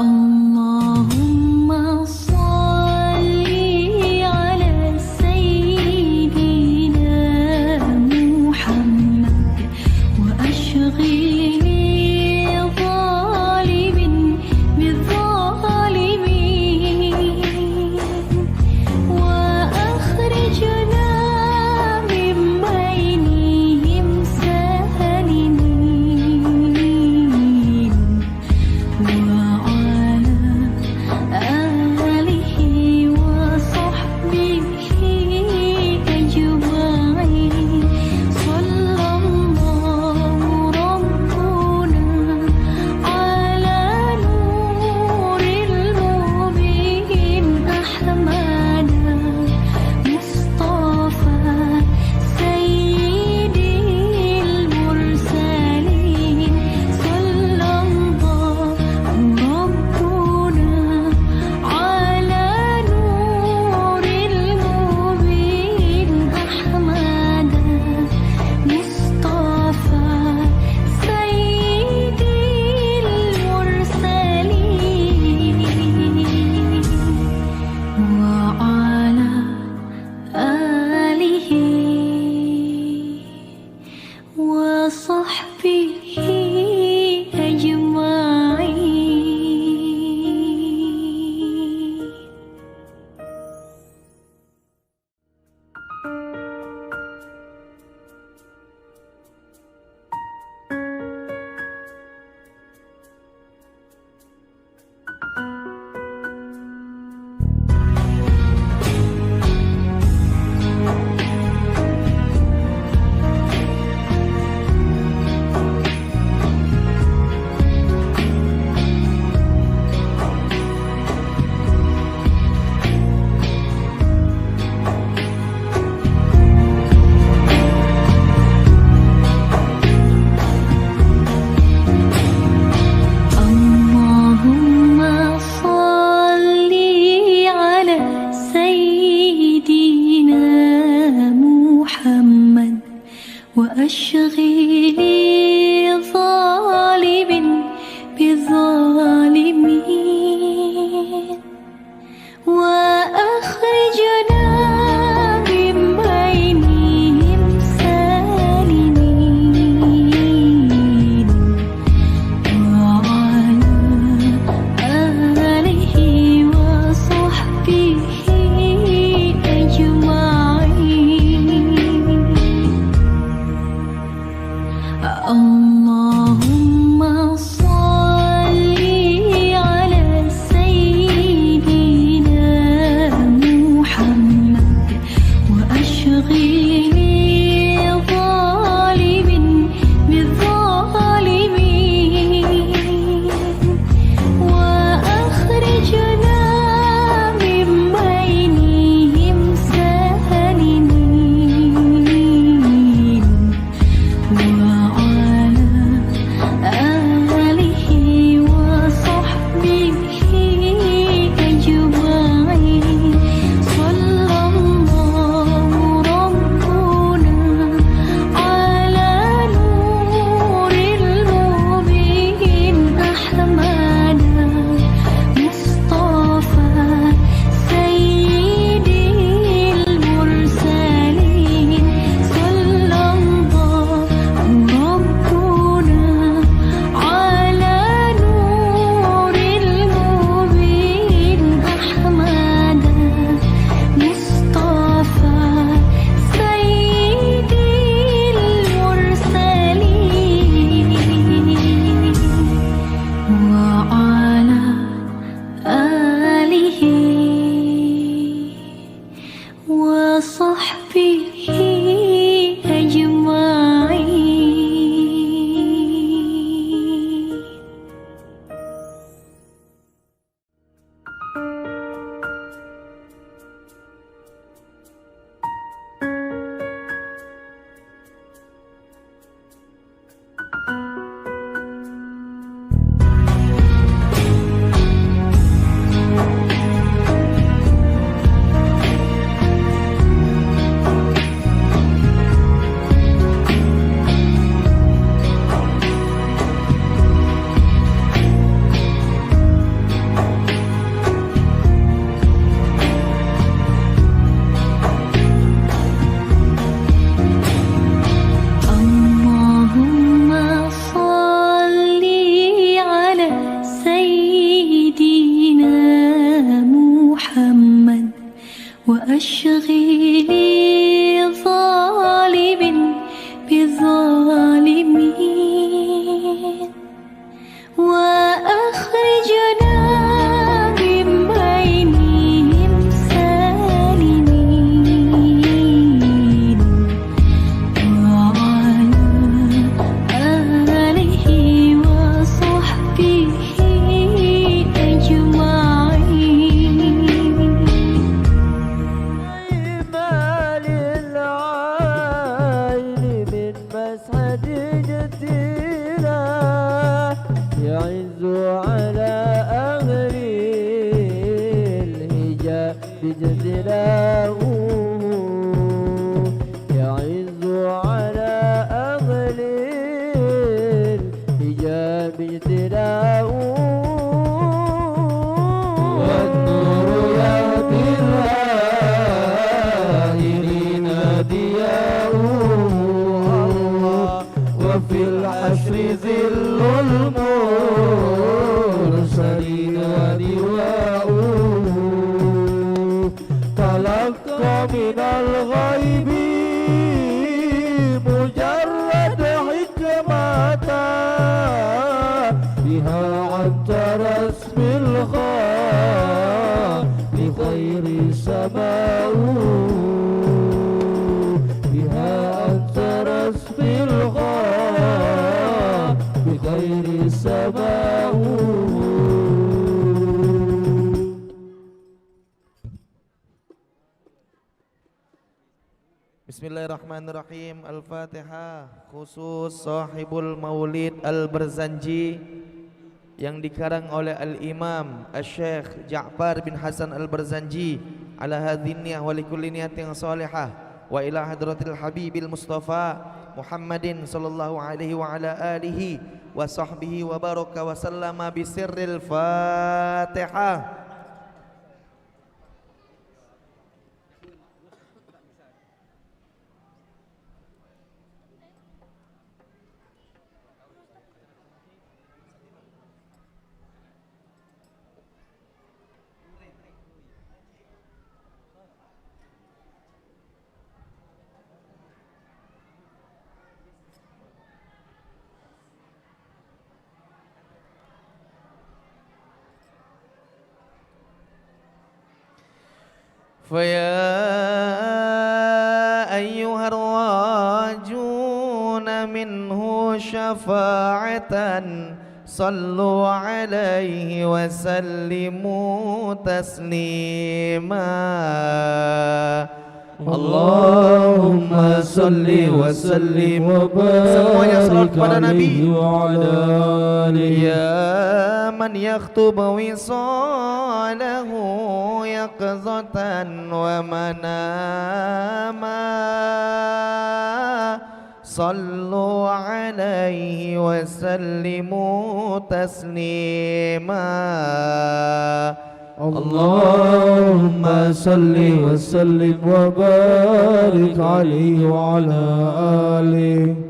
Allahumma salli ala Sayyidina Muhammad wa ashghili zalimin bizzalimin wa akhrijna min bainihim salimin wa ala واشغل ظالم بالظالمين وأخرجنا من بينهم سالمين وعلى آله وصحبه أجمعين إيمان العين من مسعد جديرة يعز على أهل الهجاء بجزيرة يعز على أهل الهجاء بجزيرة والنور يهدي الهائلين ضياء وفي الحشر ذل المرسلين لواء تلقى من الغيب مجرد حكمة بها عنتر اسم لخير سماء بها عنتر اسم بخير سماء. Bismillahirrahmanirrahim. Al-Fatihah. Khusus sahibul maulid Al-Barzanji yang dikarang oleh Al-Imam Al-Syekh Ja'far bin Hasan Al-Barzanji ala hadhin niyah wa likulli niyatin salihah wa ila hadratil habibil mustafa Muhammadin sallallahu alaihi wa ala alihi wa sahbihi wa baraka wa sallama bi sirril Fatihah. فيا أيها الراجون منه شفاعة صلوا عليه وسلموا تسليما Allahumma salli wa sallim wa barik alaihi wa ala alihi ya man yakhtub wisalahu yaqzatan wa manama sallu alaihi wa sallimu taslima Allahumma salli wa sallim wa barik alaihi wa ala alihi.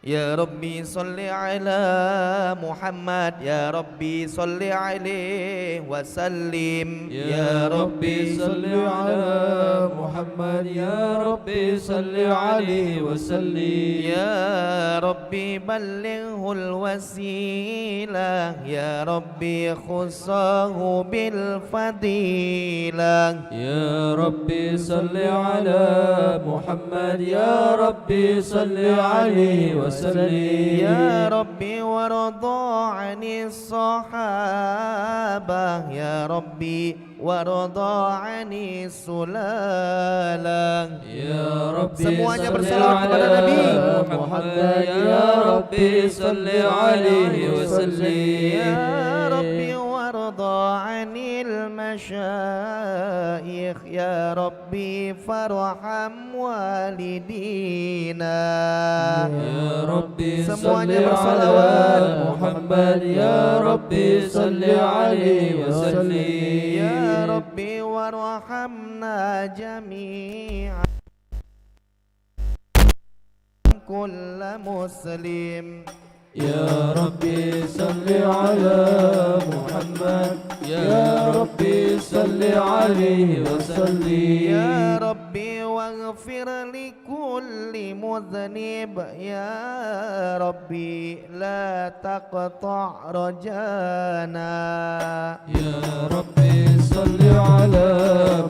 Ya Rabbi salli ala Muhammad, Ya Rabbi salli alaihi wa sallim. Ya Rabbi salli ala Muhammad, Ya Rabbi salli alaihi wa sallim. Ya Rabbi ballighul wasilah, Ya Rabbi khussahu bil fadilah. Ya Rabbi salli ala Muhammad, Ya Rabbi salli alaihi wa sallim. Ya Rabbi warda 'anis sahabah, Ya Rabbi warda 'anis sulalah. Ya Rabbi semuanya bersalawat kepada Nabi Muhammad, Ya Rabbi salli alaihi wa sallim. Ya Rabbi warda 'anil masyayikh, Ya Rabbi farham walidina. Ya Rabbi semuanya salli bersalawat ala Muhammad, Ya Rabbi salli alaihi wa sallim. Ya Rabbi warhamna jami'an kulla muslim. يا ربي صل على محمد يا ربي صل عليه وسلم يا ربي واغفر لكل مذنب يا ربي لا تقطع رجانا يا ربي صل على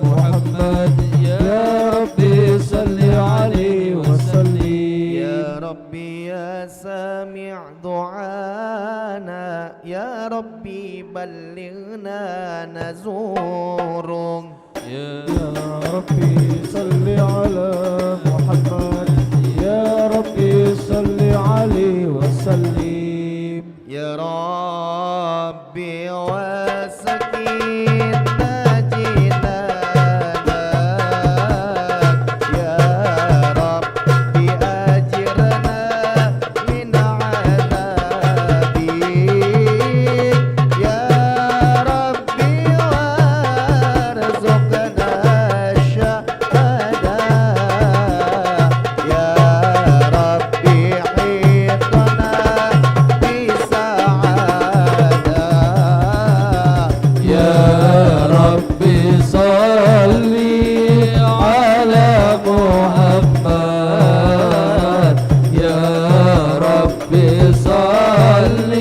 محمد يا ربي صل عليه وسلم يا ربي يا سامع دعانا يا ربي بلغنا نزور يا ربي صل على محمد يا ربي صل عليه وسلم يا ربي وسكين جنانك يا ربي أجرنا من عذابك يا ربي وارزقنا الشهادة يا ربي حيطنا بسعادة يا ربي صل على محمد يا ربي صل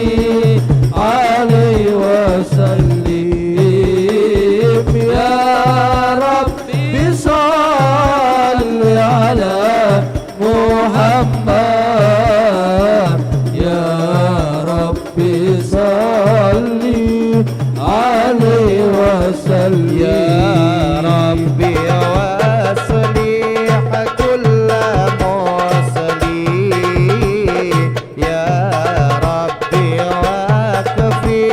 عليه وسلم يا ربي صل على محمد يا ربي صل عليه وسلم يا ربي واصلح كل مرسلين يا ربي واكفي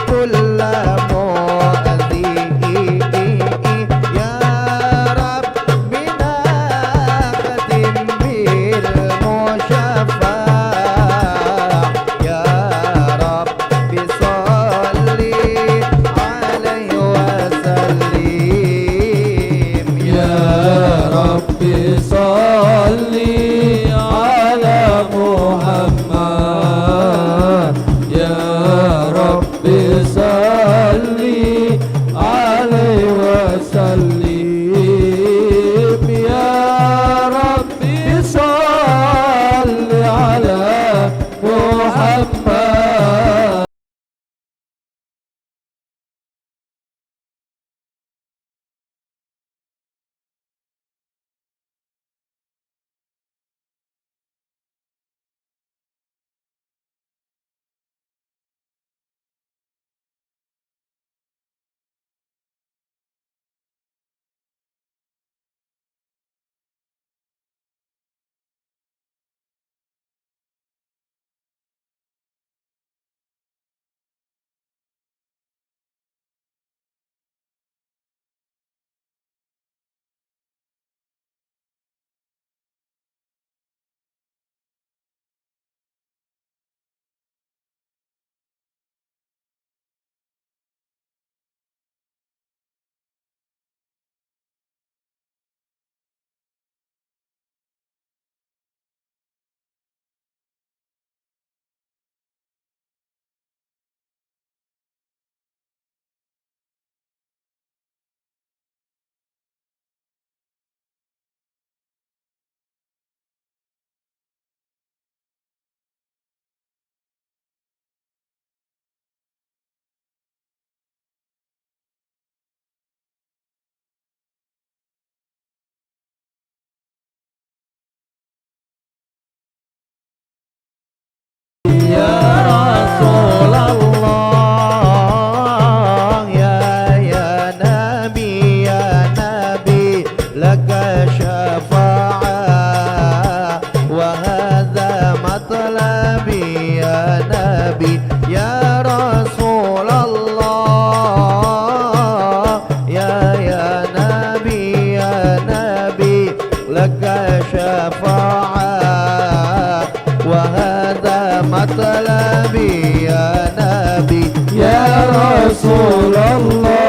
كل مؤذي يا ربي ناختم بالمشفع يا ربي صل عليه وسلم يا ربي صل على محمد يا ربي صل عليه وسلم يا ربي صل على محمد يا رسول الله يا نبي لك شفاعة وهذا مطلبي يا نبي يا رسول الله يا نبي لك شفاعة وهذا مطلبي يا نبي يا رسول الله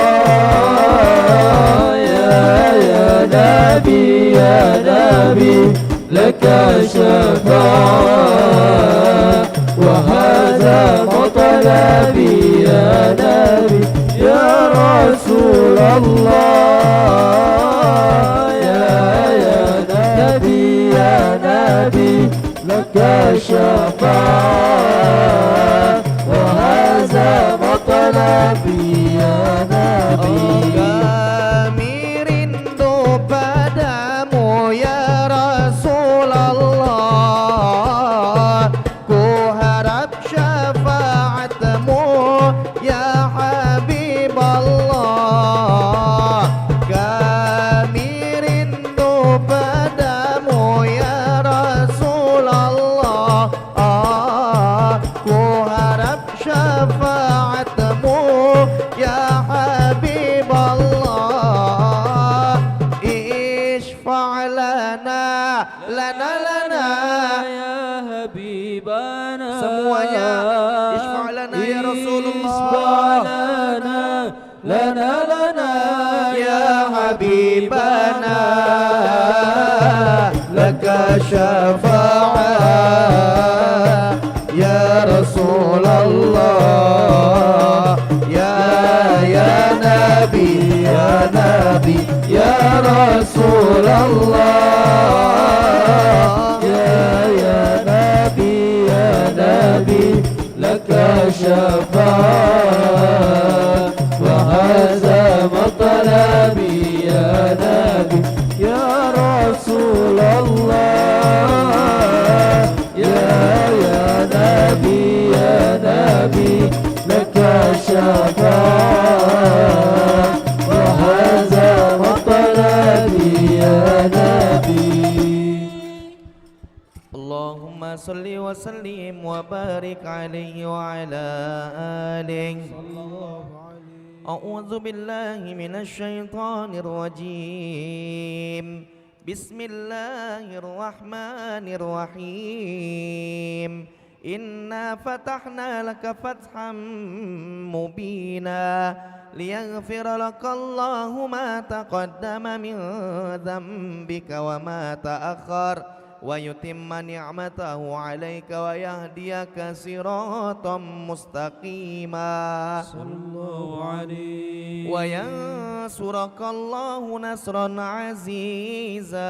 يا نبي لك شفاعة وهذا مطلبي يا نبي يا رسول الله يا نبي يا نبي لك شفاعة وهذا مطلبي يا نبي Kami rindu padamu ya Rasulullah, ku harap syafaatmu ya Habiballah. Kami rindu padamu ya Rasulullah, ku harap syafaatmu ya Habiballah. Ishfa' lana lana ya Habibana semuanya. Ishfa' lana ya Rasulullah, Ishfa' lana ya Habibana, laka syafa'ah ya Rasulullah, ya Nabi ya Rasulullah, ya Nabi laka syafa'ah wa hadza matlabi ya Nabi ya Rasulullah ya Nabi laka syafa'ah wa hadza matlabi ya Nabi. Allahumma salli wa sallim wa barik alaihi wa ala alihi. A'udzu billahi minasy syaithanir rajim. Bismillahirrahmanirrahim. Inna fatahna laka fatham mubina liyaghfira laka Allahu ma taqaddama min dhanbika wa ma ta'akhkhar wa yutimma ni'matahu 'alaika wa yahdiyaka siratan mustaqima Sallallahu alaihi wa yansuraka Allahu nasran 'aziza.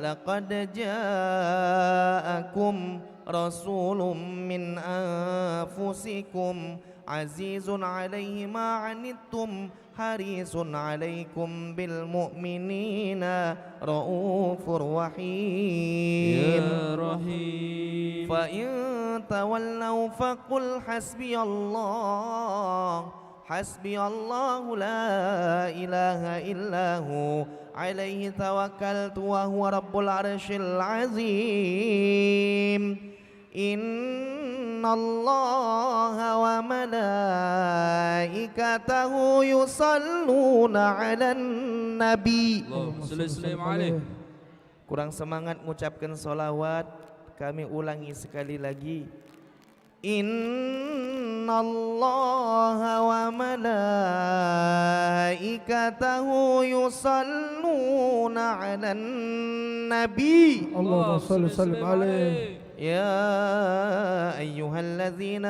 Laqad ja'akum rasulun min anfusikum azizun 'alaihi ma 'anittum harisun 'alaikum bil mu'minina raufur rahim. ya Rahim. Fa in tawallaw faqul hasbiyallahu la ilaha illahu alaihi tawakkaltu wa huwa rabbul arsyil azim. Innallaha wa malaikatahu yusalluna 'alan nabi. Allahumma shalli wa sallim alaihi. Kurang semangat mengucapkan solawat, kami ulangi sekali lagi. Innallaha wa malaikatahu yusalluna 'alan nabi. Allahumma shalli wa sallim alaihi. يا أيها الذين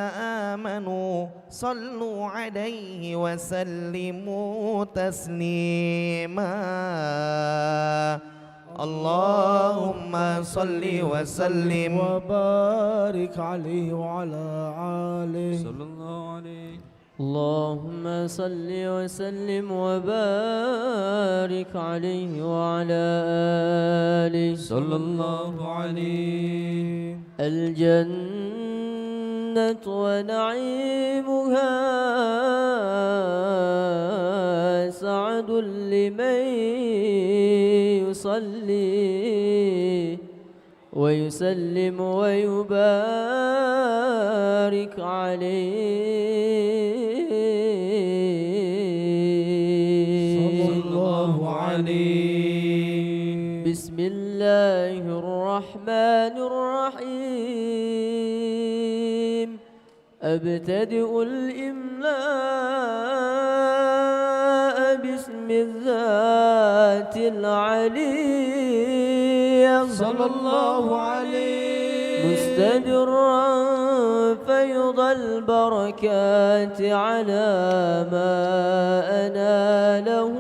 آمنوا صلوا عليه وسلموا تسليما. اللهم صل وسلم وبارك عليه وعلى آله صلى الله عليه. اللهم صل وسلم وبارك عليه وعلى آله صلى الله عليه. الجنة ونعيمها سعد لمن يصلي ويسلم ويبارك عليه صلى الله عليه. بسم الله الرحمن الرحيم. أبتدئ الإملاء باسم الذات العلي صلى الله عليه. مستدرا فيض البركات على ما أناله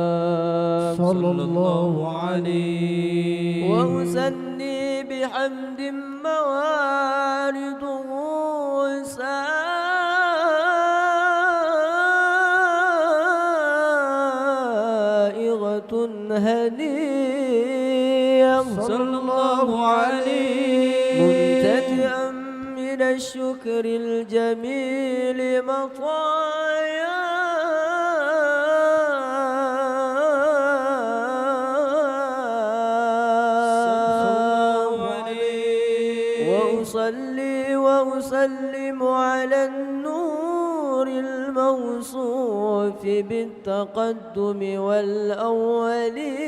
وأولاه صلى الله عليه وأسني بحمد موارده سائغة هنية صلى الله عليه مبتدئا من الشكر الجميل مطايا وأصلي وأسلم على النور الموصوف بالتقدم والأولية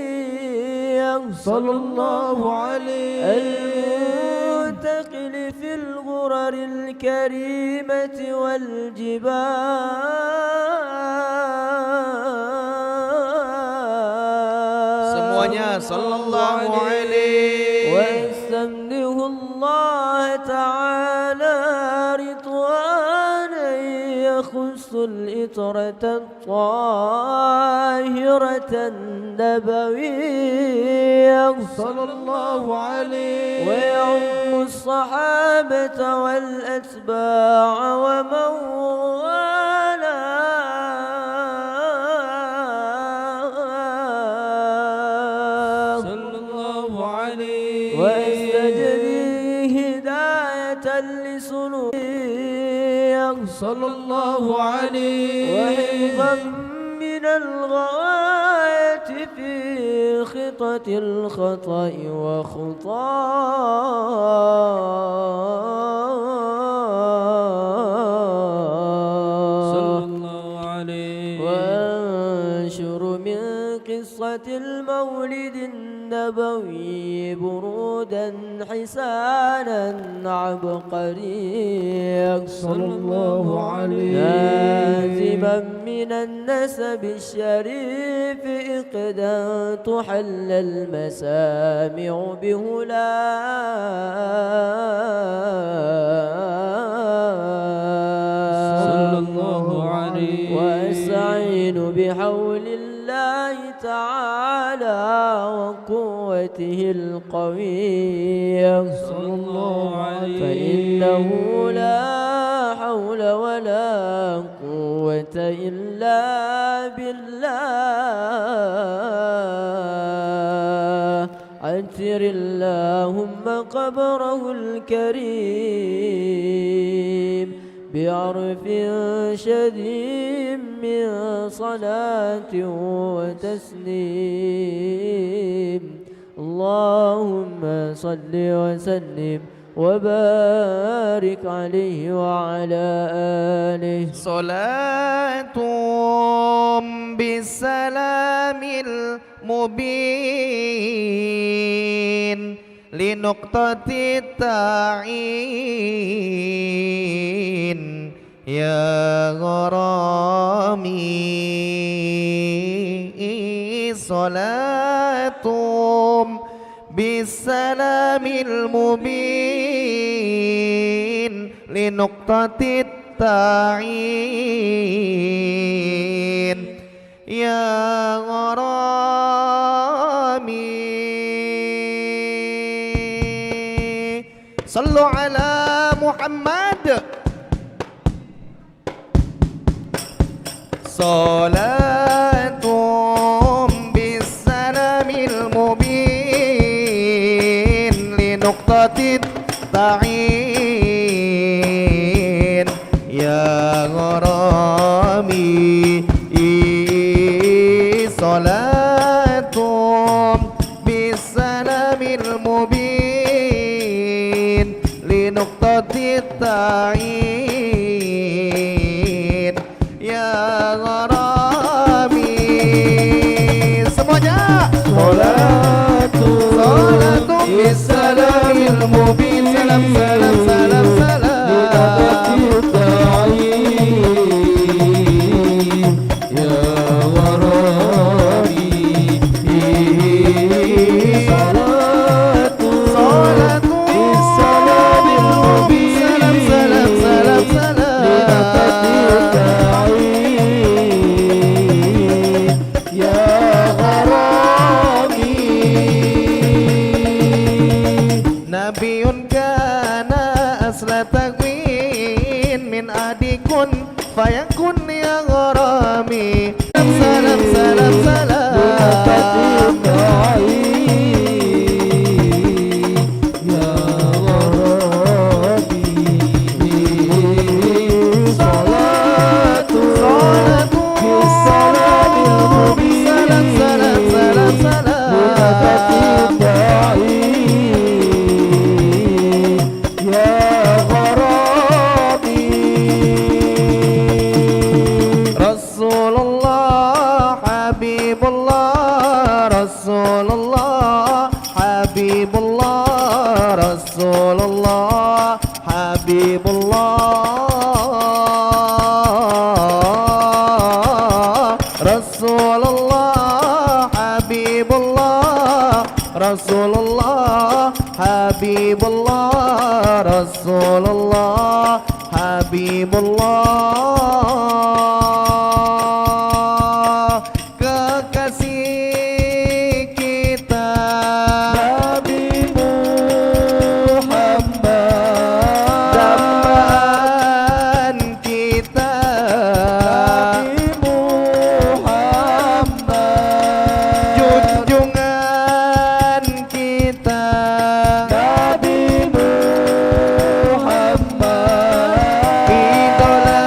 صلى الله عليه المنتقل في الغرر الكريمة والجبال Semuanya sallallahu alaihi واستمده الله تعالى رضوانا يخص الإطرة الطاهرة النبوية صلى الله عليه ويعم الصحابة والأتباع ومن والاه صلى الله عليه واستجري هداية لسلوك صلى الله عليه وحفظا من الغواية في خطة الخطأ صلى وخطاه الله عليه وانشر من قصة المولد النبوي برودا حسانا عبقريا صلى الله عليه لازما من النسب الشريف إقدا تحل المسامع صلى بهلا الله عليه وأستعين بحول الله تعالى وقوته القوية صلى الله عليه فإنه لا حول ولا قوة إلا بالله عتر اللهم قبره الكريم بعرف شديد من صلاة وتسليم اللهم صل وسلم وبارك عليه وعلى آله صلاة بالسلام المبين لنقطة التعيين يا غرامي صلاة بالسلام المبين لنقطة التعيين يا غرامي صلوا على محمد صلاة بالسلام المبين لنقطة التعيين يا غرامي صلاة بالسلام المبين لنقطة التعيين يا غرامي semuanya صلاة بالسلام المبين سلام سلام سلام سلام لنقطة التعيين يا غرامي Rasulullah Habibullah Rasulullah Habibullah kekasih kita Nabi Muhammad dambaan kita Nabi Muhammad junjungan kita Nabi Muhammad idola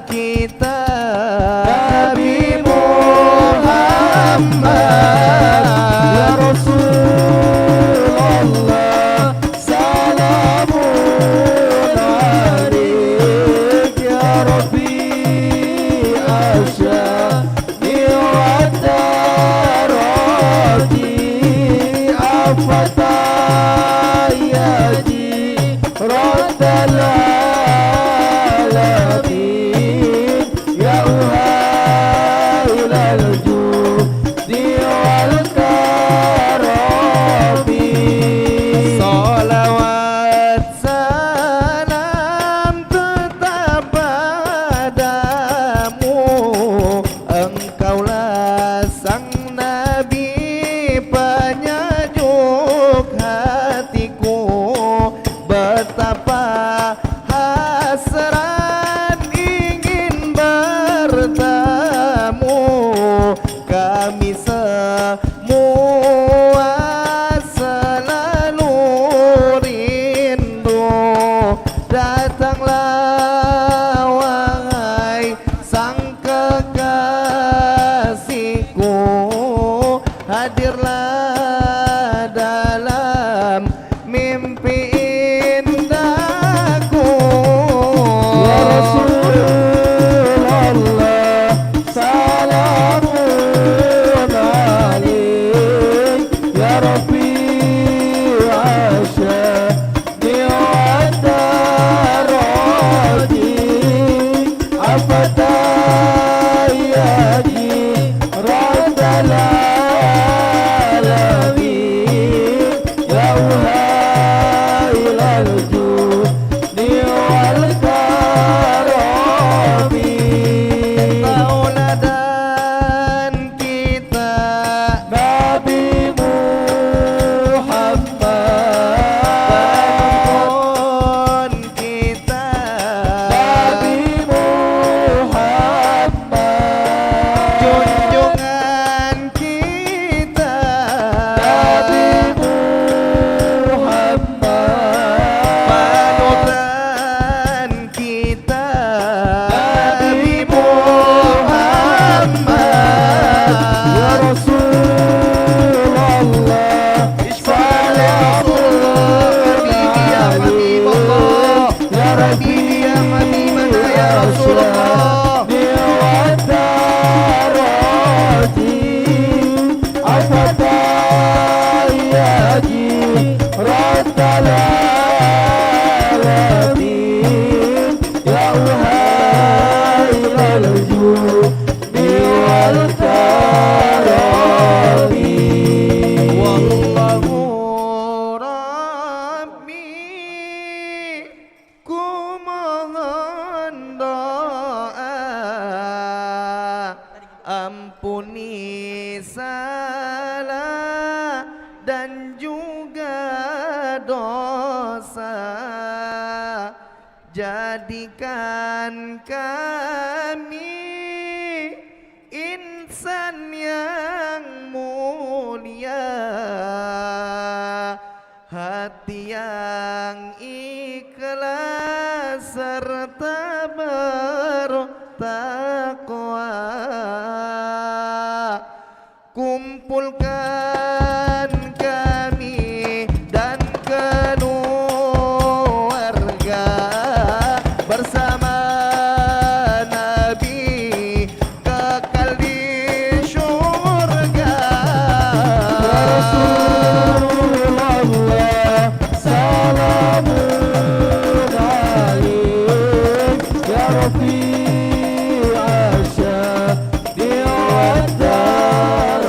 kita Nabi Muhammad ya Rasulullah salamun alaik ya Rabbi asyani wa darati afatayati raddal alamin ya uhailal judi wal karami salawat salam tetap padamu engkaulah sang nabi penyejuk hatiku betapa hasrat ingin bertemu kami semua selalu rindu datanglah wahai sang kekasihku hadirlah dalam mimpi indahku ya Rasulullah salamun alaik ya Rabbi asyani wa darati afatayati raddal alamin ya uhailal judi wal karami tauladan kita Nabi Muhammad bangun kita Nabi Muhammad junjungan kita Nabi Muhammad panutan kita Nabi Muhammad ya Rasulullah salamun alaik ya Rabbi ya Habibana ya Rasulullah wa darati afatayati raddal alamin ya uhailal judi wal karami wallahu rabbi ku mohon doa ampuni salah dan juga dosa jadikan kami insan yang mulia hati yang ikhlas serta bertakwa kumpulkan kami dan keluarga bersama Nabi kekal di syurga ya Rasulullah salamun alaik ya Rabbi asyani wa darati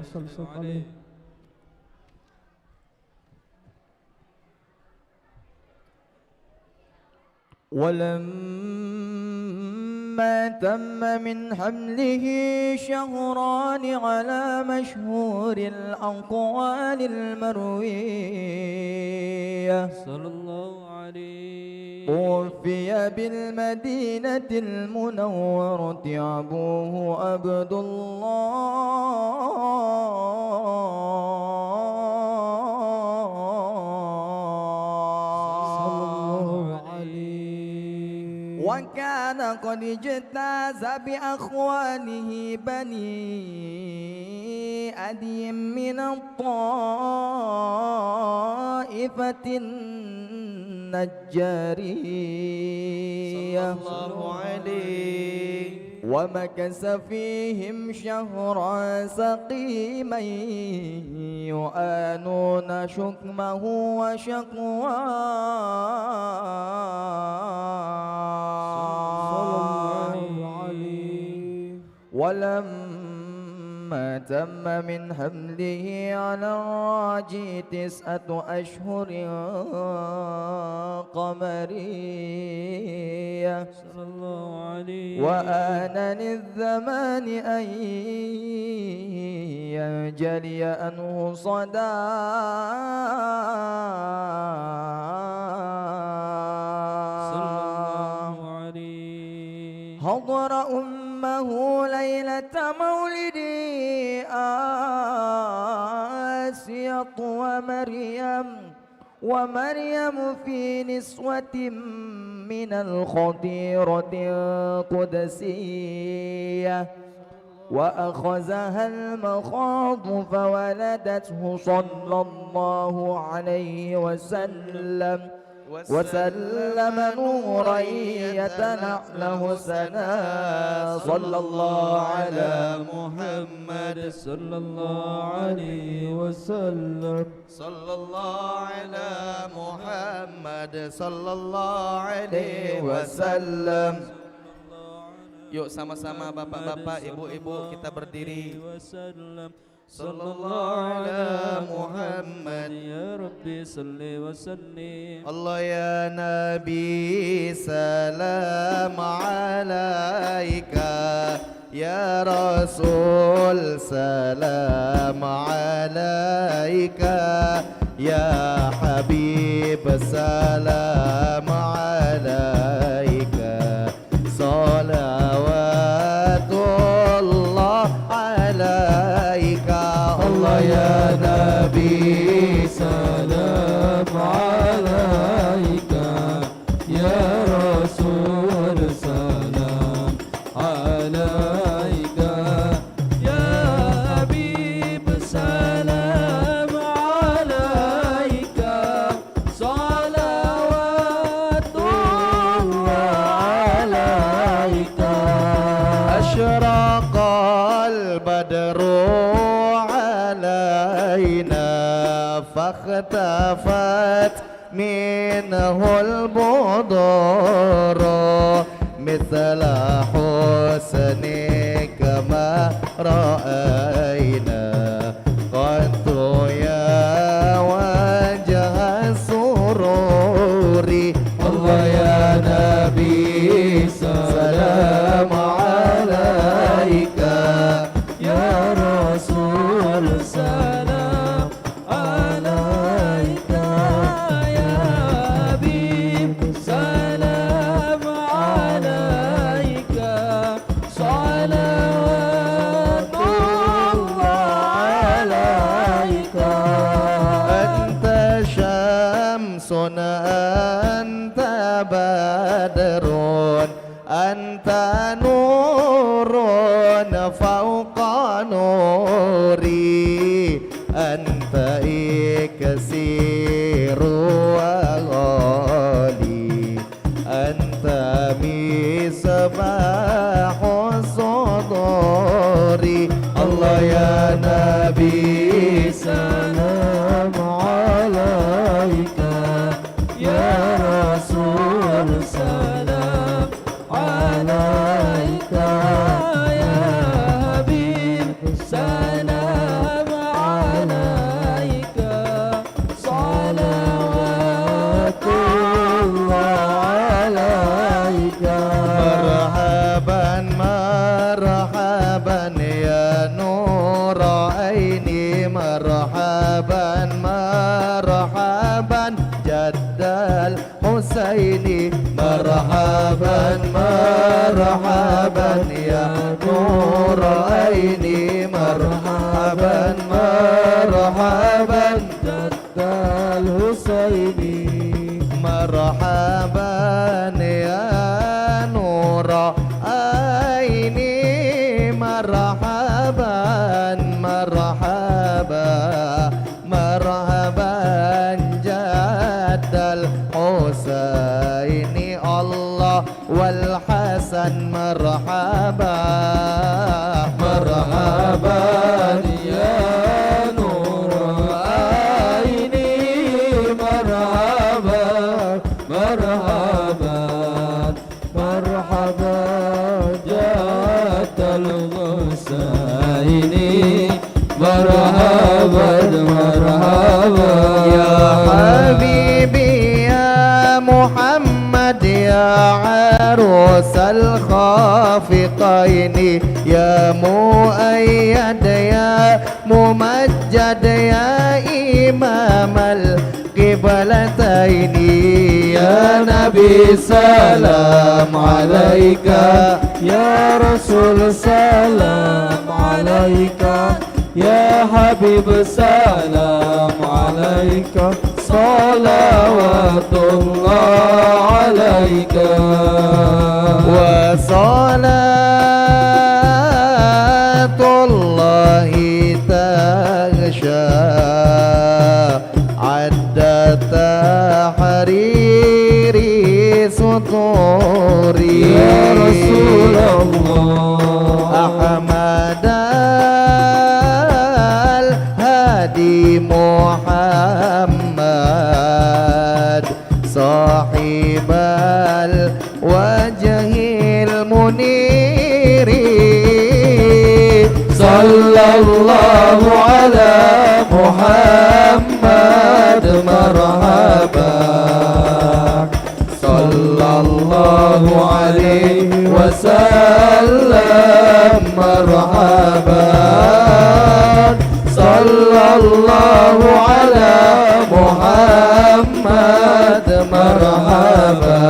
وسلم عليه. ولما تم من حمله شهران على مشهور الأقوال المروية صلى الله عليه. توفي بالمدينة المنورة أبوه عبد الله وكان قد اجتاز بأخوانه بني أدي من الطائفة النجارية صلى الله عليه. ومكث فيهم شهرا سقيما يعانون شكمه وشقواه. ولما تم من حمله على الراجي 9 أشهر قمرية صلى الله عليه. وآن للزمان أن ينجلي عنه حضر أمه ليلة مولد آسية ومريم في نسوة من الخطيرة القدسية وأخذها المخاض فولدته صلى الله عليه وسلم نورا يتنعله سنا صلى الله على محمد صلى الله عليه وسلم. صلى الله على محمد صلى الله عليه wasallam. Yuk sama-sama bapak-bapak, ibu-ibu kita berdiri. Sallallahu ala Muhammad ya Rabbi salli wa sallim. Allah ya Nabi salam alaika, ya Rasul salam alaika, ya Habib salam alaika, salawatullah alaika. Allah ya Nabi salam alaika, ya Rasul salam alaika, ya Habib salam alaika, salawatullah alaika. Asyraqal badru فاختفت منه البدور مثل حسنك ما رأينا قط يا وجه السرور. الله يا نبي سلام عليك، يا رسول سلام عليك، يا حبيب سلام عليك، صلوات الله عليك. أنت شمس أنت بدر أنت نور فوق نوري، أنت إكسير وغالي، أنت مصباح الصدور. الله يا نبي سلام عليك، يا رسول سلام عليك، يا حبيب سلام الحسين مرحبا مرحبا يا نور عيني مرحبا مرحبا جد الحسين مرحبا يا نور عيني مرحبا مرحبا مرحبا جد الحسين الله والحسن مرحبا مرحبا يا نور عيني مرحبا مرحبا مرحبا جد الحسين مرحبا مرحبا يا حبيبي يا محمد يا عروس الخافقين يا مؤيد يا ممجد يا إمام القبلتين يا نبي سلام عليك يا رسول سلام عليك يا حبيب سلام عليك صلوات الله عليك وصلاة الله تغشى عد تحرير سطوري يا رسول الله أحمد الهادي محمد صاحب الوجه المنير صلى الله على محمد مرحبا صلى الله عليه وسلم مرحبا صلى الله على محمد مرحبا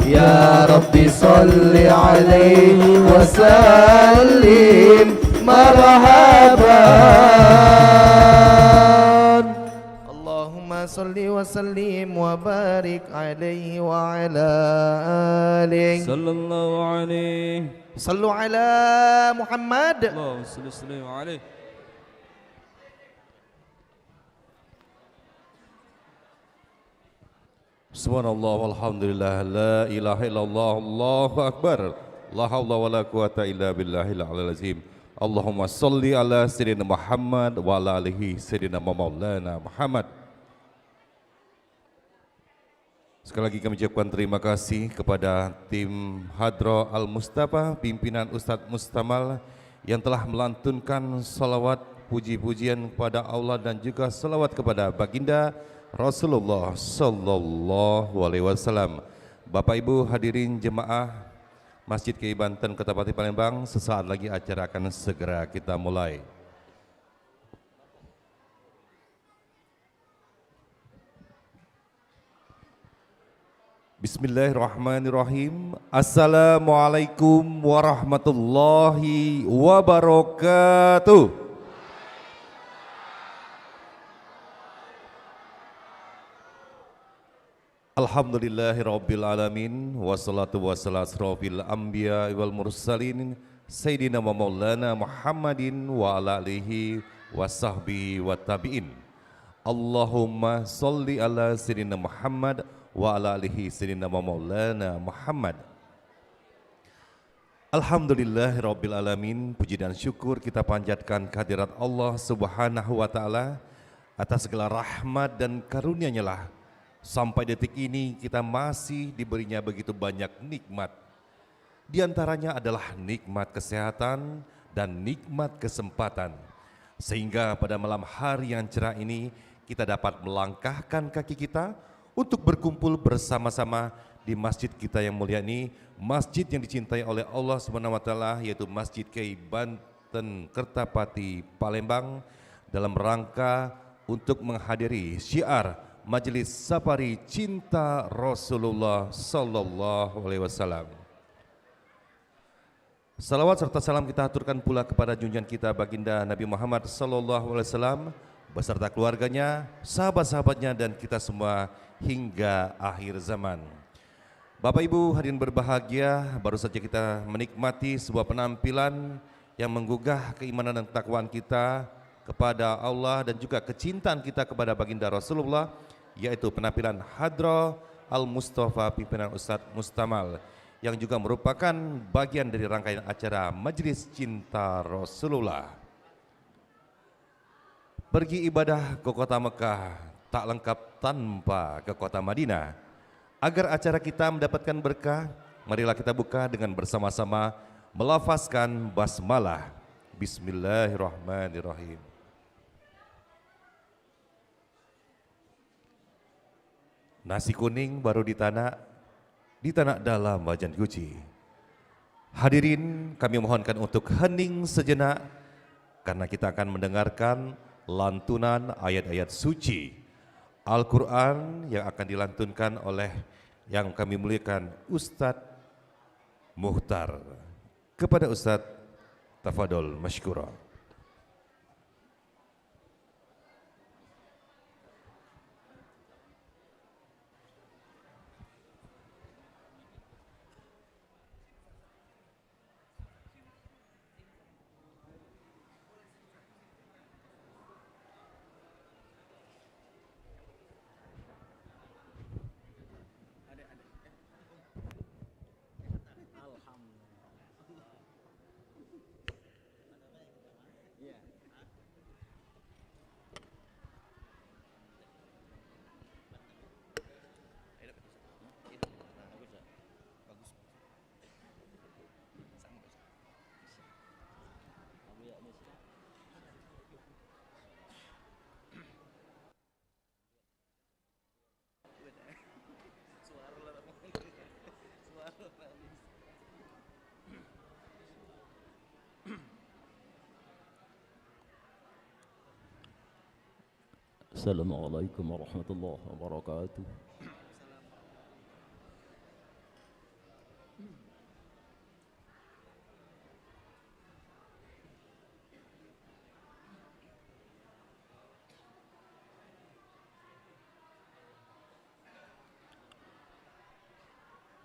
يا ربي صل عليه وسلم مرحبا اللهم صل وسلم وبارك عليه وعلى آله صلى الله عليه صلوا على محمد اللهم صل وسلم عليه Subhanallah walhamdulillah la ilaha illallah Allahu akbar la haula wala quwata illa billahil aliyil azim. Allahumma salli ala sayyidina Muhammad wa ala alihi sayyidina maulana Muhammad. Sekali lagi kami ucapkan terima kasih kepada tim Hadra Al-Mustafa, pimpinan Ustadz Mustamal yang telah melantunkan salawat puji-pujian kepada Allah dan juga salawat kepada baginda Rasulullah Sallallahu Alaihi Wasallam. Bapak Ibu hadirin jemaah Masjid Kiai Banten Kertapati Palembang, sesaat lagi acara akan segera kita mulai. Bismillahirrahmanirrahim. Assalamualaikum warahmatullahi wabarakatuh. Alhamdulillahirabbil alamin wassalatu wassalamu asrofil anbiya wal mursalin sayyidina wa maulana Muhammadin wa ala alihi wasahbihi wa tabi'in. Allahumma salli ala sayyidina Muhammad wa ala alihi sayyidina wa maulana Muhammad. Alhamdulillahirabbil alamin, puji dan syukur kita panjatkan kehadirat Allah Subhanahu wa taala atas segala rahmat dan karunia-Nya lah. Sampai detik ini kita masih diberinya begitu banyak nikmat. Di antaranya adalah nikmat kesehatan dan nikmat kesempatan. Sehingga pada malam hari yang cerah ini kita dapat melangkahkan kaki kita untuk berkumpul bersama-sama di masjid kita yang mulia ini, masjid yang dicintai oleh Allah SWT, yaitu Masjid Kiai Banten Kertapati Palembang, dalam rangka untuk menghadiri syiar Majelis Safari Cinta Rasulullah sallallahu alaihi wasallam. Salawat serta salam kita aturkan pula kepada junjungan kita baginda Nabi Muhammad sallallahu alaihi wasallam beserta keluarganya, sahabat-sahabatnya dan kita semua hingga akhir zaman. Bapak Ibu hadirin berbahagia, baru saja kita menikmati sebuah penampilan yang menggugah keimanan dan ketakwaan kita kepada Allah dan juga kecintaan kita kepada baginda Rasulullah, yaitu penampilan Hadra Al-Mustafa pimpinan Ustadz Mustamal yang juga merupakan bagian dari rangkaian acara Majelis Cinta Rasulullah. Pergi ibadah ke kota Mekah tak lengkap tanpa ke kota Madinah. Agar acara kita mendapatkan berkah, marilah kita buka dengan bersama-sama melafazkan basmalah. Bismillahirrahmanirrahim. Nasi kuning baru ditanak dalam wajan guci. Hadirin, kami mohonkan untuk hening sejenak karena kita akan mendengarkan lantunan ayat-ayat suci Al-Quran yang akan dilantunkan oleh yang kami muliakan Ustadz Muhtar. Kepada Ustadz, tafadol masykurah. Assalamualaikum warahmatullahi wabarakatuh.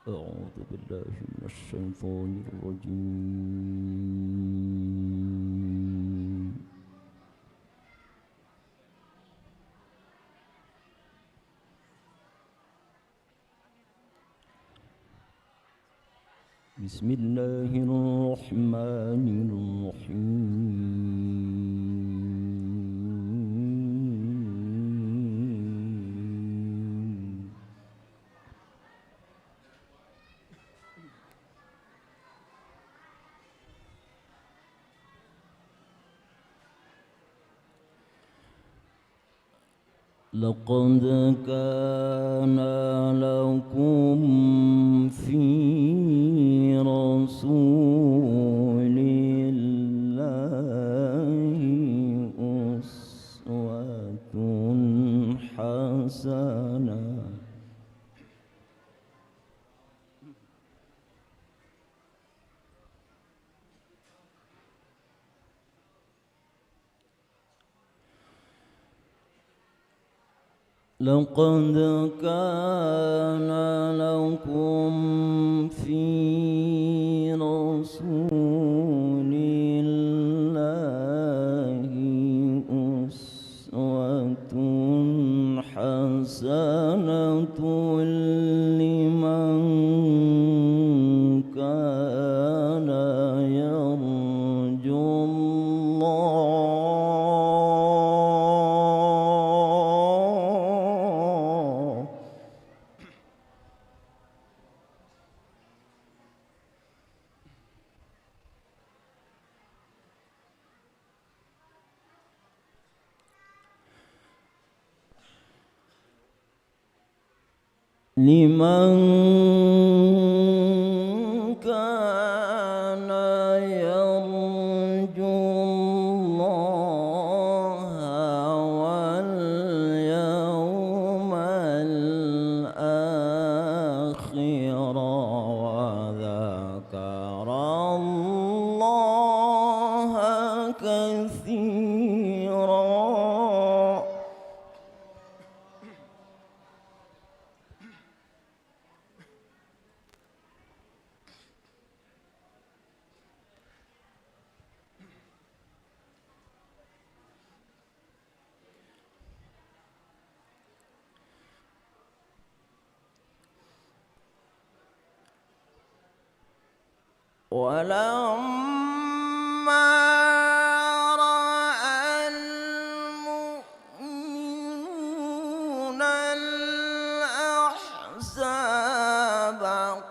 أعوذ بالله من الشيطان الرجيم. بسم الله الرحمن الرحيم. لقد كان لكم في رسول الله أسوة حسنة. لقد كان لكم في رسول الله أسوة حسنة لمن كان يرجو الله لمن كان يرجو الله واليوم ولما رأى المؤمنون الأحزاب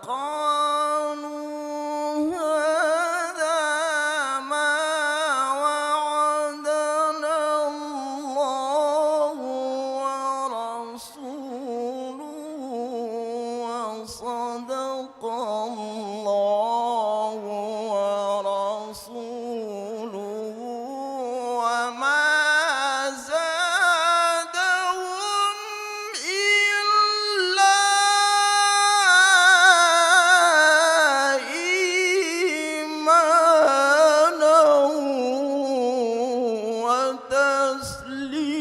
قالوا هذا ما وعدنا الله ورسوله وصدق الله ورسوله وما زادهم إلا إيمانا وتسليما.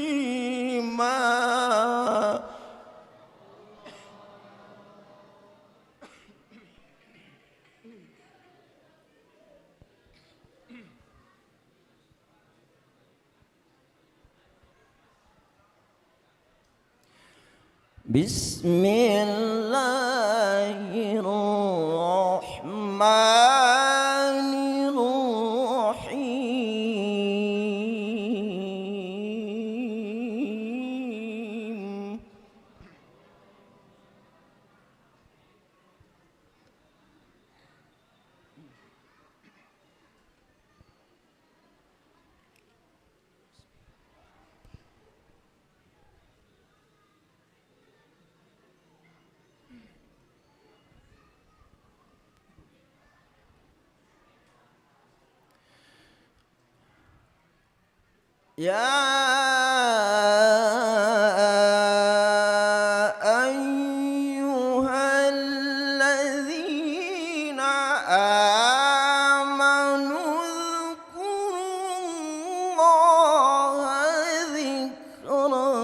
بسم الله الرحمن الرحيم. يا أيها الذين آمنوا اذكروا الله ذكرا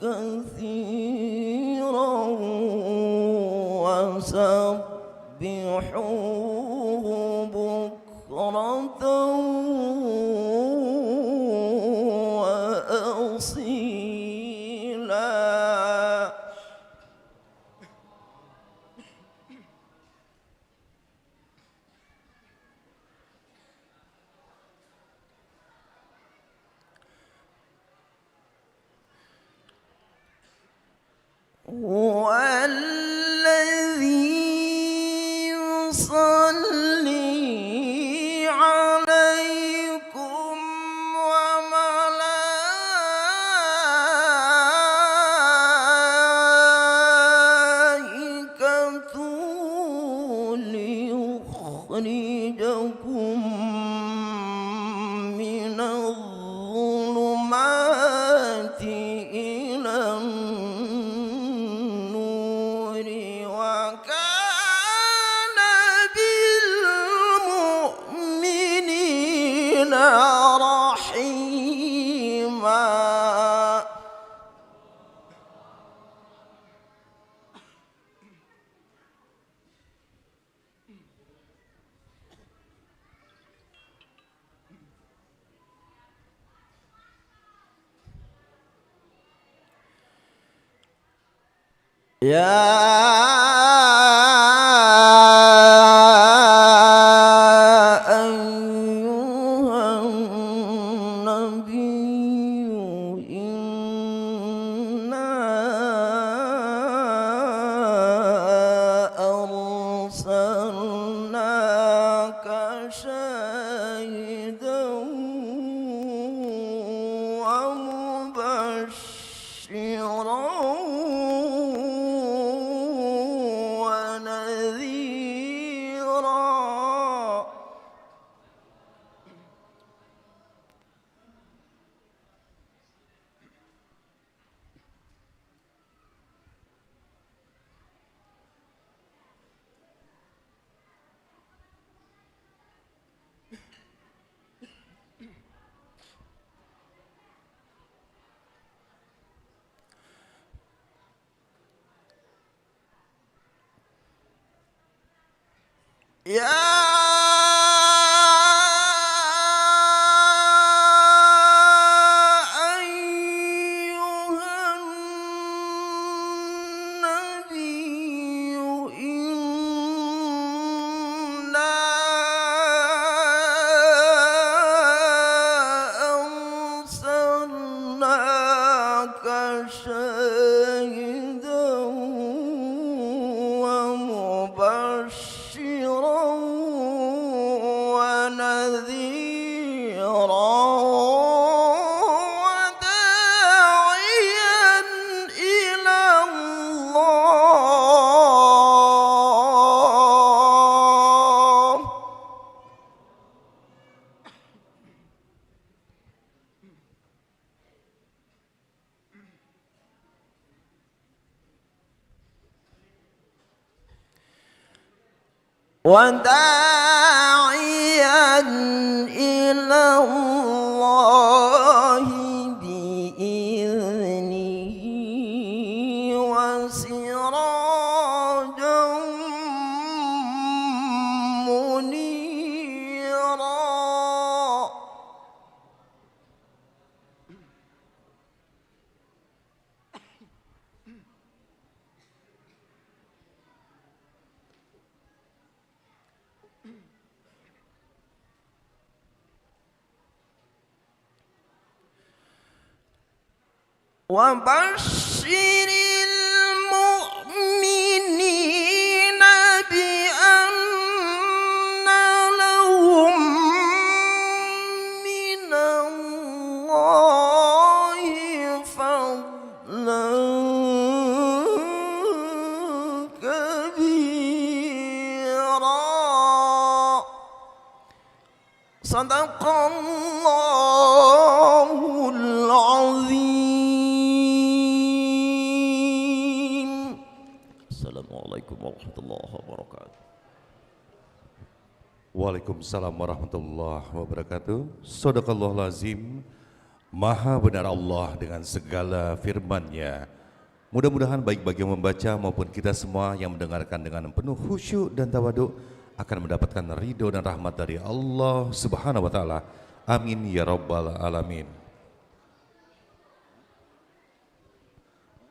كثيرا وسبحوه بكرة وأصيلا. هو الذي يصلي عليكم وملائكته ليخرجكم من الظلمات إلى النور وكان بالمؤمنين رحيما. يا أيها النبي إنا أرسلناك شاهدا ومبشرا ونذيرا. يا أيها النبي إنا وداعيا إلى الله بإذنه وسراجا منيرا. وبشر المؤمنين بأن لهم من الله فضلا كبيرا. صدق الله العظيم. Assalamualaikum warahmatullahi wabarakatuh. Waalaikumsalam warahmatullahi wabarakatuh. Shadaqallahu lazim. Maha benar Allah dengan segala firman-Nya. Mudah-mudahan baik bagi yang membaca maupun kita semua yang mendengarkan dengan penuh khusyuk dan tawaduk akan mendapatkan ridho dan rahmat dari Allah Subhanahu wa taala. Amin ya rabbal alamin.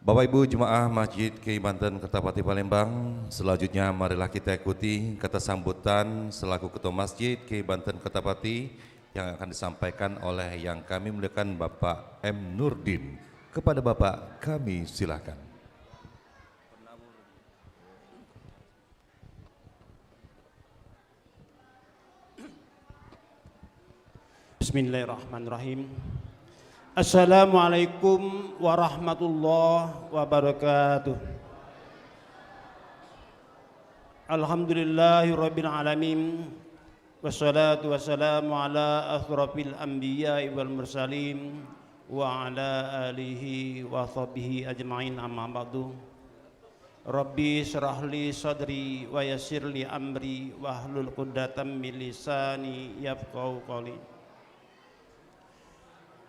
Bapak Ibu Jemaah Masjid Kiai Banten Kertapati Palembang, selanjutnya marilah kita ikuti kata sambutan selaku Ketua Masjid Kiai Banten Kertapati yang akan disampaikan oleh yang kami muliakan Bapak M. Nurdin. Kepada Bapak kami silakan. Bismillahirrahmanirrahim. Assalamualaikum warahmatullahi wabarakatuh. Alhamdulillahirabbil alamin. Wassalatu wassalamu ala asyrafil anbiya'i wal mursalin wa ala alihi wa sahbihi ajma'in, amma ba'du. Rabbi syrah li sadri wa yassir li amri wahlul 'uqdatam min lisani yafqahu qawli.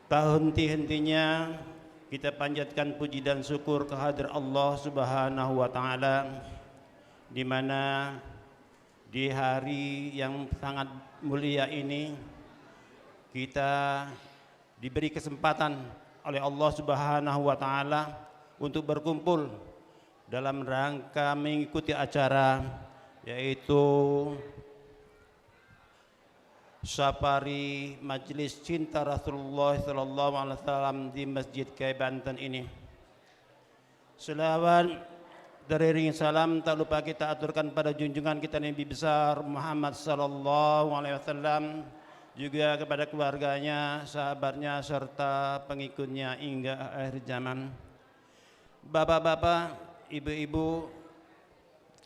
Tak henti-hentinya kita panjatkan puji dan syukur kehadirat Allah Subhanahu wa taala, di mana di hari yang sangat mulia ini kita diberi kesempatan oleh Allah Subhanahu wa taala untuk berkumpul dalam rangka mengikuti acara yaitu Safari Majelis Cinta Rasulullah sallallahu alaihi wasallam di Masjid Kiai Banten ini. Selawat beriring salam tak lupa kita aturkan pada junjungan kita Nabi besar Muhammad sallallahu alaihi wasallam, juga kepada keluarganya, sahabatnya serta pengikutnya hingga akhir zaman. Bapak-bapak, ibu-ibu,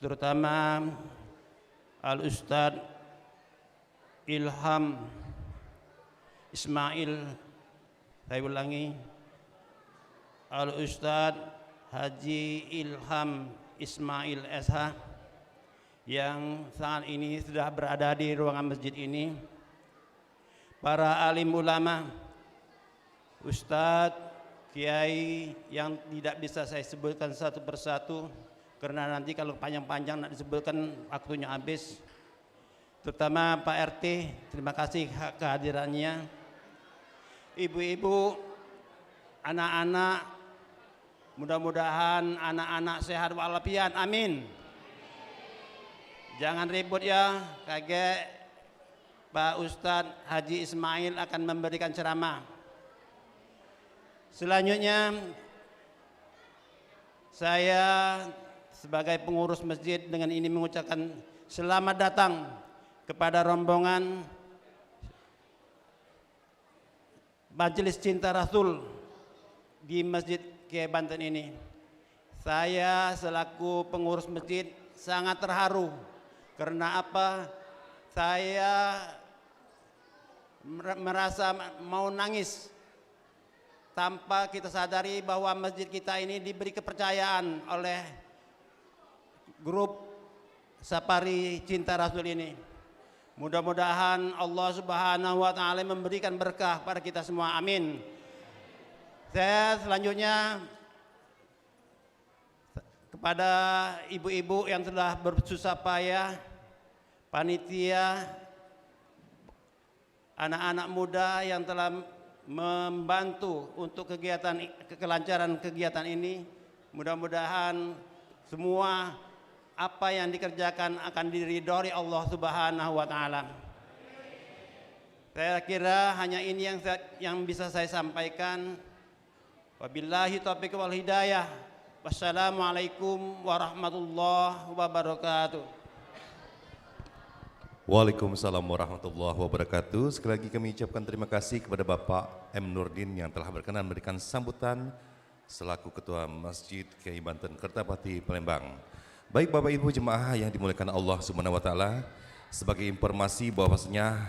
terutama Al-Ustadz Ilham Ismail, saya ulangi, Al-Ustadz Haji Ilham Ismail SH yang saat ini sudah berada di ruangan masjid ini, para alim ulama, Ustadz, Kiai yang tidak bisa saya sebutkan satu persatu karena nanti kalau panjang-panjang nak disebutkan waktunya habis. Terutama Pak RT, terima kasih kehadirannya. Ibu-ibu, anak-anak, mudah-mudahan anak-anak sehat walafiat, amin. Jangan ribut ya, kaget Pak Ustadz Haji Ismail akan memberikan ceramah. Selanjutnya saya sebagai pengurus masjid dengan ini mengucapkan selamat datang kepada rombongan Majelis Cinta Rasul di Masjid Kiai Banten ini. Saya selaku pengurus masjid sangat terharu. Karena apa? Saya merasa mau nangis tanpa kita sadari bahwa masjid kita ini diberi kepercayaan oleh grup Safari Cinta Rasul ini. Mudah-mudahan Allah Subhanahu wa taala memberikan berkah pada kita semua. Amin. Saya selanjutnya kepada ibu-ibu yang telah bersusah payah, panitia, anak-anak muda yang telah membantu untuk kelancaran kegiatan ini. Mudah-mudahan semua apa yang dikerjakan akan diridhoi Allah Subhanahu wa taala. Saya kira hanya ini yang bisa saya sampaikan. Wabillahi taufiq wal hidayah. Wassalamualaikum warahmatullahi wabarakatuh. Waalaikumsalam warahmatullahi wabarakatuh. Sekali lagi kami ucapkan terima kasih kepada Bapak M. Nurdin yang telah berkenan memberikan sambutan selaku Ketua Masjid Kiai Banten Kertapati Palembang. Baik Bapak Ibu jemaah yang dimuliakan Allah Subhanahu wa taala, sebagai informasi bahwasanya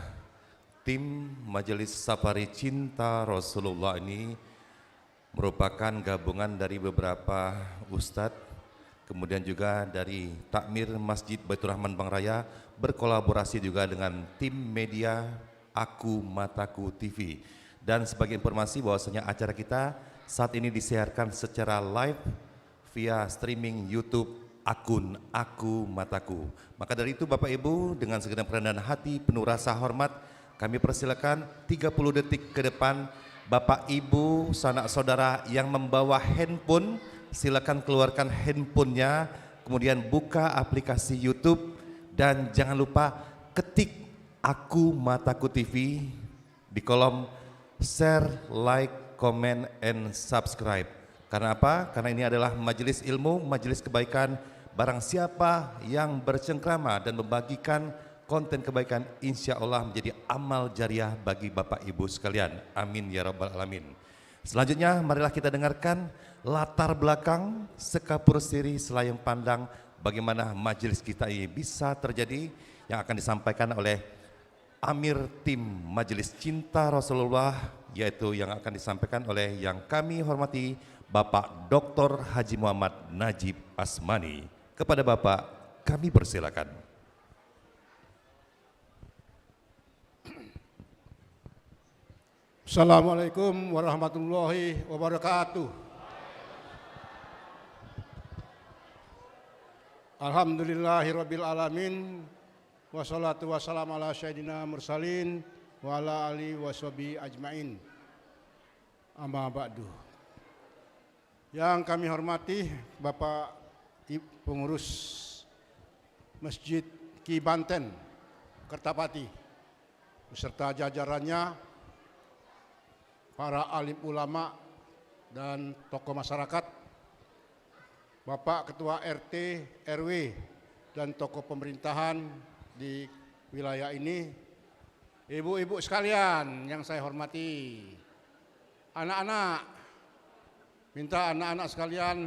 tim Majelis Safari Cinta Rasulullah ini merupakan gabungan dari beberapa ustadz, kemudian juga dari Takmir Masjid Baitur Rahman Bang Raya, berkolaborasi juga dengan tim media Aku Mataku TV. Dan sebagai informasi bahwasanya acara kita saat ini disiarkan secara live via streaming YouTube akun Aku Mataku. Maka dari itu Bapak Ibu, dengan segenap kerendahan hati penuh rasa hormat, kami persilakan 30 detik ke depan. Bapak Ibu sanak saudara yang membawa handphone, silakan keluarkan handphonenya, kemudian buka aplikasi YouTube dan jangan lupa ketik Aku Mataku TV di kolom share, like, comment, and subscribe. Karena apa? Karena ini adalah majelis ilmu, majelis kebaikan. Barang siapa yang bercengkrama dan membagikan konten kebaikan, insya Allah menjadi amal jariah bagi Bapak Ibu sekalian. Amin ya rabbal alamin. Selanjutnya marilah kita dengarkan latar belakang sekapur siri selayang pandang bagaimana majelis kita ini bisa terjadi, yang akan disampaikan oleh Amir Tim Majelis Cinta Rasulullah, yaitu yang akan disampaikan oleh yang kami hormati Bapak Dr. Haji Muhammad Najib Asmani. Kepada Bapak kami persilakan. Assalamualaikum warahmatullahi wabarakatuh. Alhamdulillahirabbil alamin, wassalatu wassalamu ala sayyidina mursalin wa ala alihi washabihi ajmain. Amma ba'du. Yang kami hormati Bapak Pengurus Masjid Ki Banten Kertapati beserta jajarannya, para alim ulama dan tokoh masyarakat, Bapak Ketua RT, RW, dan tokoh pemerintahan di wilayah ini, ibu-ibu sekalian yang saya hormati, anak-anak, minta anak-anak sekalian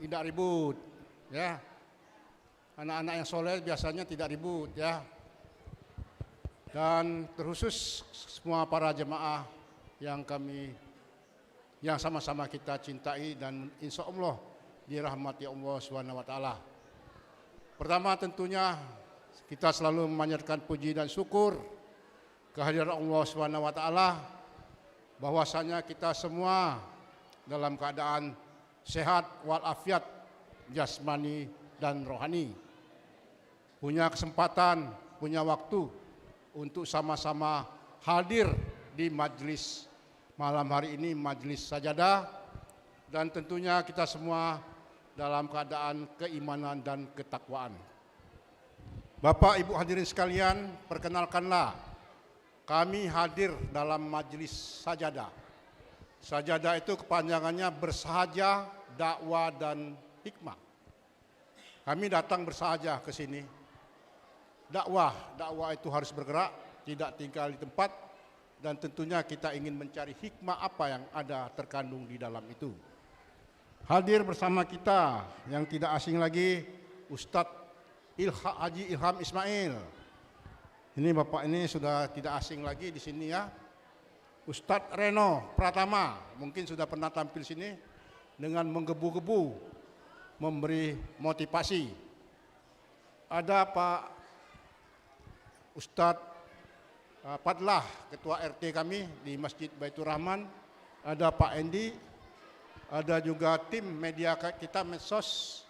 tidak ribut, ya. Anak-anak yang soleh biasanya tidak ribut, ya. Dan terkhusus semua para jemaah yang sama-sama kita cintai dan insya Allah dirahmati Allah SWT. Pertama tentunya kita selalu memanjatkan puji dan syukur kehadiran Allah SWT, bahwasanya kita semua dalam keadaan sehat walafiat jasmani dan rohani, punya kesempatan, punya waktu untuk sama-sama hadir di majelis malam hari ini, majelis sajadah, dan tentunya kita semua dalam keadaan keimanan dan ketakwaan. Bapak Ibu hadirin sekalian, perkenalkanlah kami hadir dalam majelis sajadah. Sajadah itu kepanjangannya bersahaja, dakwah, dan hikmah. Kami datang bersahaja ke sini. Dakwah itu harus bergerak, tidak tinggal di tempat, dan tentunya kita ingin mencari hikmah apa yang ada terkandung di dalam itu. Hadir bersama kita yang tidak asing lagi, Ustadz Haji Ilham Ismail. Ini Bapak ini sudah tidak asing lagi di sini, ya. Ustadz Reno Pratama mungkin sudah pernah tampil sini dengan menggebu-gebu memberi motivasi. ada Pak Ustadz Padlah, Ketua RT kami di Masjid Baitur Rahman, ada Pak Endi, ada juga tim media kita medsos,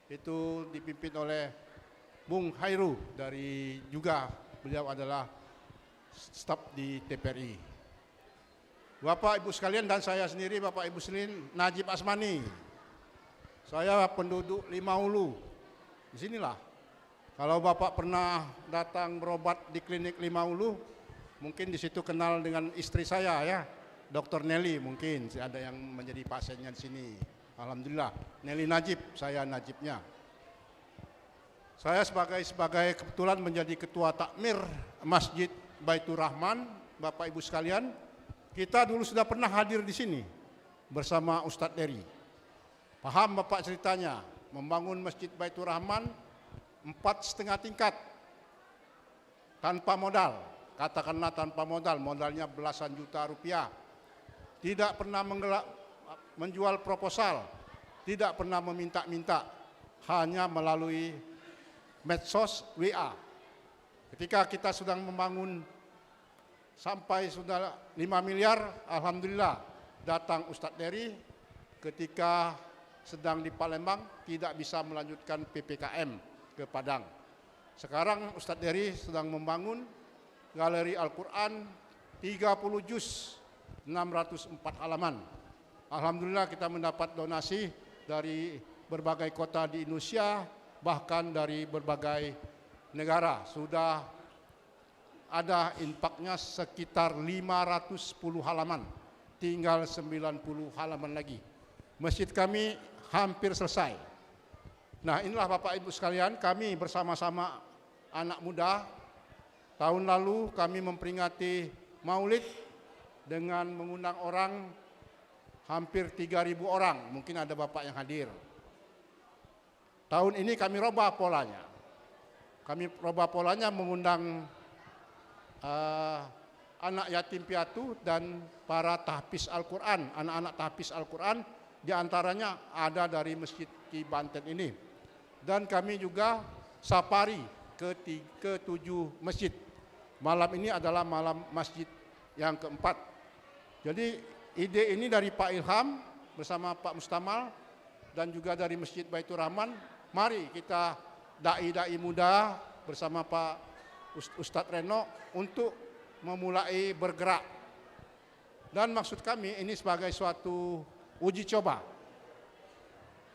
itu dipimpin oleh Bung Hairu dari juga beliau adalah staf di TPRI. Bapak Ibu sekalian dan saya sendiri Bapak Ibu sekalian Najib Asmani. Saya penduduk Limaulu. Di sinilah. Kalau Bapak pernah datang berobat di klinik Limaulu, mungkin di situ kenal dengan istri saya ya, Dr. Nelly mungkin ada yang menjadi pasiennya di sini. Alhamdulillah, Nelly Najib, saya Najibnya. Saya sebagai kebetulan menjadi ketua takmir Masjid Baitur Rahman, Bapak Ibu sekalian, kita dulu sudah pernah hadir di sini bersama Ustadz Dery. Paham Bapak ceritanya, membangun Masjid Baitur Rahman 4,5 tingkat tanpa modal, katakanlah tanpa modal, modalnya belasan juta rupiah. Tidak pernah menjual proposal, tidak pernah meminta-minta, hanya melalui medsos WA. Ketika kita sedang membangun sampai sudah 5 miliar, alhamdulillah datang Ustadz Dery ketika sedang di Palembang tidak bisa melanjutkan PPKM ke Padang. Sekarang Ustadz Dery sedang membangun galeri Al-Quran 30 juz 604 halaman. Alhamdulillah kita mendapat donasi dari berbagai kota di Indonesia, bahkan dari berbagai negara. Sudah ada infaknya sekitar 510 halaman, tinggal 90 halaman lagi. Masjid kami hampir selesai. Nah inilah Bapak Ibu sekalian, kami bersama-sama anak muda, tahun lalu kami memperingati Maulid dengan mengundang orang hampir 3.000 orang, mungkin ada Bapak yang hadir. Tahun ini kami robah polanya. Kami robah polanya mengundang anak yatim piatu dan para tahfiz Al-Quran, anak-anak tahfiz Al-Quran, diantaranya ada dari Masjid Ki Banten ini. Dan kami juga safari ke 7 masjid. Malam ini adalah malam masjid yang keempat. Jadi ide ini dari Pak Ilham bersama Pak Mustamal dan juga dari Masjid Baitur Rahman. Mari kita dai-dai muda bersama Pak Ustadz Reno untuk memulai bergerak. Dan maksud kami ini sebagai suatu uji coba.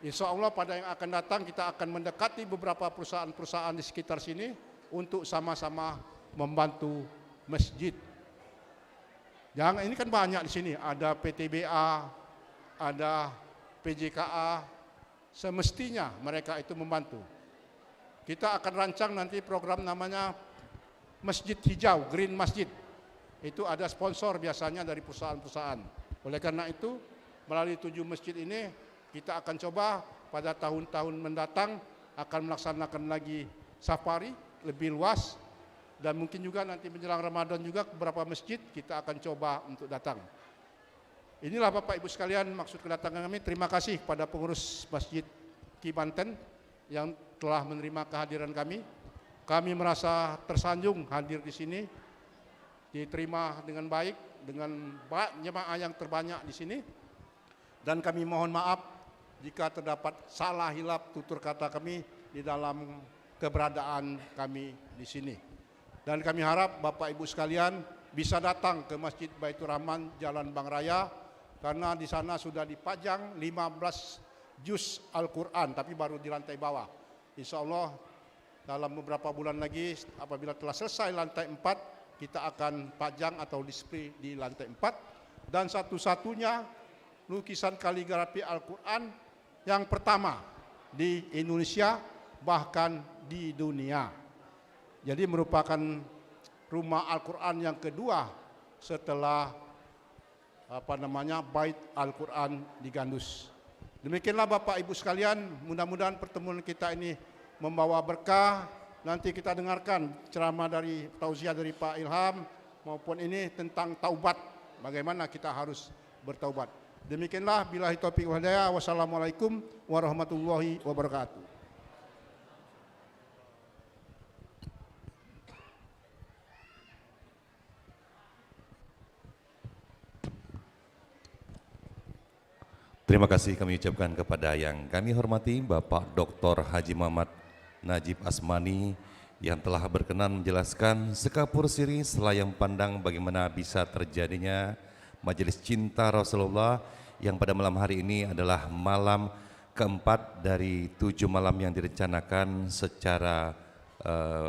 Insya Allah pada yang akan datang kita akan mendekati beberapa perusahaan-perusahaan di sekitar sini untuk sama-sama membantu masjid. Jangan, ini kan banyak di sini, ada PTBA, ada PJKA, semestinya mereka itu membantu. Kita akan rancang nanti program namanya Masjid Hijau, Green Masjid. Itu ada sponsor biasanya dari perusahaan-perusahaan. Oleh karena itu, melalui 7 masjid ini, kita akan coba pada tahun-tahun mendatang akan melaksanakan lagi safari lebih luas. Dan mungkin juga nanti menjelang Ramadan juga beberapa masjid kita akan coba untuk datang. Inilah Bapak Ibu sekalian maksud kedatangan kami. Terima kasih kepada pengurus Masjid Ki Banten yang telah menerima kehadiran kami. Kami merasa tersanjung hadir di sini, diterima dengan baik, dengan jemaah yang terbanyak di sini. Dan kami mohon maaf jika terdapat salah hilap tutur kata kami di dalam keberadaan kami di sini. Dan kami harap Bapak Ibu sekalian bisa datang ke Masjid Baitur Rahman Jalan Bang Raya, karena di sana sudah dipajang 15 juz Al-Quran, tapi baru di lantai bawah. Insya Allah dalam beberapa bulan lagi apabila telah selesai lantai 4, kita akan pajang atau display di lantai 4. Dan satu-satunya lukisan kaligrafi Al-Quran yang pertama di Indonesia, bahkan di dunia. Jadi merupakan rumah Al-Quran yang kedua setelah Bait Al-Quran di Gandus. Demikianlah Bapak Ibu sekalian, mudah-mudahan pertemuan kita ini membawa berkah. Nanti kita dengarkan ceramah dari tausiah dari Pak Ilham maupun ini tentang taubat, bagaimana kita harus bertaubat. Demikianlah, billahi taufiq wal hidayah. Wassalamualaikum warahmatullahi wabarakatuh. Terima kasih kami ucapkan kepada yang kami hormati Bapak Dr. Haji Muhammad Najib Asmani yang telah berkenan menjelaskan sekapur siri selayang pandang bagaimana bisa terjadinya majelis cinta Rasulullah yang pada malam hari ini adalah malam keempat dari 7 malam yang direncanakan secara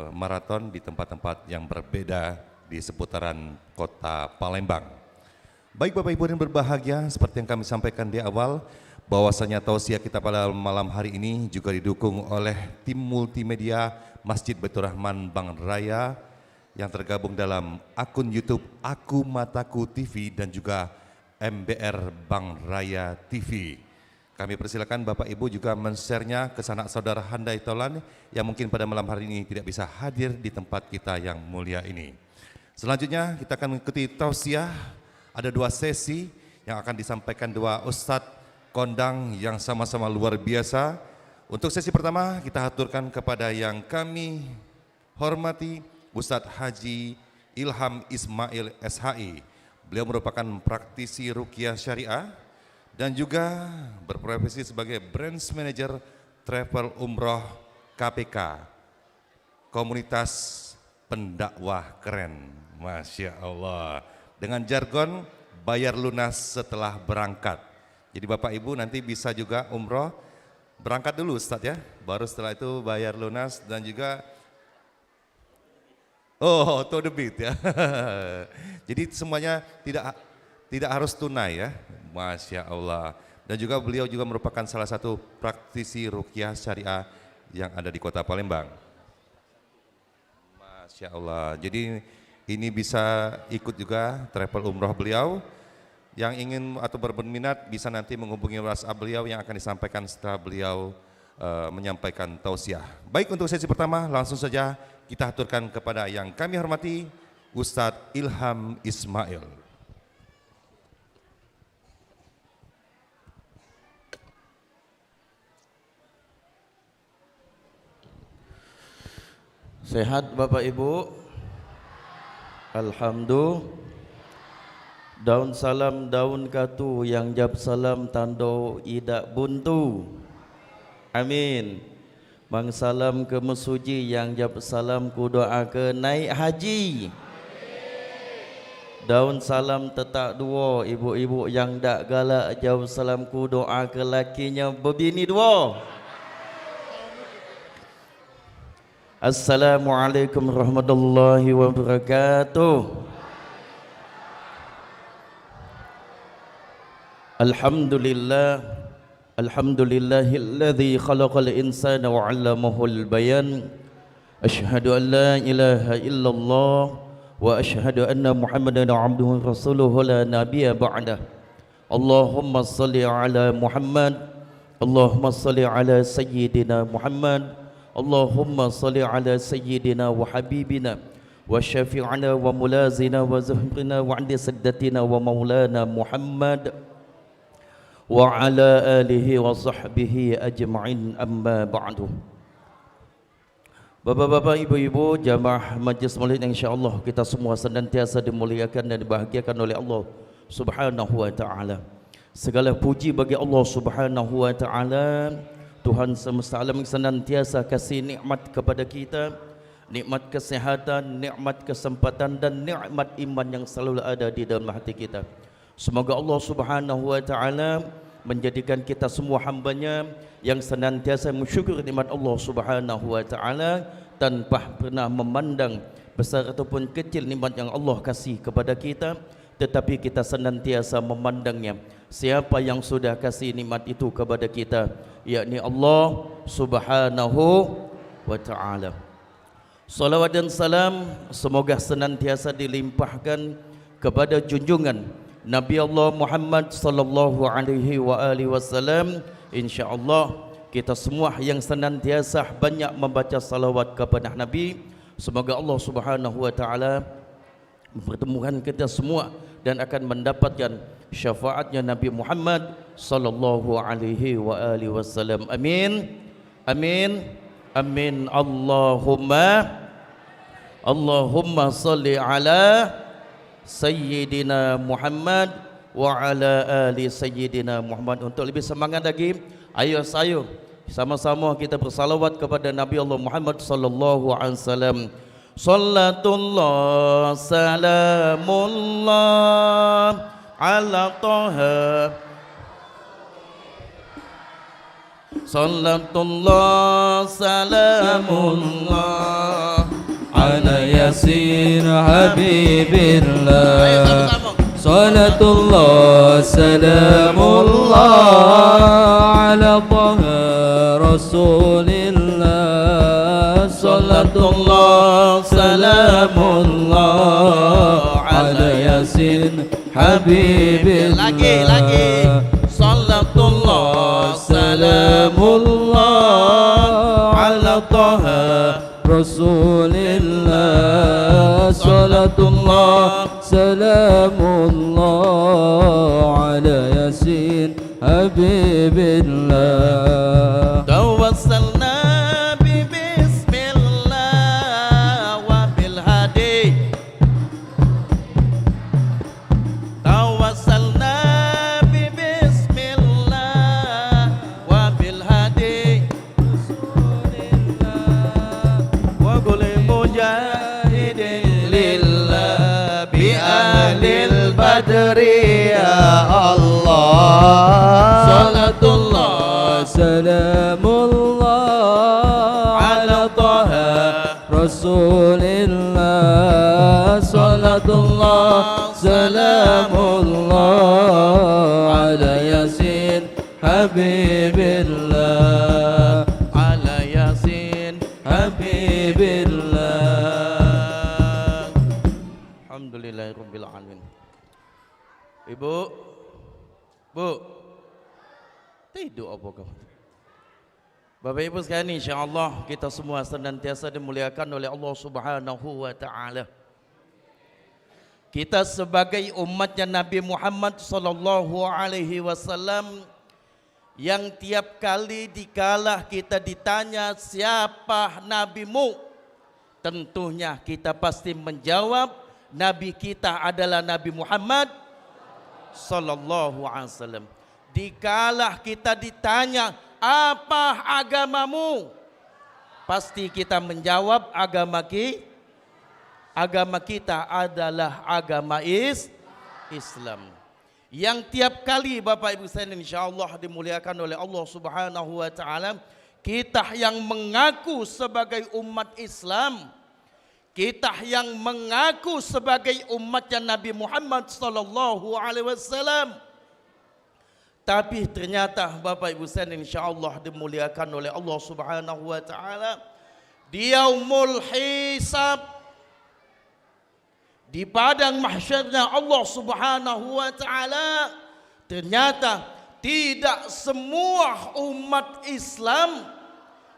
maraton di tempat-tempat yang berbeda di seputaran kota Palembang. Baik Bapak Ibu yang berbahagia, seperti yang kami sampaikan di awal, bahwasanya tausiah kita pada malam hari ini juga didukung oleh tim multimedia Masjid Baitur Rahman Bank Raya yang tergabung dalam akun YouTube Aku Mataku TV dan juga MBR Bank Raya TV. Kami persilakan Bapak Ibu juga men-share-nya ke sanak saudara handai tolan yang mungkin pada malam hari ini tidak bisa hadir di tempat kita yang mulia ini. Selanjutnya kita akan mengikuti tausiah. Ada 2 sesi yang akan disampaikan 2 ustadz kondang yang sama-sama luar biasa. Untuk sesi pertama kita aturkan kepada yang kami hormati Ustadz Haji Ilham Ismail SHI. Beliau merupakan praktisi ruqyah syariah dan juga berprofesi sebagai branch manager travel umroh KPK. Komunitas pendakwah keren, Masya Allah. Dengan jargon bayar lunas setelah berangkat. Jadi Bapak Ibu nanti bisa juga umroh, berangkat dulu Ustadz ya, baru setelah itu bayar lunas dan juga to the beat ya. Jadi semuanya tidak harus tunai ya, Masya Allah. Dan juga beliau juga merupakan salah satu praktisi ruqyah syariah yang ada di kota Palembang. Masya Allah. Jadi ini bisa ikut juga travel umroh beliau. Yang ingin atau berminat bisa nanti menghubungi WhatsApp beliau yang akan disampaikan setelah beliau menyampaikan tausiah. Baik, untuk sesi pertama langsung saja kita aturkan kepada yang kami hormati Ustadz Ilham Ismail. Sehat Bapak Ibu? Alhamdulillah. Daun salam daun katu yang jab salam tando idak buntu. Amin. Bang salam ke mesuji yang jab salam ku doa ke naik haji. Daun salam tetak dua ibu-ibu yang dak galak jawab salam ku doa ke lakinya berbini dua. Assalamualaikum warahmatullahi wabarakatuh. Alhamdulillah, alhamdulillahilladzi khalaqal insana wa 'allamahul bayan. Asyhadu an la ilaha illallah wa asyhadu anna Muhammadan 'abduhu wa rasuluhu la nabiyya ba'dah. Allahumma shalli ala Muhammad, Allahumma shalli ala sayyidina Muhammad. Allahumma salli ala sayyidina wa habibina wa syafi'ana wa mulazina wa zuhrina wa andi saddatina wa maulana Muhammad wa ala alihi wa sahbihi ajma'in, amma ba'du. Bapak-bapak, ibu-ibu, jamaah majlis maulid yang insyaAllah kita semua senantiasa dimuliakan dan dibahagiakan oleh Allah subhanahu wa ta'ala. Segala puji bagi Allah subhanahu wa ta'ala, Tuhan semesta alam yang senantiasa kasih nikmat kepada kita, nikmat kesehatan, nikmat kesempatan dan nikmat iman yang selalu ada di dalam hati kita. Semoga Allah subhanahu wa ta'ala menjadikan kita semua hambanya yang senantiasa mensyukur nikmat Allah subhanahu wa ta'ala tanpa pernah memandang besar ataupun kecil nikmat yang Allah kasih kepada kita, tetapi kita senantiasa memandangnya siapa yang sudah kasih nikmat itu kepada kita, yakni Allah subhanahu wa ta'ala. Salawat dan salam semoga senantiasa dilimpahkan kepada junjungan Nabi Allah Muhammad sallallahu alaihi wasallam. Insyaallah kita semua yang senantiasa banyak membaca salawat kepada Nabi, semoga Allah subhanahu wa ta'ala mempertemukan kita semua dan akan mendapatkan syafaatnya Nabi Muhammad sallallahu alaihi wasallam. Amin. Amin. Amin. Allahumma salli ala Sayyidina Muhammad wa ala ali sayyidina Muhammad. Untuk lebih semangat lagi, ayo sayur sama-sama kita bersalawat kepada Nabi Allah Muhammad sallallahu alaihi wasallam. Sallatullah salamullah ala Taha. Sallatullah salamullah ala Yasin Habibillah. Salatullah salamullah ala Taha Rasulillah. Salatullah salamullah ala Yasin Habibillah. Lagi Salatullah salamullah ala Taha Rasulillah. Salatullah salamullah ala Yasin Habibillah. Tawassalna bi bismillah wa bil hadi. Tawassalna bi bismillah wa bil hadi. Wa kulli mujahidin lillah bi ahlil badri ya Allah. Salatullah salamullah ala Taha Rasulillah. Salatullah salamullah ala Yasin Habibillah. Ala Yasin Habibillah. Alhamdulillahirabbil alamin. Ibu, Bu, tidur apa kau? Bapak Ibu sekalian, insya-Allah kita semua senantiasa dimuliakan oleh Allah Subhanahu wa taala. Kita sebagai umatnya Nabi Muhammad sallallahu alaihi wasallam yang tiap kali dikalah kita ditanya siapa nabimu, tentunya kita pasti menjawab nabi kita adalah Nabi Muhammad sallallahu alaihi wasallam. Dikalah kita ditanya apa agamamu, pasti kita menjawab agama kita adalah agama Islam. Yang tiap kali Bapak Ibu sekalian insyaallah dimuliakan oleh Allah Subhanahu wa taala, kita yang mengaku sebagai umat Islam, kita yang mengaku sebagai umatnya Nabi Muhammad sallallahu alaihi wasallam, tapi ternyata Bapak Ibu sekalian insyaallah dimuliakan oleh Allah Subhanahu wa taala, di yaumul hisab, di padang mahsyarnya Allah Subhanahu wa taala, ternyata tidak semua umat Islam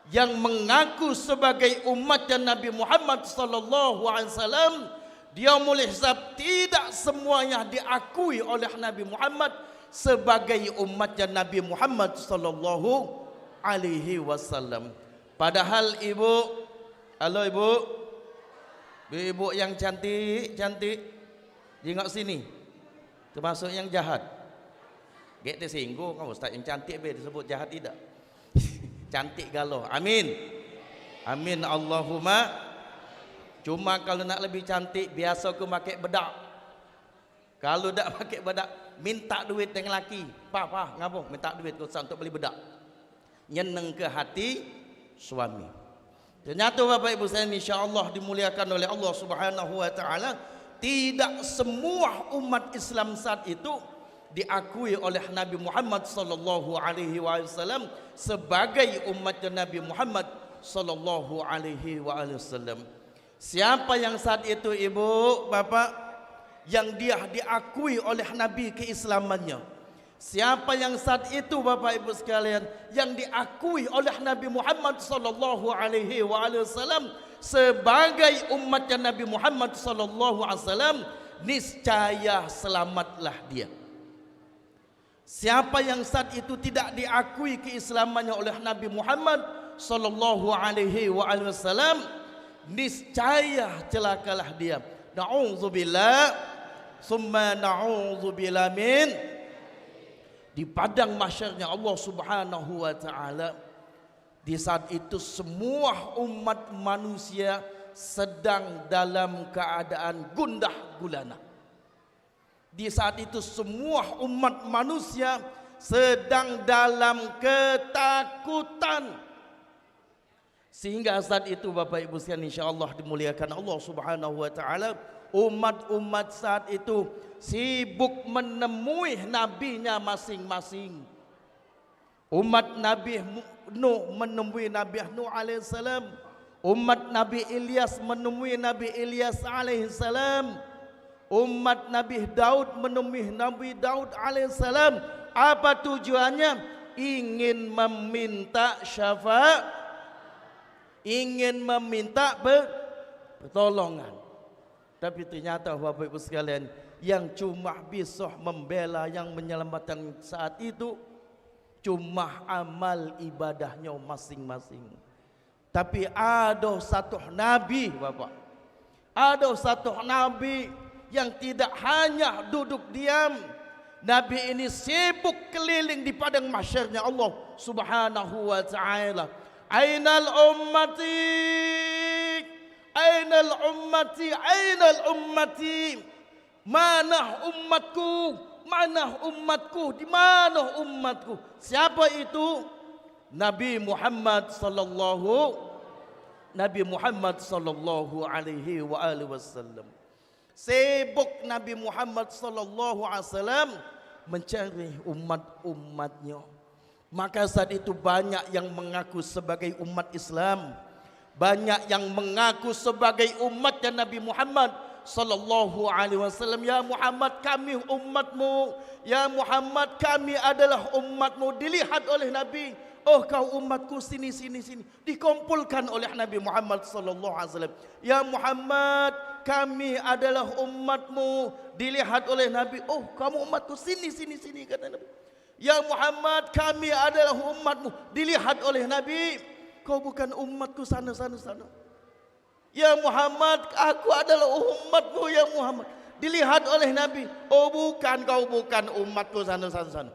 yang mengaku sebagai umatnya Nabi Muhammad sallallahu alaihi wasallam di yaumul hisab, tidak semuanya diakui oleh Nabi Muhammad sebagai umatnya Nabi Muhammad sallallahu alaihi wasallam. Padahal ibu, halo ibu, ibu yang cantik, jengok sini, termasuk yang jahat. Gek tersinggung, kau ustaz yang cantik be disebut jahat tidak? Cantik galau, amin, amin Allahumma. Cuma kalau nak lebih cantik, biasa aku pakai bedak. Kalau tak pakai bedak, minta duit yang laki. Pa, ngapa? Minta duit kau untuk beli bedak. Nyeneng ke hati suami. Ternyata Bapak Ibu saya insya-Allah dimuliakan oleh Allah Subhanahu wa taala, tidak semua umat Islam saat itu diakui oleh Nabi Muhammad sallallahu alaihi wasallam sebagai umatnya Nabi Muhammad sallallahu alaihi wasallam. Siapa yang saat itu ibu, bapak, yang dia diakui oleh Nabi keislamannya? Siapa yang saat itu Bapak Ibu sekalian yang diakui oleh Nabi Muhammad sallallahu alaihi wasallam sebagai umatnya Nabi Muhammad sallallahu alaihi wasallam, niscaya selamatlah dia. Siapa yang saat itu tidak diakui keislamannya oleh Nabi Muhammad sallallahu alaihi wasallam, niscaya celakalah dia. Na'udzubillah summa na'udzubillah min. Di padang mahsyarnya Allah Subhanahu wa taala, di saat itu semua umat manusia sedang dalam keadaan gundah gulana. Di saat itu semua umat manusia sedang dalam ketakutan. Sehingga saat itu Bapak Ibu sekalian insyaallah dimuliakan Allah Subhanahu wa taala, umat-umat saat itu sibuk menemui nabinya masing-masing. Umat Nabi Nuh menemui Nabi Nuh alaihissalam, umat Nabi Ilyas menemui Nabi Ilyas alaihissalam, umat Nabi Daud menemui Nabi Daud alaihissalam. Apa tujuannya? Ingin meminta syafaat, ingin meminta pertolongan. Tapi ternyata Bapak Ibu sekalian, yang cuma bisa membela, yang menyelamatkan saat itu cuma amal ibadahnya masing-masing. Tapi ada satu nabi Bapak, ada satu nabi yang tidak hanya duduk diam. Nabi ini sibuk keliling di padang mahsyarnya Allah Subhanahu wa taala. Ainal ummati, ainal ummati, ainal ummati. Mana umatku? Mana umatku? Di mana umatku? Siapa itu? Nabi Muhammad sallallahu alaihi wasallam. Sibuk Nabi Muhammad sallallahu alaihi wasallam mencari umat-umatnya. Maka saat itu banyak yang mengaku sebagai umat Islam, banyak yang mengaku sebagai umatnya Nabi Muhammad sallallahu alaihi wasallam. Ya Muhammad, kami umatmu. Ya Muhammad, kami adalah umatmu. Dilihat oleh Nabi, oh kau umatku, sini sini sini. Dikumpulkan oleh Nabi Muhammad sallallahu alaihi wasallam. Ya Muhammad, kami adalah umatmu. Dilihat oleh Nabi, oh kamu umatku, sini sini sini, kata Nabi. Ya Muhammad, kami adalah umatmu. Dilihat oleh Nabi, kau bukan umatku, sana sana sana. Ya Muhammad, aku adalah umatmu ya Muhammad. Dilihat oleh Nabi, oh bukan, kau bukan umatku, sana sana sana.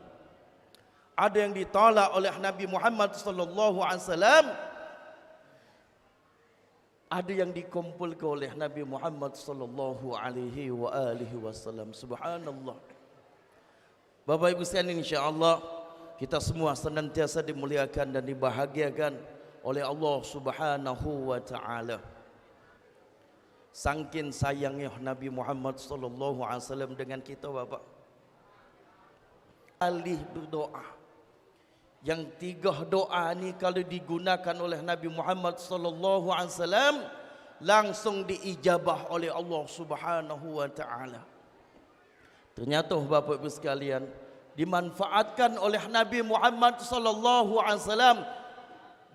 Ada yang ditolak oleh Nabi Muhammad sallallahu alaihi wasallam, ada yang dikumpulkan oleh Nabi Muhammad sallallahu alaihi wasallam. Subhanallah. Bapak Ibu sekalian, insyaallah kita semua senantiasa dimuliakan dan dibahagiakan oleh Allah Subhanahu wa taala. Saking sayangnya Nabi Muhammad sallallahu alaihi wasallam dengan kita Bapak. Alih berdoa. Yang 3 doa ni kalau digunakan oleh Nabi Muhammad sallallahu alaihi wasallam langsung diijabah oleh Allah Subhanahu wa taala. Ternyata Bapak Ibu sekalian dimanfaatkan oleh Nabi Muhammad sallallahu alaihi wasallam.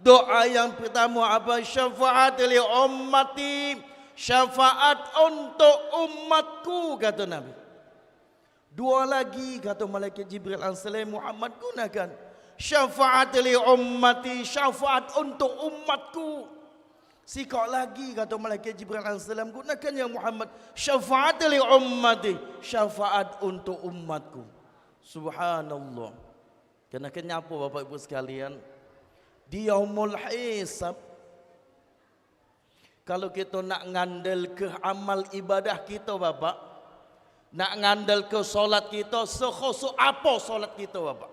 Doa yang pertama apa? Syafaat li ummati, syafaat untuk umatku, kata Nabi. 2 lagi kata malaikat Jibril alaihissalam, Muhammad gunakan syafaat li ummati, syafaat untuk umatku. Sikap lagi kata malaikat Jibril alaihissalam, gunakan ya Muhammad syafaat li ummati, syafaat untuk umatku. Subhanallah. Kenapa Bapak Ibu sekalian? Di yaumul hisab, kalau kita nak ngandel ke amal ibadah kita Bapak, nak ngandel ke solat kita, sekhusus apa solat kita Bapak?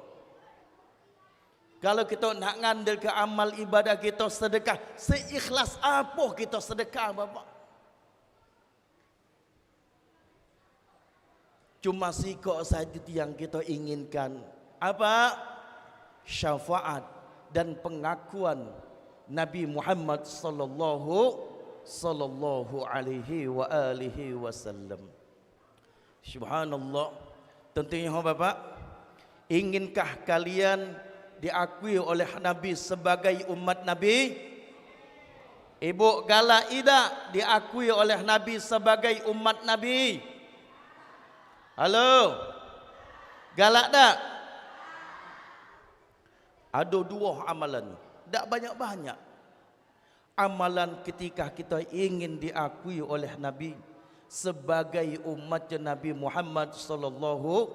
Kalau kita nak ngandel ke amal ibadah kita, sedekah, seikhlas apa kita sedekah Bapak? Cuma sikap saja yang kita inginkan. Apa? Syafaat dan pengakuan Nabi Muhammad sallallahu alaihi wasallam. Subhanallah. Tentunya Bapak, inginkah kalian diakui oleh Nabi sebagai umat Nabi? Ibu galak tidak diakui oleh Nabi sebagai umat Nabi? Halo, galak tak? Ada 2 amalan, tak banyak-banyak. Amalan ketika kita ingin diakui oleh Nabi sebagai umatnya Nabi Muhammad sallallahu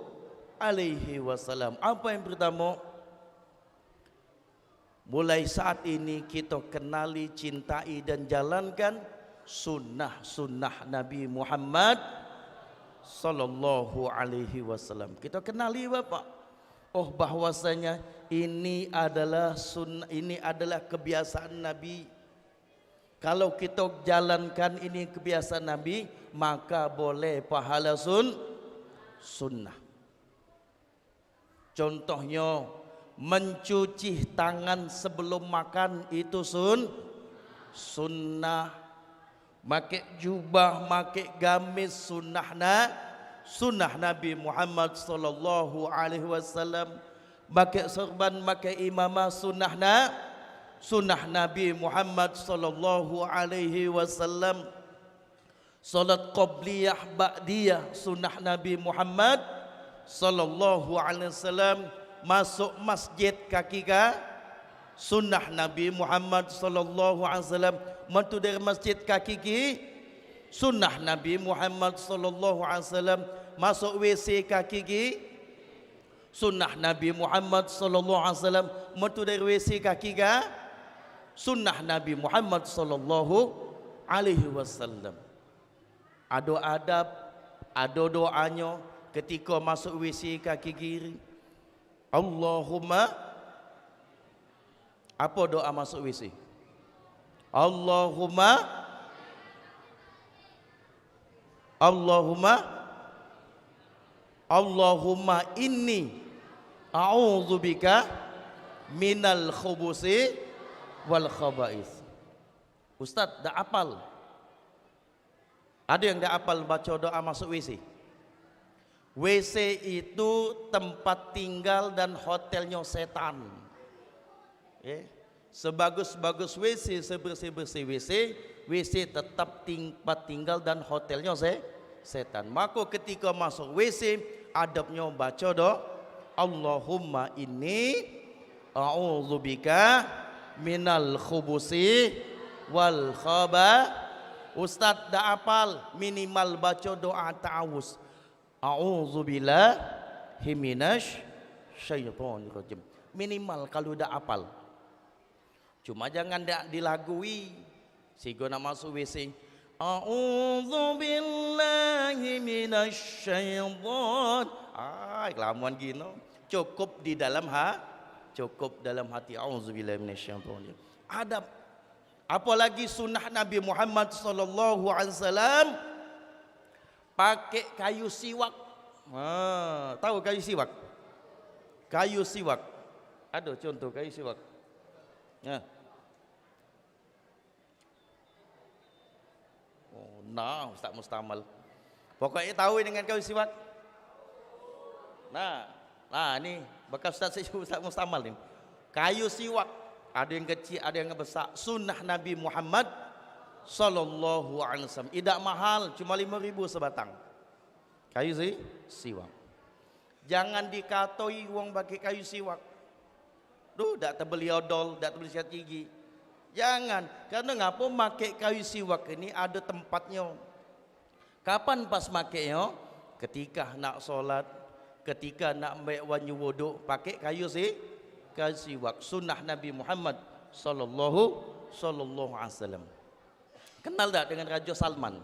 alaihi wasallam. Apa yang pertama? Mulai saat ini kita kenali, cintai dan jalankan sunnah-sunnah Nabi Muhammad sallallahu alaihi wasallam. Kita kenali Bapak. Oh, bahwasanya ini adalah sunnah, ini adalah kebiasaan Nabi. Kalau kita jalankan ini kebiasaan Nabi, maka boleh pahala sunnah. Contohnya mencuci tangan sebelum makan itu sunnah. Pakai jubah, pakai gamis sunnah Nabi Muhammad sallallahu alaihi wasallam. Pakai serban, pakai imamah sunnah Nabi Muhammad sallallahu alaihi wasallam. Salat qabliyah ba'diyah sunnah Nabi Muhammad sallallahu alaihi wasallam. Masuk masjid kaki sunnah Nabi Muhammad sallallahu alaihi wasallam. Mantu dari masjid kaki sunnah Nabi Muhammad sallallahu alaihi wasallam. Masuk WC kaki sunnah Nabi Muhammad sallallahu alaihi wasallam. Mantu dari WC kaki sunnah Nabi Muhammad sallallahu alaihi wasallam. Ada adab, ada doanya ketika masuk WC kaki kiri. Allahumma, apa doa masuk WC? Allahumma inni a'udzubika minal khubusi wal khaba'is. Ustaz, dah apal? Ada yang dah apal baca doa masuk WC? WC itu tempat tinggal dan hotelnya setan. Sebagus-bagus WC, sebersih-bersih WC tetap tempat tinggal dan hotelnya setan. Maka ketika masuk WC, adabnya baca doa Allahumma inni a'udzubika minal khubusi wal khaba. Ustaz dah apal, minimal baca doa ta'awuz. A'udzubillahi minasy syaitonir rajim. Minimal kalau dah apal. Cuma jangan dak dilagui. Sigo nak masuk WC, a'udzubillahi minasy syaiton. Kelamuan gino. Cukup di dalam cukup dalam hati. A'udzubillahi minasy syaitonir. Adab. Apalagi sunnah Nabi Muhammad sallallahu alaihi wasallam, pakai kayu siwak. Tahu kayu siwak? Kayu siwak. Ada contoh kayu siwak. Nah, Ustaz Mustamal. Pokoknya tahu dengan kayu siwak. Nah, ini bekas Ustaz Mustamal ni. Kayu siwak. Ada yang kecil, ada yang besar. Sunnah Nabi Muhammad sallallahu alaihi wasallam. Tidak mahal, cuma 5.000 sebatang. Kayu siwak. Jangan dikatoi wong pakai kayu siwak. Tak terbeli odol, tak terbeli sikat gigi. Jangan. Karena ngapa pakai kayu siwak ini ada tempatnya. Kapan pas makainya? Ketika nak solat, ketika nak ambil wanyu wudu, pakai kayu siwak. Sunnah Nabi Muhammad sallallahu alaihi wasallam. Kenal tak dengan Raja Salman?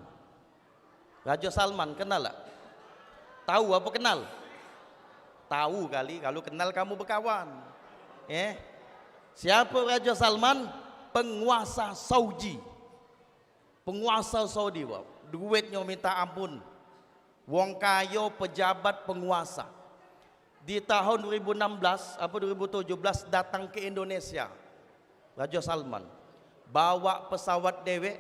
Raja Salman kenal tak? Tahu apa kenal? Tahu kali, kalau kenal kamu berkawan. Siapa Raja Salman? Penguasa Saudi. Penguasa Saudi, duitnya minta ampun. Wong kaya, pejabat, penguasa. Di tahun 2016 apa 2017 datang ke Indonesia. Raja Salman bawa pesawat dewek,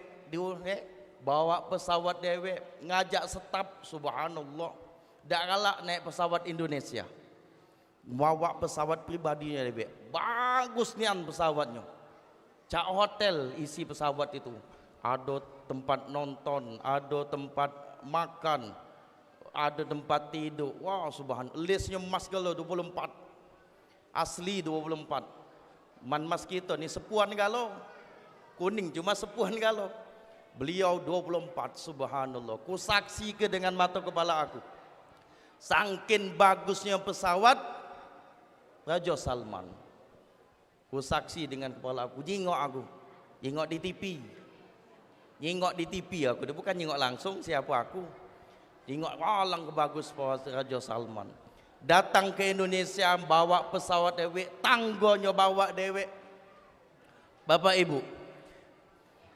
bawa pesawat dewek, ngajak staf, subhanallah. Dak galak naik pesawat Indonesia. Bawa pesawat pribadinya dewek. Bagus nian pesawatnya. Cak hotel isi pesawat itu. Ada tempat nonton, ada tempat makan, ada tempat tidur. Wah, subhanallah. Listnya emas galau 24. Asli 24. Man mas kita ni sepuan galau. Kuning cuma sepuan galau. Beliau 24, subhanallah. Ku saksi ke dengan mata kepala aku. Sangkin bagusnya pesawat Raja Salman. Ku saksi dengan kepala aku. Jingok aku. Jingok di TV. Jingok di TV aku. Dia bukan jingok langsung siapa aku. Jingok alang bagus Raja Salman. Datang ke Indonesia bawa pesawat dewek, tanggonya bawa dewek. Bapak Ibu,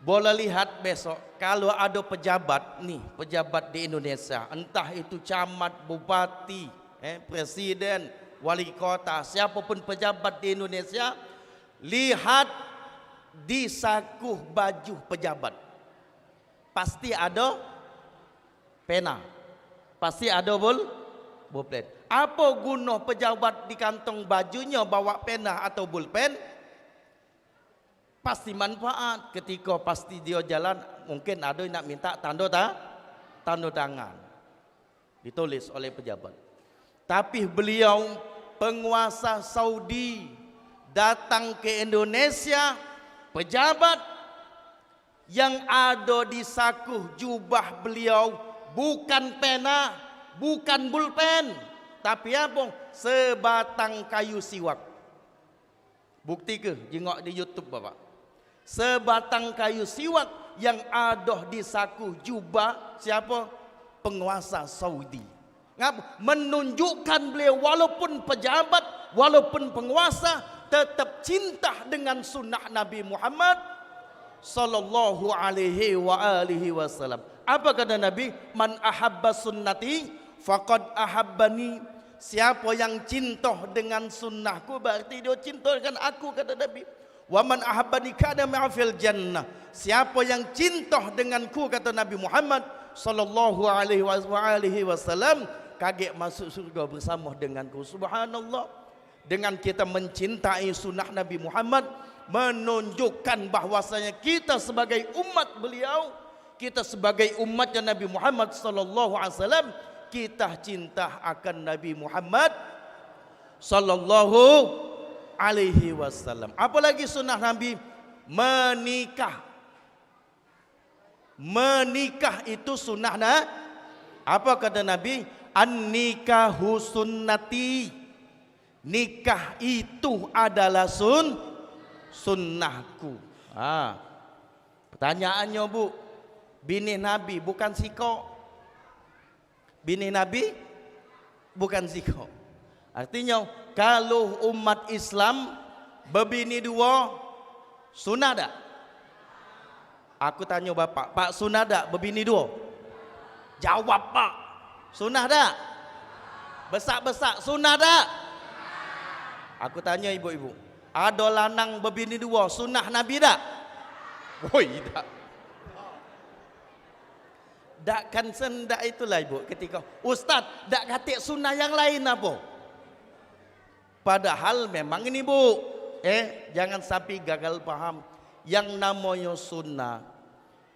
boleh lihat besok kalau ada pejabat nih, pejabat di Indonesia, entah itu camat, bupati, presiden, wali kota, siapapun pejabat di Indonesia, lihat di saku baju pejabat. Pasti ada pena. Pasti ada pulpen. Apa guna pejabat di kantong bajunya bawa pena atau pulpen? Pasti manfaat. Ketika pasti dia jalan, mungkin ada yang nak minta tanda tangan. Ditulis oleh pejabat. Tapi beliau penguasa Saudi datang ke Indonesia, pejabat yang ada di saku jubah beliau bukan pena, bukan pulpen, tapi apa? Sebatang kayu siwak. Bukti ke? Jengok di YouTube Bapak. Sebatang kayu siwak yang ada di saku jubah siapa? Penguasa Saudi. Ngap? Menunjukkan beliau walaupun pejabat, walaupun penguasa, tetap cinta dengan sunnah Nabi Muhammad sallallahu alaihi wa alihi wasallam. Apa kata Nabi? Man ahabba sunnati faqad ahabbani. Siapa yang cinta dengan sunnahku berarti dia cinta dengan aku, kata Nabi. Wa man ahabbani kana ma'a fil jannah. Siapa yang cinta denganku, kata Nabi Muhammad sallallahu alaihi wasallam, kaget masuk surga bersama denganku. Subhanallah. Dengan kita mencintai sunnah Nabi Muhammad, menunjukkan bahwasanya kita sebagai umat beliau, kita sebagai umatnya Nabi Muhammad sallallahu alaihi wasallam, kita cinta akan Nabi Muhammad sallallahu alaihi wasallam. Apalagi sunnah Nabi? Menikah. Menikah itu sunnah. Apa kata Nabi? An-nikahu sunnati. Nikah itu adalah sunnahku. Pertanyaannya Bu, bini Nabi bukan siko. Bini Nabi bukan siko. Artinya kalau umat Islam berbini dua, sunnah tak? Aku tanya Bapak, Pak sunnah tak berbini dua? Jawab Pak, sunnah tak? Besak-besak, sunnah tak? Aku tanya ibu-ibu, ada lanang berbini dua, sunnah Nabi tak? Woi tak. Dak concern dak itulah ibu ketika Ustaz dak katik sunnah yang lain apa? Padahal memang ini Bu, jangan sampai gagal paham. Yang namanya sunnah,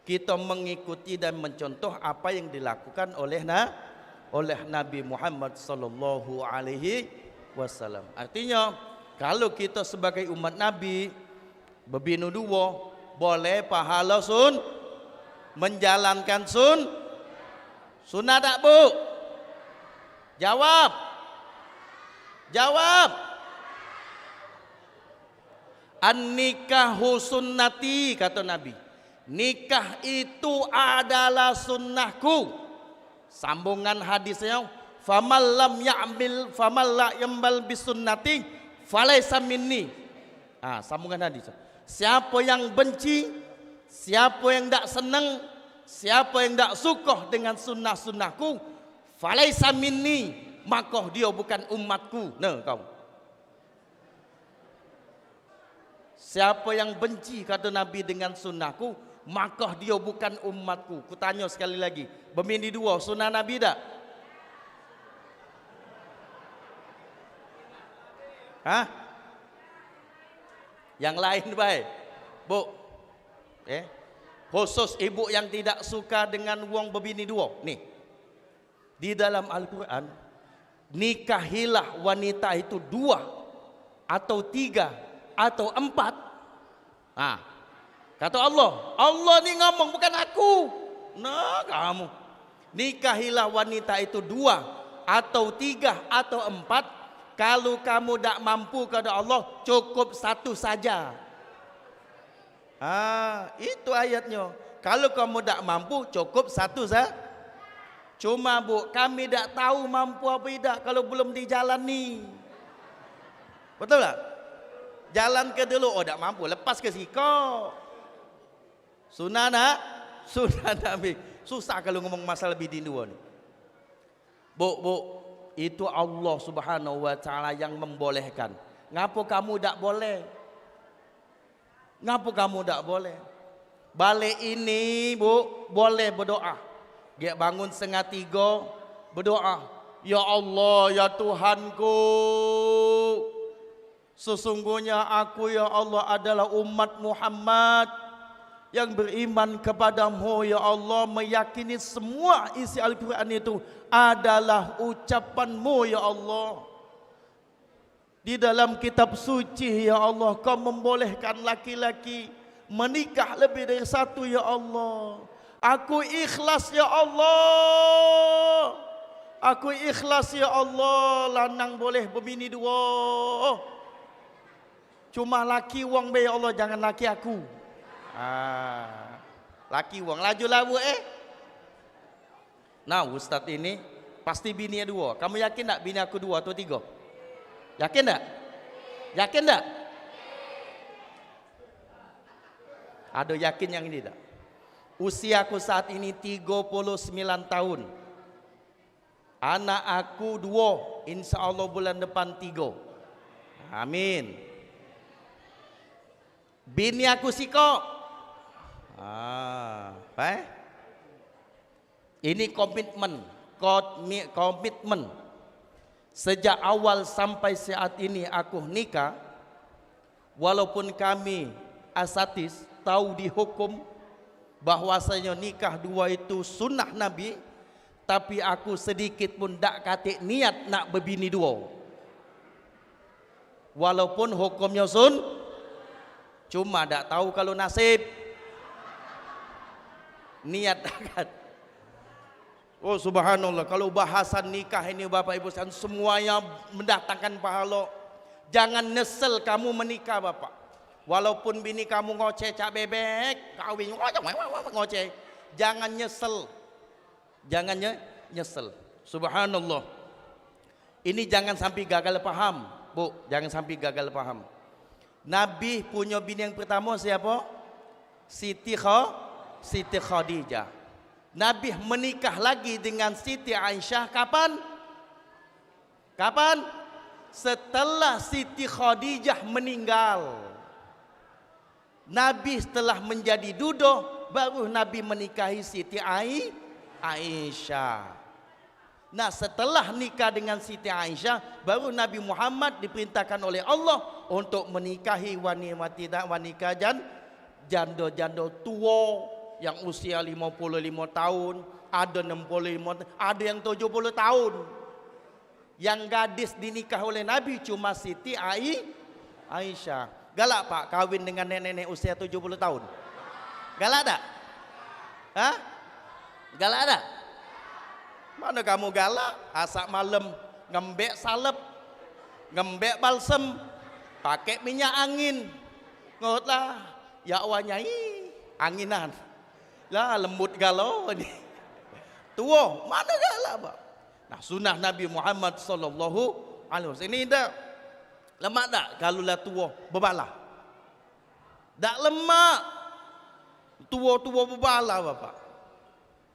kita mengikuti dan mencontoh apa yang dilakukan oleh Nabi Muhammad sallallahu alaihi wasallam. Artinya kalau kita sebagai umat Nabi berbina dua, boleh pahala menjalankan sunnah tak Bu? Jawab. Jawab. An-nikahu sunnati, kata Nabi. Nikah itu adalah sunnahku. Sambungan hadisnya, faman lam ya'mal bisunnati falaysa minni. Sambungan hadis. Siapa yang benci, siapa yang tak senang, siapa yang tak suka dengan sunnah-sunnahku, falaysa minni, maka dia bukan umatku. Nah kau. Siapa yang benci, kata Nabi, dengan sunnahku, maka dia bukan umatku. Kutanya sekali lagi, berbini dua, sunnah Nabi tak? Hah? Yang lain baik, Bu. Khusus ibu yang tidak suka dengan wong berbini dua. Nih, di dalam Al-Quran, nikahilah wanita itu 2 atau 3 atau 4. Kata Allah. Allah ni ngomong, bukan aku. Nah kamu. Nikahilah wanita itu 2 atau 3 atau 4. Kalau kamu tak mampu kata Allah, cukup 1 saja. Itu ayatnya. Kalau kamu tak mampu, cukup 1 saja. Cuma bu, kami tak tahu mampu apa tidak kalau belum dijalani. Betul tak? Jalan ke dulu, oh tak mampu, lepas ke siko. Sunnah nak? Sunnah Nabi. Susah kalau ngomong masalah bidin 2 ni. Bu, itu Allah Subhanahu wa taala yang membolehkan. Ngapa kamu tak boleh? Ngapa kamu tak boleh? Balik ini bu, boleh berdoa. Dia bangun 2:30 berdoa. Ya Allah, ya Tuhanku, sesungguhnya aku ya Allah adalah umat Muhammad yang beriman kepadamu ya Allah, meyakini semua isi Al-Quran itu adalah ucapanmu ya Allah. Di dalam kitab suci ya Allah, kau membolehkan laki-laki menikah lebih dari 1 ya Allah. Aku ikhlas ya Allah. Aku ikhlas ya Allah. Lanang boleh berbini 2. Cuma laki wong be ya Allah, jangan laki aku. Laki wong laju labu Nah ustaz ini pasti bini 2. Kamu yakin tak bini aku 2 atau 3? Yakin tak? Yakin tak? Ada yakin yang ini tak? Usiaku saat ini 39 tahun. Anak aku 2, insya Allah bulan depan 3. Amin. Bini aku siko. Ini komitmen. Sejak awal sampai saat ini aku nikah, walaupun kami asatis tahu di hukum bahwasanya nikah 2 itu sunnah Nabi, tapi aku sedikit pun tak katik niat nak berbini 2. Walaupun hukumnya cuma tak tahu kalau nasib. Niat tak. Oh subhanallah, kalau bahasan nikah ini Bapak Ibu sekalian semuanya mendatangkan pahala. Jangan nyesel kamu menikah Bapak. Walaupun bini kamu ngoceh cak bebek, kawin ngoceh, jangan nyesel. Jangan nyesel. Subhanallah. Ini jangan sampai gagal paham, Bu, jangan sampai gagal paham. Nabi punya bini yang pertama siapa? Siti Khadijah. Nabi menikah lagi dengan Siti Aisyah kapan? Kapan? Setelah Siti Khadijah meninggal. Nabi setelah menjadi duda, baru Nabi menikahi Siti Aisyah. Nah setelah nikah dengan Siti Aisyah, baru Nabi Muhammad diperintahkan oleh Allah untuk menikahi wanita janda tua yang usia 55 tahun, ada 65, ada yang 70 tahun. Yang gadis dinikah oleh Nabi cuma Siti Aisyah. Galak Pak kawin dengan nenek-nenek usia 70 tahun? Galak tak? Hah? Galak tak? Mana kamu galak? Asak malam ngembek salep, ngembek balsem, pakai minyak angin. Ngotlah, ya wanyai anginan. Lah lembut galau ni. Tua, mana galak Pak? Nah, sunnah Nabi Muhammad sallallahu alaihi wasallam ini dah lemak tak kalau lah tua berbalah? Tak lemak. Tua-tua berbalah Bapak.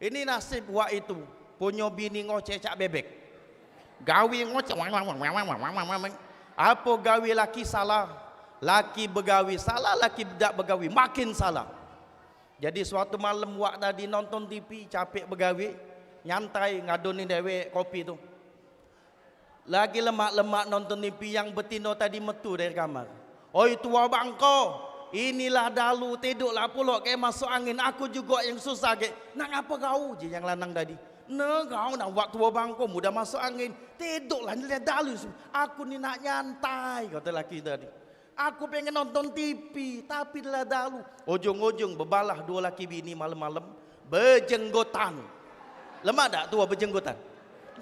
Ini nasib wak itu. Punya bini ngoceh cak bebek. Gawi ngoceh. Apa gawi laki salah? Laki begawi salah, laki tidak begawi makin salah. Jadi suatu malam wak tadi nonton TV capek begawi, nyantai ngadonin dewek kopi tu. Lagi lemak-lemak nonton TV yang betina tadi metu dari kamar. Oi tua bangko, inilah dalu tiduklah pula kayak masuk angin. Aku juga yang susah ke. Nak apa kau je yang lanang tadi? Nah kau nak buat tua bangko mudah masuk angin. Tiduklah ni dalu. Aku ni nak nyantai kata laki tadi. Aku pengen nonton TV, tapi lah dahulu. Ujung-ujung bebalah dua laki bini malam-malam berjenggotan. Lemak tak tua berjenggotan?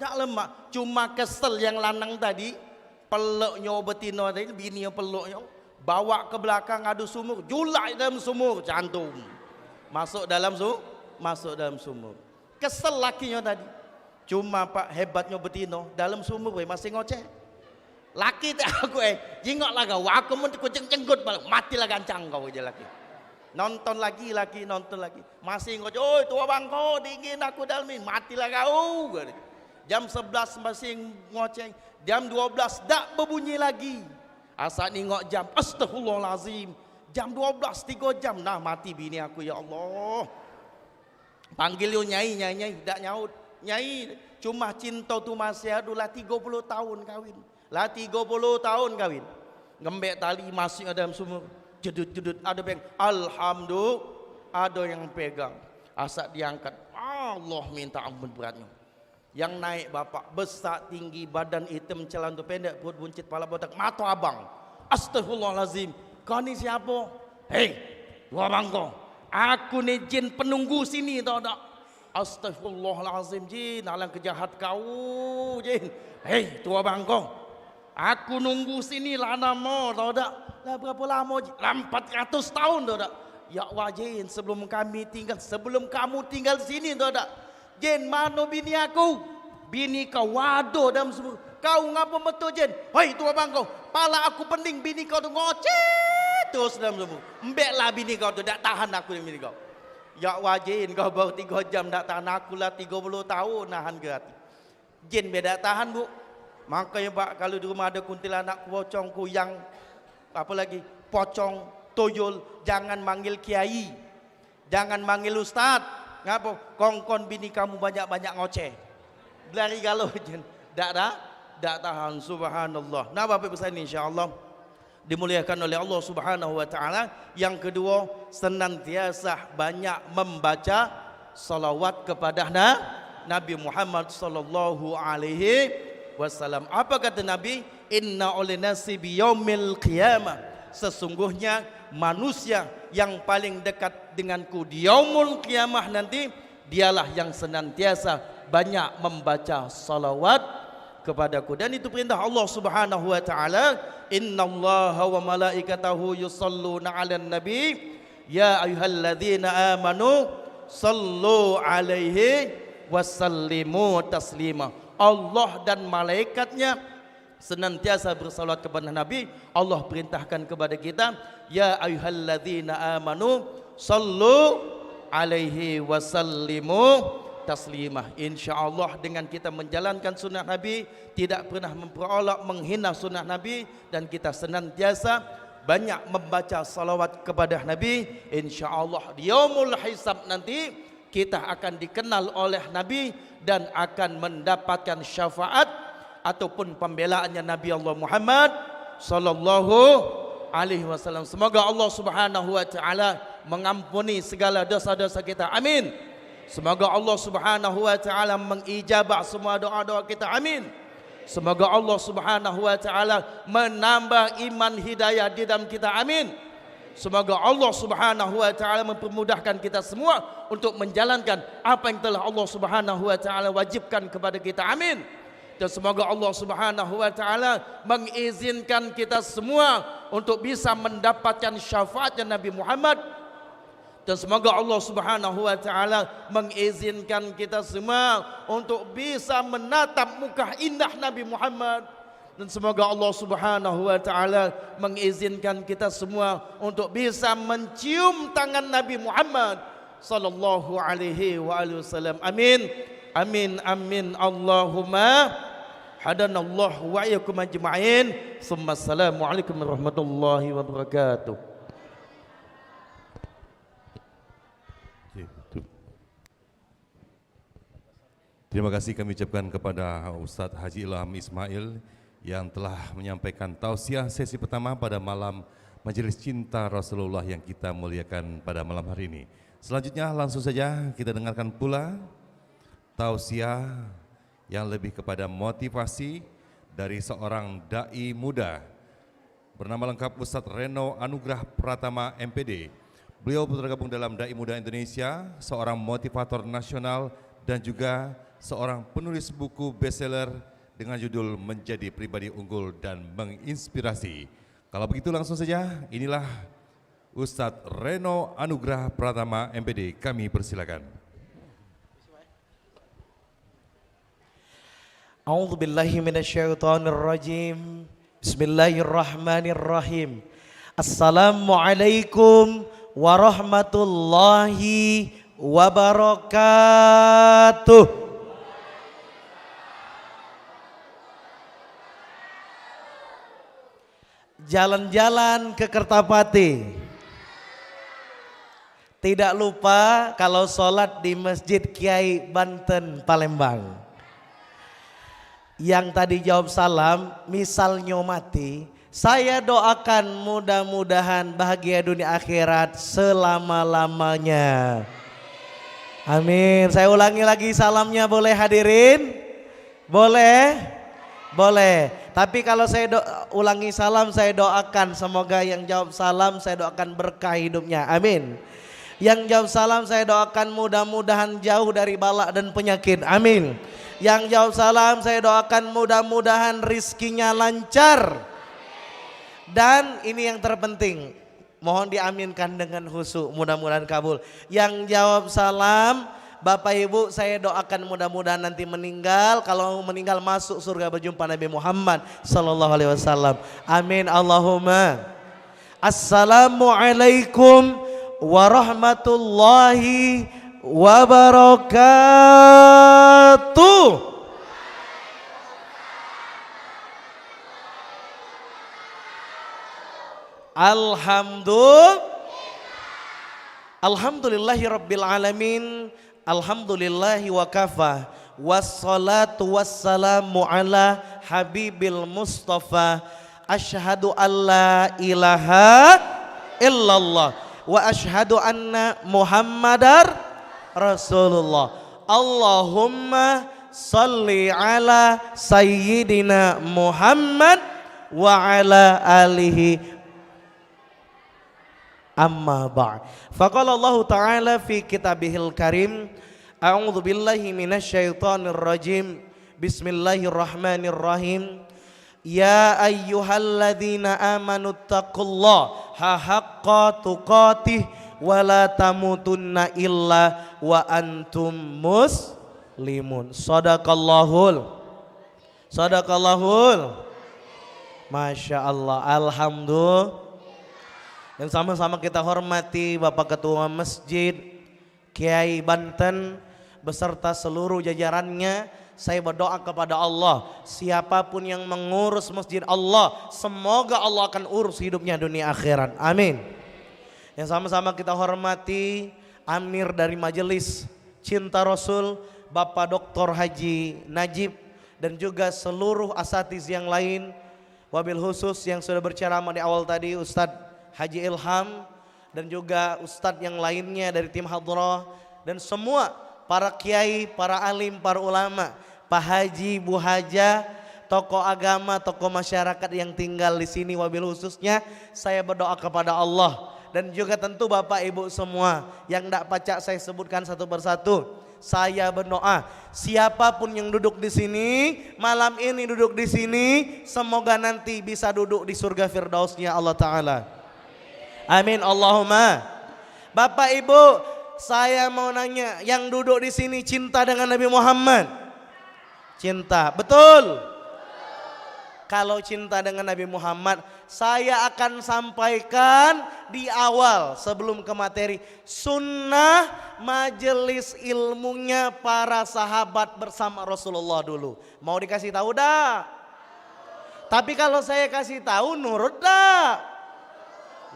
Tak lemak, cuma kesel yang lanang tadi, peluknya betina tadi, bini yang peluknya, bawa ke belakang adu sumur, julak dalam sumur, cantum. Masuk dalam sumur. Kesel lakinya tadi. Cuma pak hebatnya betina dalam sumur masih ngoceh. Laki tak aku jingok lah kau, aku mau jenggot balik, mati lah gancang kau aja laki. Nonton lagi, masih ngoceh, oi tua bang kau dingin aku dalmin, mati lah kau. Jam 11 masih ngoceh, jam 12 tak berbunyi lagi. Asal nengok jam, astagfirullahalazim, jam 12 3 jam, nah mati bini aku ya Allah. Panggil yo nyai, tak nyaut, nyai. Cuma cinta tu masih ada lah 30 tahun kawin. Lah 30 tahun kawin. Ngembek tali masih dalam sumur. Jedut ada yang alhamdulillah, ada yang pegang. Asal diangkat. Allah minta ampun beratnya. Yang naik bapak besar tinggi badan hitam celana pendek perut buncit kepala botak mata abang. Astagfirullahalazim. Kau ni siapa? Hei, dua abang kau. Aku ni jin penunggu sini tau tak? Astagfirullahalazim jin, alang kejahat kau jin. Hei, tua abang kau. Aku nunggu sini lah nama tau tak? Lah berapa lama? 400 tahun tau tak? Ya wajin sebelum kamu tinggal sini tau tak? Jen mana bini aku? Bini kau waduh dalam semua. Kau ngapa betul Jen? Hei tua bang kau, pala aku pening bini kau tu ngoceh terus dalam semua. Embeklah bini kau tu, tak tahan aku dengan bini kau. Ya wajin kau baru 3 jam tak tahan aku lah 30 tahun nahan ke hati. Jen beda tahan bu. Makanya pak kalau di rumah ada kuntilanak pocong kuyang apa lagi pocong tuyul jangan manggil kiai, jangan manggil ustad. Ngapa? Kongkon bini kamu banyak ngoceh. Lari galau jen. Tak tahan subhanallah. Nah bapak besar ini insyaallah dimuliakan oleh Allah Subhanahu wa taala. Yang kedua, senantiasa banyak membaca salawat kepada Nabi Muhammad sallallahu alaihi wasallam. Apa kata Nabi? Inna ulinasi biyaumil qiyamah. Sesungguhnya manusia yang paling dekat denganku di yaumul qiyamah nanti dialah yang senantiasa banyak membaca salawat kepadaku. Dan itu perintah Allah Subhanahu wa taala, innallaha wa malaikatahu yusalluna 'alan nabi ya ayyuhalladzina amanu sallu 'alaihi wasallimu taslima. Allah dan malaikatnya senantiasa bersalawat kepada Nabi. Allah perintahkan kepada kita, ya ayyuhalladzina amanu sallu 'alaihi wasallimu taslimah. InsyaAllah dengan kita menjalankan sunnah Nabi, tidak pernah memperolok menghina sunnah Nabi, dan kita senantiasa banyak membaca salawat kepada Nabi, InsyaAllah di yaumul hisab nanti kita akan dikenal oleh Nabi dan akan mendapatkan syafaat ataupun pembelaannya Nabi Allah Muhammad sallallahu alaihi wasallam. Semoga Allah Subhanahu wa taala mengampuni segala dosa-dosa kita. Amin. Semoga Allah Subhanahu wa taala mengijabah semua doa-doa kita. Amin. Semoga Allah Subhanahu wa taala menambah iman hidayah di dalam kita. Amin. Semoga Allah Subhanahu wa taala mempermudahkan kita semua untuk menjalankan apa yang telah Allah Subhanahu wa taala wajibkan kepada kita. Amin. Dan semoga Allah Subhanahu wa taala mengizinkan kita semua untuk bisa mendapatkan syafaatnya Nabi Muhammad. Dan semoga Allah Subhanahu wa taala mengizinkan kita semua untuk bisa menatap muka indah Nabi Muhammad. Dan semoga Allah Subhanahu wa taala mengizinkan kita semua untuk bisa mencium tangan Nabi Muhammad sallallahu alaihi wasallam. Amin. Amin amin Allahumma hadanallahu wa iyyakum ajma'in. Assalamualaikum warahmatullahi wabarakatuh. Terima kasih kami ucapkan kepada Ustadz Haji Ilham Ismail yang telah menyampaikan tausiah sesi pertama pada malam Majelis Cinta Rasulullah yang kita muliakan pada malam hari ini. Selanjutnya langsung saja kita dengarkan pula tausiah yang lebih kepada motivasi dari seorang dai muda Bernama lengkap Ustadz Reno Anugrah Pratama MPD. Beliau tergabung dalam Dai Muda Indonesia, seorang motivator nasional dan juga seorang penulis buku bestseller dengan judul Menjadi Pribadi Unggul dan Menginspirasi. Kalau begitu langsung saja, inilah Ustadz Reno Anugrah Pratama MPD. Kami persilakan. A'udzu billahi minasyaitonir rajim. Bismillahirrahmanirrahim. Assalamualaikum warahmatullahi wabarakatuh. Jalan-jalan ke Kertapati. Tidak lupa kalau sholat di Masjid Kiai Banten Palembang. Yang tadi jawab salam, misalnya mati, saya doakan mudah-mudahan bahagia dunia akhirat selama-lamanya. Amin. Saya ulangi lagi salamnya, boleh hadirin? Boleh? Boleh. Tapi kalau saya ulangi salam, saya doakan semoga yang jawab salam saya doakan berkah hidupnya. Amin. Yang jawab salam saya doakan mudah-mudahan jauh dari bala dan penyakit. Amin. Yang jawab salam saya doakan mudah-mudahan rizkinya lancar. Dan ini yang terpenting, mohon diaminkan dengan khusyuk, mudah-mudahan kabul. Yang jawab salam Bapak Ibu saya doakan mudah-mudahan nanti meninggal, kalau meninggal masuk surga berjumpa Nabi Muhammad sallallahu alaihi wasallam. Amin Allahumma. Assalamualaikum warahmatullahi wabarakatuh. Alhamdulillahi rabbil alamin. Alhamdulillahi wa kafa. Wassalatu wassalamu ala habibil mustafa. Asyhadu an la ilaha illallah wa asyhadu anna muhammadar rasulullah. Allahumma salli ala sayyidina Muhammad wa ala alihi amma ba'd. Faqala Allah Ta'ala fi kitabihil karim, a'udzu billahi minasyaitonir rajim. Bismillahirrahmanirrahim. Ya ayyuhalladzina amanu taqullaha haqqa tuqatih wa la tamutunna illa wa antum muslimun. Sadaqallahul. Masya Allah. Alhamdulillah. Yang sama-sama kita hormati Bapak Ketua Masjid Kiai Banten beserta seluruh jajarannya. Saya berdoa kepada Allah, siapapun yang mengurus masjid Allah, semoga Allah akan urus hidupnya dunia akhirat. Amin. Yang sama-sama kita hormati Amir dari Majelis Cinta Rasul Bapak Dr. Haji Najib dan juga seluruh asatiz yang lain. Wabil khusus yang sudah berceramah di awal tadi Ustadz Haji Ilham dan juga ustadz yang lainnya dari tim hadrah dan semua para kiai, para alim, para ulama, Pak Haji, Bu Haja, tokoh agama, tokoh masyarakat yang tinggal di sini. Wabil khususnya saya berdoa kepada Allah dan juga tentu Bapak Ibu semua yang tidak pacak saya sebutkan satu persatu. Saya berdoa siapapun yang duduk di sini malam ini duduk di sini semoga nanti bisa duduk di surga firdausnya Allah Ta'ala. Amin Allahumma. Bapak Ibu, saya mau nanya, yang duduk di sini cinta dengan Nabi Muhammad? Cinta, betul? Kalau cinta dengan Nabi Muhammad, saya akan sampaikan di awal sebelum ke materi sunnah majelis ilmunya para sahabat bersama Rasulullah dulu. Mau dikasih tahu dah? Tapi kalau saya kasih tahu nurut dah?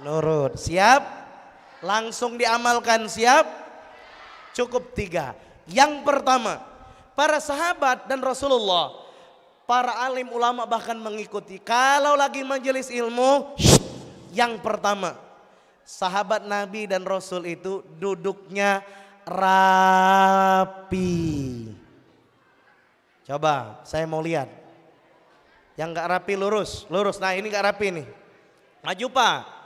Nurut, siap? Langsung diamalkan, siap? Cukup 3. Yang pertama, para sahabat dan Rasulullah, para alim ulama bahkan mengikuti. Kalau lagi majelis ilmu, yang pertama, sahabat Nabi dan Rasul itu duduknya rapi. Coba, saya mau lihat. Yang gak rapi lurus, lurus. Nah ini gak rapi nih. Maju Pak.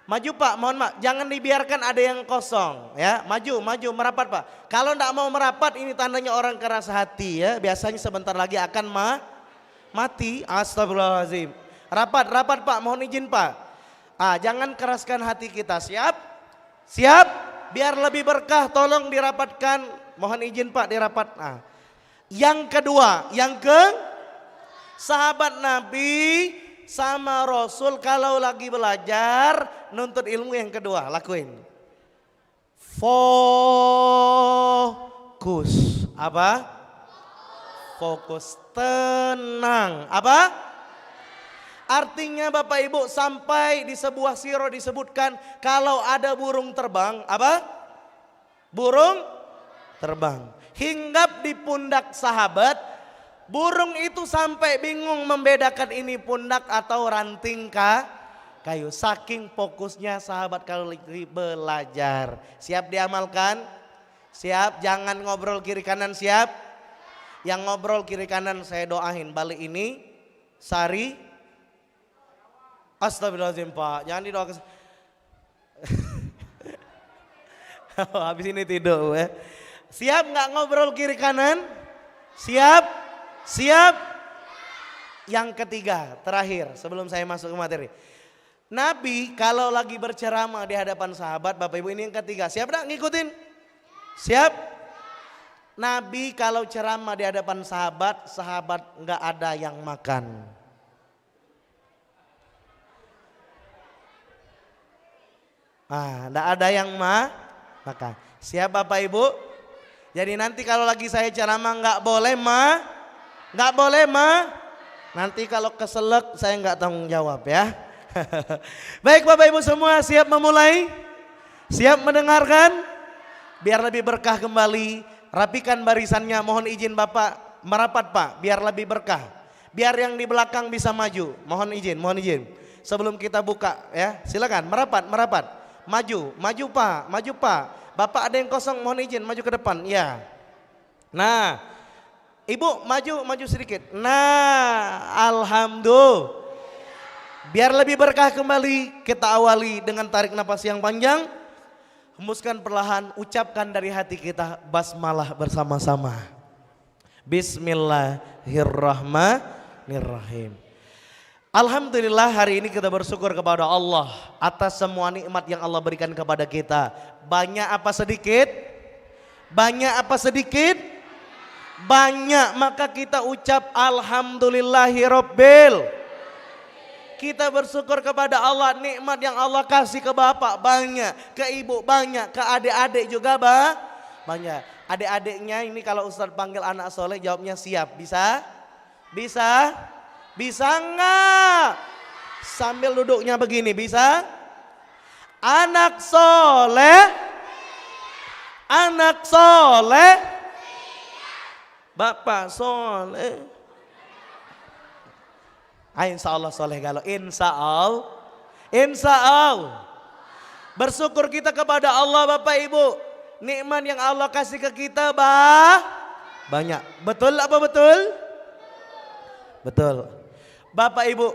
Maju Pak, mohon maaf, jangan dibiarkan ada yang kosong ya. Maju, maju, merapat Pak. Kalau enggak mau merapat ini tandanya orang keras hati ya. Biasanya sebentar lagi akan mati. Astagfirullahaladzim. Rapat, rapat Pak, mohon izin Pak. Jangan keraskan hati kita, siap? Siap? Biar lebih berkah tolong dirapatkan. Mohon izin Pak dirapat. Yang kedua, sahabat Nabi sama Rasul kalau lagi belajar nuntut ilmu yang kedua lakuin. Fokus. Apa? Fokus, tenang. Apa? Artinya Bapak Ibu sampai di sebuah siro disebutkan kalau ada burung terbang, apa? Burung terbang. Hinggap di pundak sahabat, burung itu sampai bingung membedakan ini pundak atau ranting kayu. Saking fokusnya sahabat kalau lagi belajar. Siap diamalkan? Siap, jangan ngobrol kiri kanan, siap? Yang ngobrol kiri kanan saya doain balik ini sari. Astagfirullahaladzim Pak, jangan didoakan. Habis ini tidur ya. Siap nggak ngobrol kiri kanan? Siap? Siap? Yang ketiga, terakhir sebelum saya masuk ke materi. Nabi kalau lagi berceramah di hadapan sahabat, Bapak Ibu ini yang ketiga. Siap nggak ngikutin? Siap? Nabi kalau ceramah di hadapan sahabat, sahabat nggak ada yang makan. Nggak ada yang makan. Siap Bapak Ibu? Jadi nanti kalau lagi saya ceramah nggak boleh nggak boleh nanti kalau keselak saya nggak tanggung jawab ya. Baik Bapak Ibu semua, siap memulai? Siap mendengarkan? Biar lebih berkah kembali, rapikan barisannya, mohon izin Bapak merapat Pak, biar lebih berkah. Biar yang di belakang bisa maju, mohon izin. Sebelum kita buka ya, silakan merapat. Maju Pak. Bapak ada yang kosong, mohon izin maju ke depan. Ya. Nah, Ibu maju sedikit. Nah, alhamdulillah. Biar lebih berkah kembali, kita awali dengan tarik napas yang panjang. Hembuskan perlahan, ucapkan dari hati kita basmalah bersama-sama. Bismillahirrahmanirrahim. Alhamdulillah hari ini kita bersyukur kepada Allah atas semua nikmat yang Allah berikan kepada kita. Banyak apa sedikit? Banyak, maka kita ucap alhamdulillahirabbil. Kita bersyukur kepada Allah, nikmat yang Allah kasih ke bapak banyak, ke ibu banyak, ke adik-adik juga banyak. Adik-adiknya ini kalau Ustadz panggil anak soleh jawabnya siap. Bisa enggak? Sambil duduknya begini, bisa? Anak soleh, bapak soleh. Insya Allah soleh kalau insya Allah. Bersyukur kita kepada Allah Bapak Ibu. Nikmat yang Allah kasih ke kita banyak. Betul apa betul? Betul. Bapak Ibu,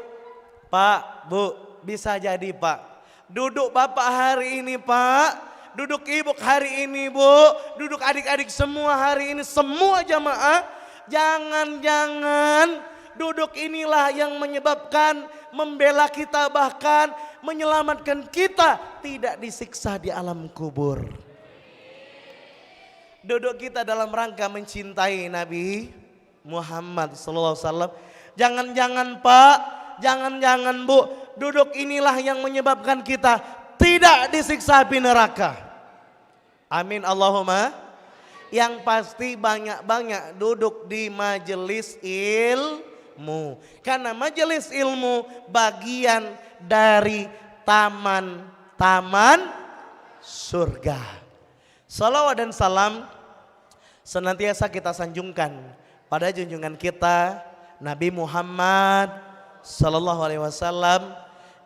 Pak, Bu, bisa jadi Pak. Duduk Bapak hari ini Pak. Duduk Ibu hari ini Bu. Duduk adik-adik semua hari ini. Semua jamaah. Jangan duduk inilah yang menyebabkan membela kita, bahkan menyelamatkan kita tidak disiksa di alam kubur. Duduk kita dalam rangka mencintai Nabi Muhammad SAW. Jangan-jangan Pak, jangan-jangan Bu, duduk inilah yang menyebabkan kita tidak disiksa api neraka. Amin Allahumma. Yang pasti banyak-banyak duduk di majelis ilmu. Karena majelis ilmu bagian dari taman-taman surga. Salawat dan salam senantiasa kita sanjungkan pada junjungan kita Nabi Muhammad sallallahu alaihi wasallam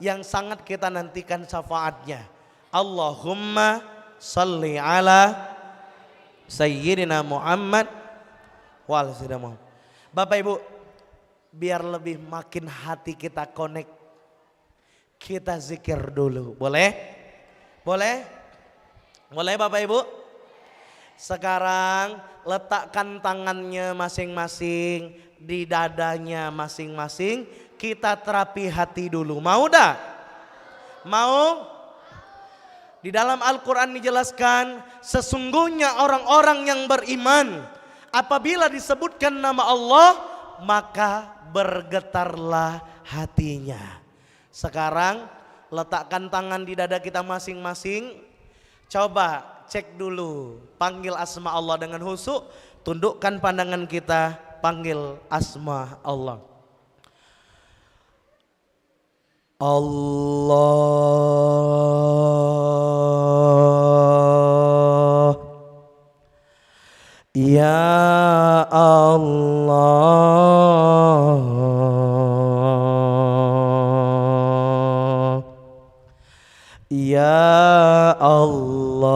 yang sangat kita nantikan syafaatnya. Allahumma salli ala Sayyidina Muhammad wa ala Sayyidina Muhammad. Bapak Ibu, biar lebih makin hati kita connect, kita zikir dulu. Boleh? Boleh? Boleh Bapak Ibu? Sekarang letakkan tangannya masing-masing di dadanya masing-masing. Kita terapi hati dulu. Mau dah? Mau? Di dalam Al-Quran dijelaskan, sesungguhnya orang-orang yang beriman apabila disebutkan nama Allah maka bergetarlah hatinya. Sekarang letakkan tangan di dada kita masing-masing. Coba cek dulu, panggil asma Allah dengan khusyuk. Tundukkan pandangan kita, panggil asma Allah. Allah, ya Allah, ya Allah,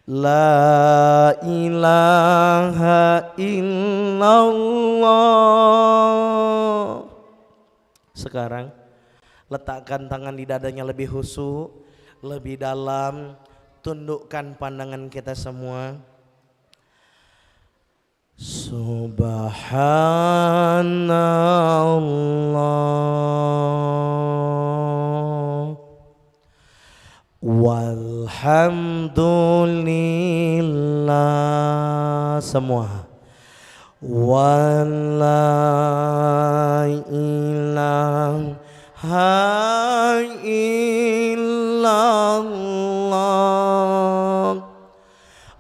la ilaha illallah. Sekarang letakkan tangan di dadanya lebih khusyuk, lebih dalam, tundukkan pandangan kita semua. Subhanallah walhamdulillah, semua. Wala ilaha illallah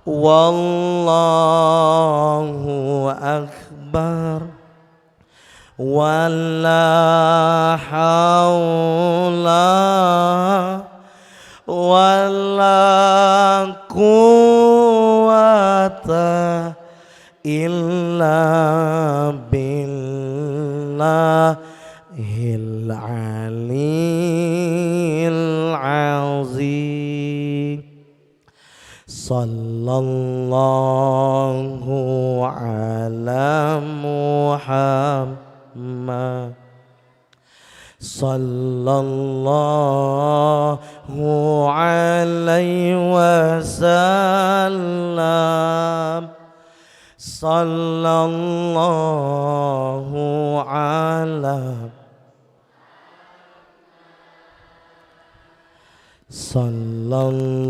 wallahu akbar wala haula wala quwata illa billahil aliyil azim. Sallallahu ala Muhammad, sallallahu alaihi wasallam, sallallahu ala, sallallahu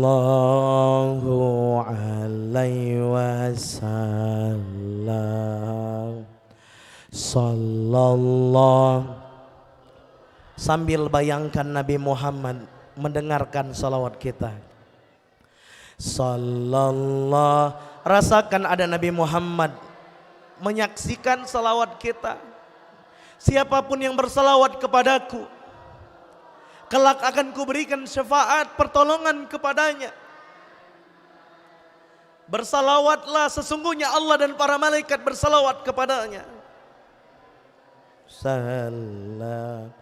alaihi wasallam, sallallahu. Sambil bayangkan Nabi Muhammad mendengarkan salawat kita. Sallallahu, rasakan ada Nabi Muhammad menyaksikan salawat kita. Siapapun yang bersalawat kepadaku, kelak akan kuberikan syafaat pertolongan kepadanya. Bersalawatlah, sesungguhnya Allah dan para malaikat bersalawat kepadanya. Salam,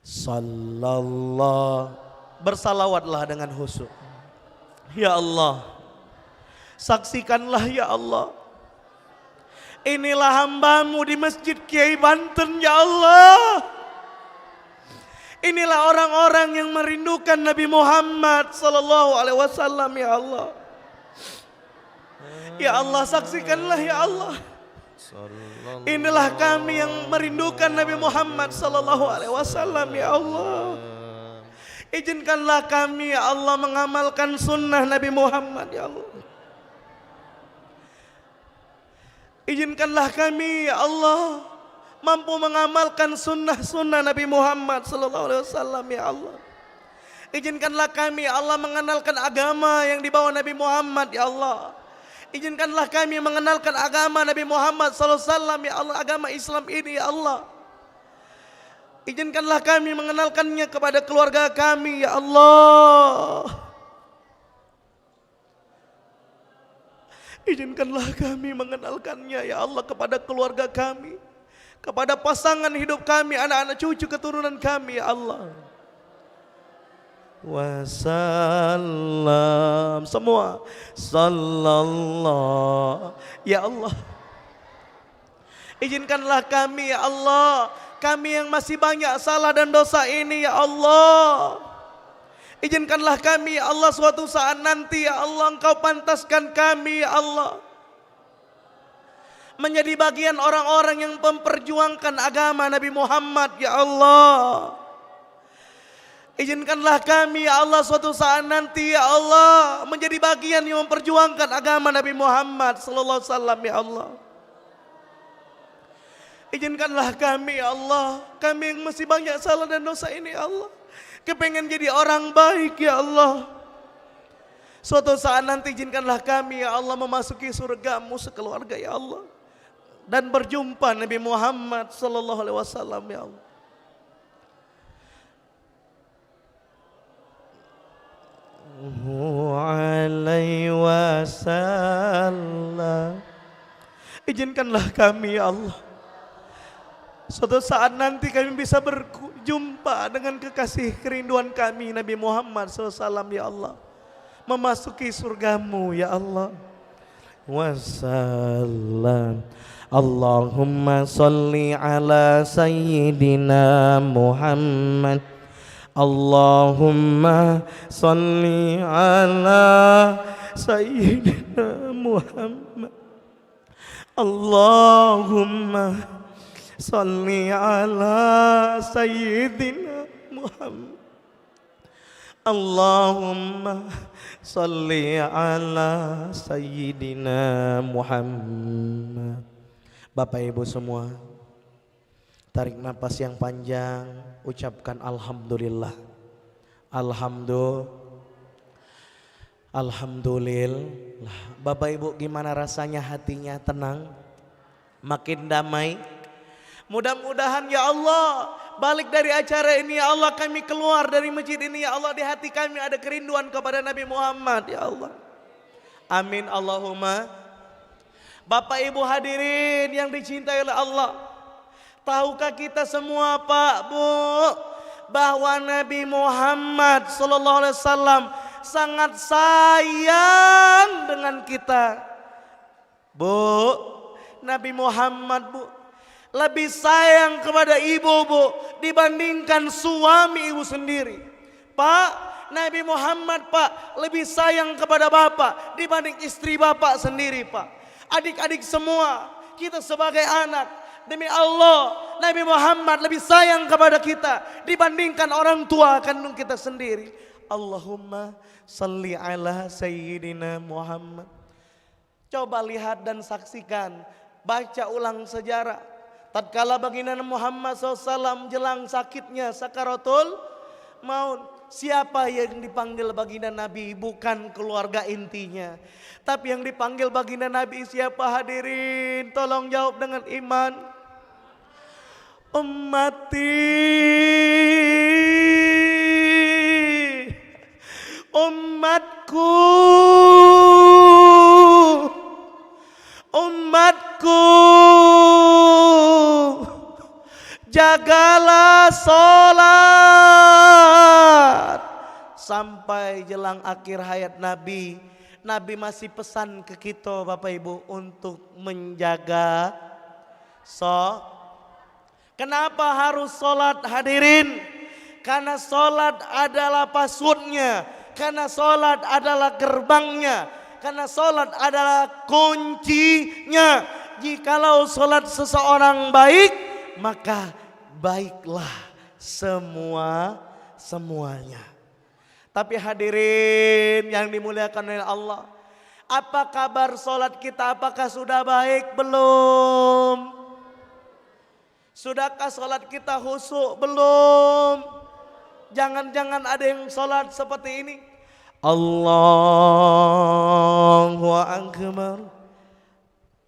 sallallahu, bersalawatlah dengan khusyuk. Ya Allah, saksikanlah ya Allah, inilah hambamu di Masjid Kiai Banten ya Allah. Inilah orang-orang yang merindukan Nabi Muhammad sallallahu alaihi wasallam ya Allah. Ya Allah, saksikanlah ya Allah, inilah kami yang merindukan Nabi Muhammad sallallahu alaihi wasallam ya Allah. Izinkanlah kami ya Allah mengamalkan sunnah Nabi Muhammad ya Allah. Izinkanlah kami ya Allah mampu mengamalkan sunnah-sunnah Nabi Muhammad sallallahu alaihi wasallam ya Allah. Izinkanlah kami ya Allah mengenalkan agama yang dibawa Nabi Muhammad ya Allah. Izinkanlah kami mengenalkan agama Nabi Muhammad sallallahu alaihi wasallam ya Allah, agama Islam ini ya Allah. Izinkanlah kami mengenalkannya kepada keluarga kami ya Allah. Izinkanlah kami mengenalkannya ya Allah kepada keluarga kami, kepada pasangan hidup kami, anak-anak cucu keturunan kami ya Allah. Wassalam, semua sallallahu ya Allah. Izinkanlah kami ya Allah, kami yang masih banyak salah dan dosa ini ya Allah. Izinkanlah kami ya Allah, suatu saat nanti ya Allah Engkau pantaskan kami ya Allah menjadi bagian orang-orang yang memperjuangkan agama Nabi Muhammad ya Allah. Izinkanlah kami ya Allah suatu saat nanti ya Allah menjadi bagian yang memperjuangkan agama Nabi Muhammad sallallahu alaihi wasallam ya Allah. Izinkanlah kami ya Allah, kami yang masih banyak salah dan dosa ini ya Allah, kepengen jadi orang baik ya Allah. Suatu saat nanti izinkanlah kami ya Allah memasuki surga-Mu sekeluarga ya Allah, dan berjumpa Nabi Muhammad sallallahu alaihi wasallam ya Allah. Alaihi wasallam. Izinkanlah kami ya Allah, suatu saat nanti kami bisa berjumpa dengan kekasih kerinduan kami Nabi Muhammad SAW ya Allah, memasuki surga-Mu ya Allah. Wassalam. Allahumma salli ala sayyidina Muhammad. Allahumma salli ala sayyidina Muhammad. Allahumma salli ala sayyidina Muhammad. Allahumma salli ala sayyidina Muhammad. Bapak Ibu semua, tarik napas yang panjang, ucapkan alhamdulillah. Alhamdulillah. Bapak Ibu, gimana rasanya hatinya tenang? Makin damai? Mudah-mudahan ya Allah, balik dari acara ini ya Allah, kami keluar dari masjid ini ya Allah, di hati kami ada kerinduan kepada Nabi Muhammad ya Allah. Amin Allahumma. Bapak Ibu hadirin yang dicintai oleh Allah, tahukah kita semua Pak Bu, bahwa Nabi Muhammad sallallahu alaihi wasallam sangat sayang dengan kita? Bu, Nabi Muhammad Bu lebih sayang kepada ibu Bu dibandingkan suami ibu sendiri. Pak, Nabi Muhammad Pak lebih sayang kepada bapak dibanding istri bapak sendiri Pak. Adik-adik semua, kita sebagai anak, demi Allah Nabi Muhammad lebih sayang kepada kita dibandingkan orang tua kandung kita sendiri. Allahumma salli ala sayyidina Muhammad. Coba lihat dan saksikan, baca ulang sejarah. Tatkala baginda Muhammad SAW jelang sakitnya sakaratul maut, siapa yang dipanggil baginda Nabi? Bukan keluarga intinya, tapi yang dipanggil baginda Nabi siapa hadirin? Tolong jawab dengan iman. Umatku, jagalah sholat. Sampai jelang akhir hayat Nabi, Nabi masih pesan ke kita Bapak Ibu untuk menjaga sholat. Kenapa harus sholat hadirin? Karena sholat adalah passwordnya, karena sholat adalah gerbangnya, karena sholat adalah kuncinya. Jikalau sholat seseorang baik, maka baiklah semuanya. Tapi hadirin yang dimuliakan oleh Allah, apa kabar sholat kita? Apakah sudah baik belum? Sudahkah sholat kita khusyuk belum? Jangan-jangan ada yang sholat seperti ini, Allahu Akbar,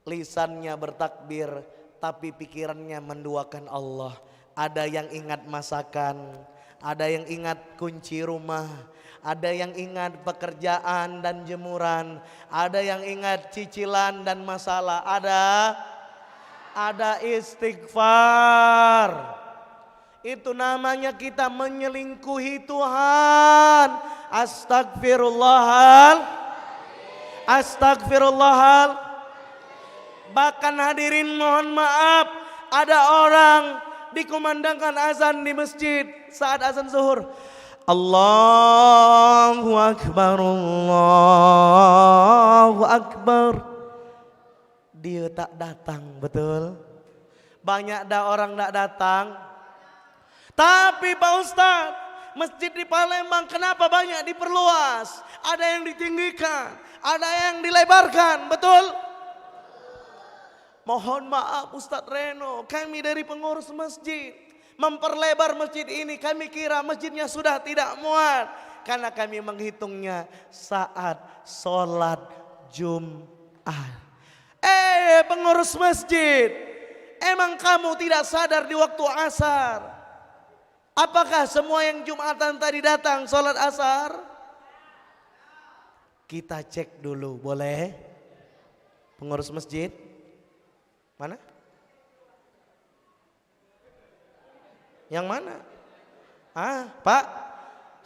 lisannya bertakbir tapi pikirannya menduakan Allah. Ada yang ingat masakan, ada yang ingat kunci rumah, ada yang ingat pekerjaan dan jemuran, ada yang ingat cicilan dan masalah, ada istighfar. Itu namanya kita menyelingkuhi Tuhan. Astagfirullahal. Bahkan hadirin mohon maaf, ada orang dikumandangkan azan di masjid saat azan zuhur. Allahu Akbar, Allahu Akbar. Dia tak datang, betul? Banyak dah orang tak datang. Tapi Pak Ustadz, masjid di Palembang kenapa banyak diperluas? Ada yang ditinggikan, ada yang dilebarkan, betul? Mohon maaf Ustadz Reno, kami dari pengurus masjid memperlebar masjid ini, kami kira masjidnya sudah tidak muat. Karena kami menghitungnya saat sholat Jumat. Pengurus masjid, emang kamu tidak sadar di waktu asar? Apakah semua yang Jumatan tadi datang sholat asar? Kita cek dulu, boleh? Pengurus masjid, mana? Yang mana? Pak,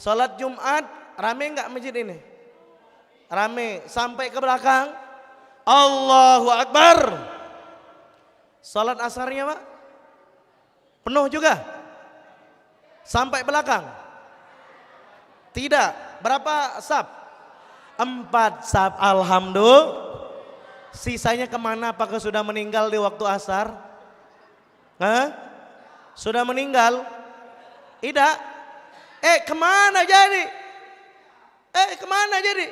sholat Jumat rame nggak masjid ini? Rame, sampai ke belakang. Allahu Akbar. Sholat asarnya Pak? Penuh juga? Sampai belakang? Tidak. Berapa saf? 4 saf. Alhamdulillah. Sisanya kemana? Apakah sudah meninggal di waktu asar? Sudah meninggal? Tidak. Kemana jadi? Kemana jadi?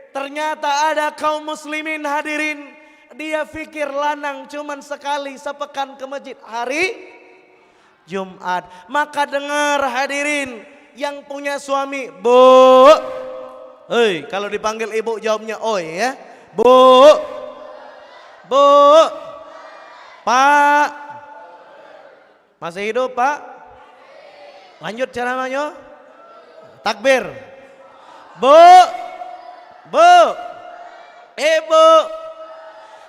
Ternyata ada kaum muslimin hadirin. Dia pikir lanang cuman sekali sepekan ke masjid hari Jumat. Maka dengar hadirin yang punya suami, Bu. Kalau dipanggil ibu jawabnya oi ya. Bu. Bu. Pak. Masih hidup Pak? Lanjut ceramahnya. Takbir. Bu. Bu. Ibu.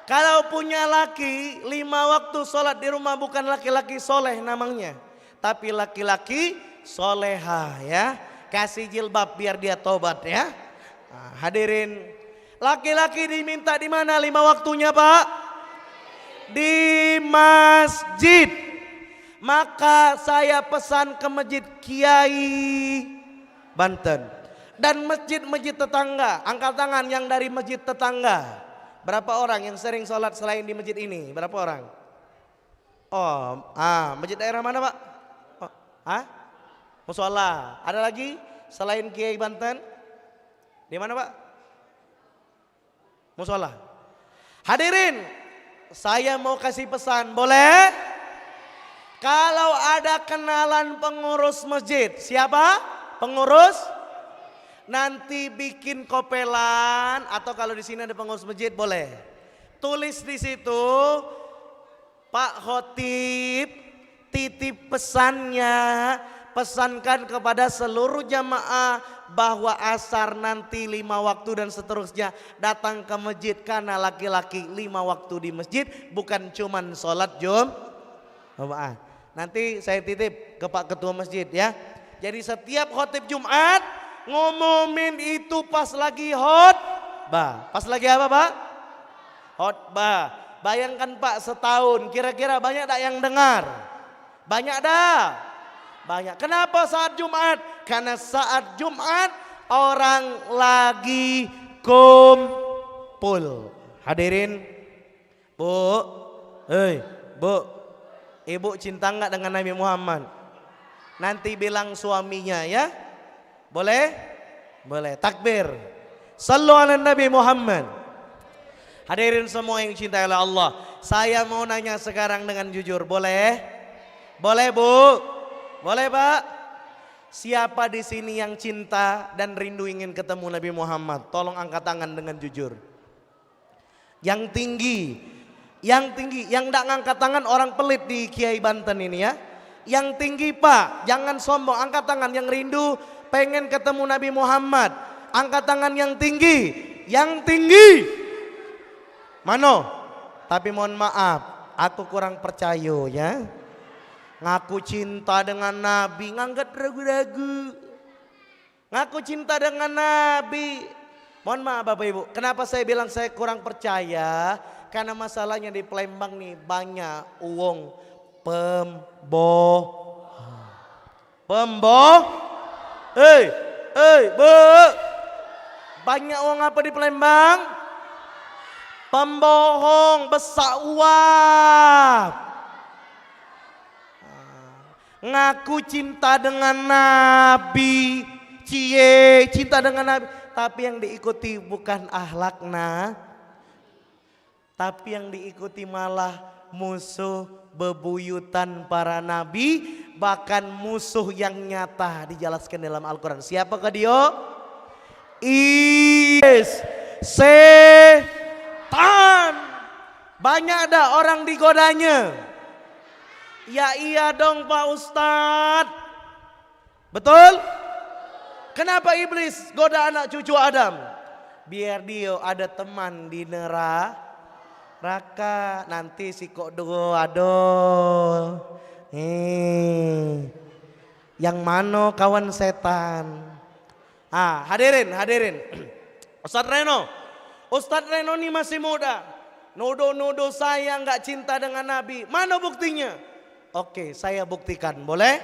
Kalau punya laki 5 waktu sholat di rumah bukan laki-laki soleh namanya. Tapi laki-laki soleha ya. Kasih jilbab biar dia tobat ya. Hadirin. Laki-laki diminta di mana 5 waktunya Pak? Di masjid. Maka saya pesan ke masjid Kiai Banten dan masjid-masjid tetangga. Angkat tangan yang dari masjid tetangga. Berapa orang yang sering sholat selain di masjid ini? Berapa orang? Masjid daerah mana Pak? Musola. Ada lagi selain Kiai Banten? Di mana Pak? Musola. Hadirin, saya mau kasih pesan, boleh? Kalau ada kenalan pengurus masjid, siapa? Pengurus? Nanti bikin kopelan atau kalau di sini ada pengurus masjid boleh. Tulis di situ, Pak Khotib titip pesannya, pesankan kepada seluruh jamaah bahwa asar nanti 5 waktu dan seterusnya datang ke masjid karena laki-laki 5 waktu di masjid bukan cuman sholat Jumat. Nanti saya titip ke Pak Ketua Masjid ya. Jadi setiap khotib Jumat ngomongin itu pas lagi khotbah. Pas lagi apa Pak? Khotbah. Bayangkan Pak setahun kira-kira banyak tak yang dengar? Banyak dah. Banyak. Kenapa saat Jumat? Karena saat Jumat orang lagi kumpul. Hadirin, Bu, Bu, Ibu cinta enggak dengan Nabi Muhammad? Nanti bilang suaminya ya. Boleh? Boleh. Takbir. Sallu ala Nabi Muhammad. Hadirin semua yang cintai oleh Allah. Saya mau nanya sekarang dengan jujur. Boleh? Boleh Bu? Boleh Pak? Siapa di sini yang cinta dan rindu ingin ketemu Nabi Muhammad? Tolong angkat tangan dengan jujur. Yang tinggi. Yang tinggi, yang tidak ngangkat tangan orang pelit di Kiai Banten ini ya. Yang tinggi Pak, jangan sombong, angkat tangan yang rindu pengen ketemu Nabi Muhammad. Angkat tangan yang tinggi. Yang tinggi. Mano? Tapi mohon maaf, aku kurang percaya ya. Ngaku cinta dengan Nabi, ngangkat ragu-ragu. Ngaku cinta dengan Nabi, Mohon maaf Bapak Ibu, kenapa saya bilang saya kurang percaya? Karena masalahnya di Palembang nih banyak uang banyak uang apa di Palembang? Pembohong, besak uap. Ngaku cinta dengan Nabi, cinta dengan Nabi, tapi yang diikuti bukan akhlakna, tapi yang diikuti malah musuh bebuyutan para nabi, bahkan musuh yang nyata dijelaskan dalam Al-Quran. Siapakah dia? Setan. Banyak ada orang digodanya. Ya iya dong Pak Ustadz. Betul? Kenapa iblis goda anak cucu Adam? Biar dia ada teman di neraka. Nanti si kok do aduh. Yang mana kawan setan? Hadirin. Ustadz Reno ini masih muda. Nuduh saya nggak cinta dengan Nabi. Mana buktinya? Oke, saya buktikan. Boleh?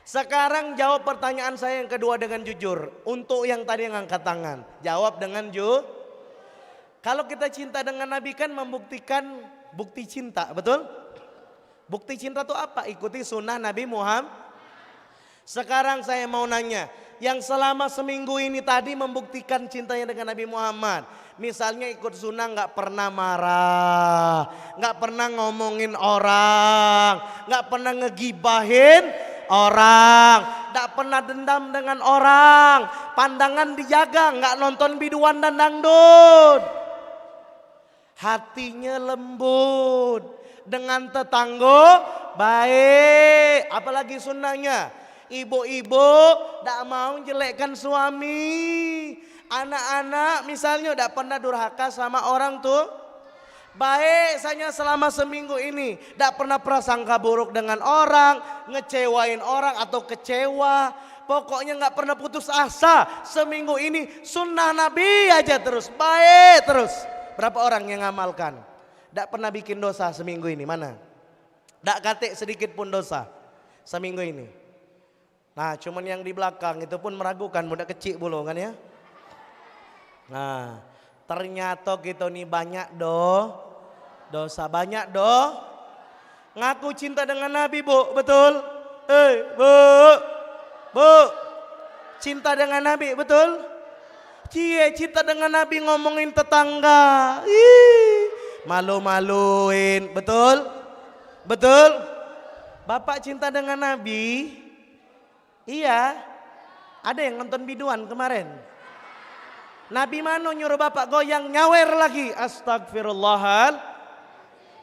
Sekarang jawab pertanyaan saya yang kedua dengan jujur. Untuk yang tadi yang angkat tangan, jawab dengan jujur. Kalau kita cinta dengan Nabi kan membuktikan bukti cinta, betul? Bukti cinta itu apa? Ikuti sunnah Nabi Muhammad. Sekarang saya mau nanya, yang selama seminggu ini tadi membuktikan cintanya dengan Nabi Muhammad. Misalnya ikut sunnah nggak pernah marah, nggak pernah ngomongin orang, nggak pernah ngegibahin orang, nggak pernah dendam dengan orang, pandangan dijaga, nggak nonton biduan dan dangdut, hatinya lembut, dengan tetangga baik, apalagi sunnahnya. Ibu-ibu tidak mau jelekkan suami. Anak-anak misalnya tidak pernah durhaka sama orang tuh. Baik saja selama seminggu ini. Tidak pernah prasangka buruk dengan orang. Ngecewain orang atau kecewa. Pokoknya nggak pernah putus asa. Seminggu ini sunnah Nabi aja terus. Baik terus. Berapa orang yang ngamalkan? Tidak pernah bikin dosa seminggu ini. Mana? Tidak katik sedikit pun dosa seminggu ini. Nah cuman yang di belakang itu pun meragukan, budak kecil bulu kan ya. Nah ternyata kita nih banyak dosa, banyak ngaku cinta dengan Nabi bu, betul? Bu cinta dengan Nabi, betul? Cinta dengan Nabi ngomongin tetangga, malu-maluin, betul? Bapak cinta dengan Nabi? Iya, ada yang nonton biduan kemarin. Nabi mana nyuruh bapak goyang nyawer lagi. Astagfirullahal.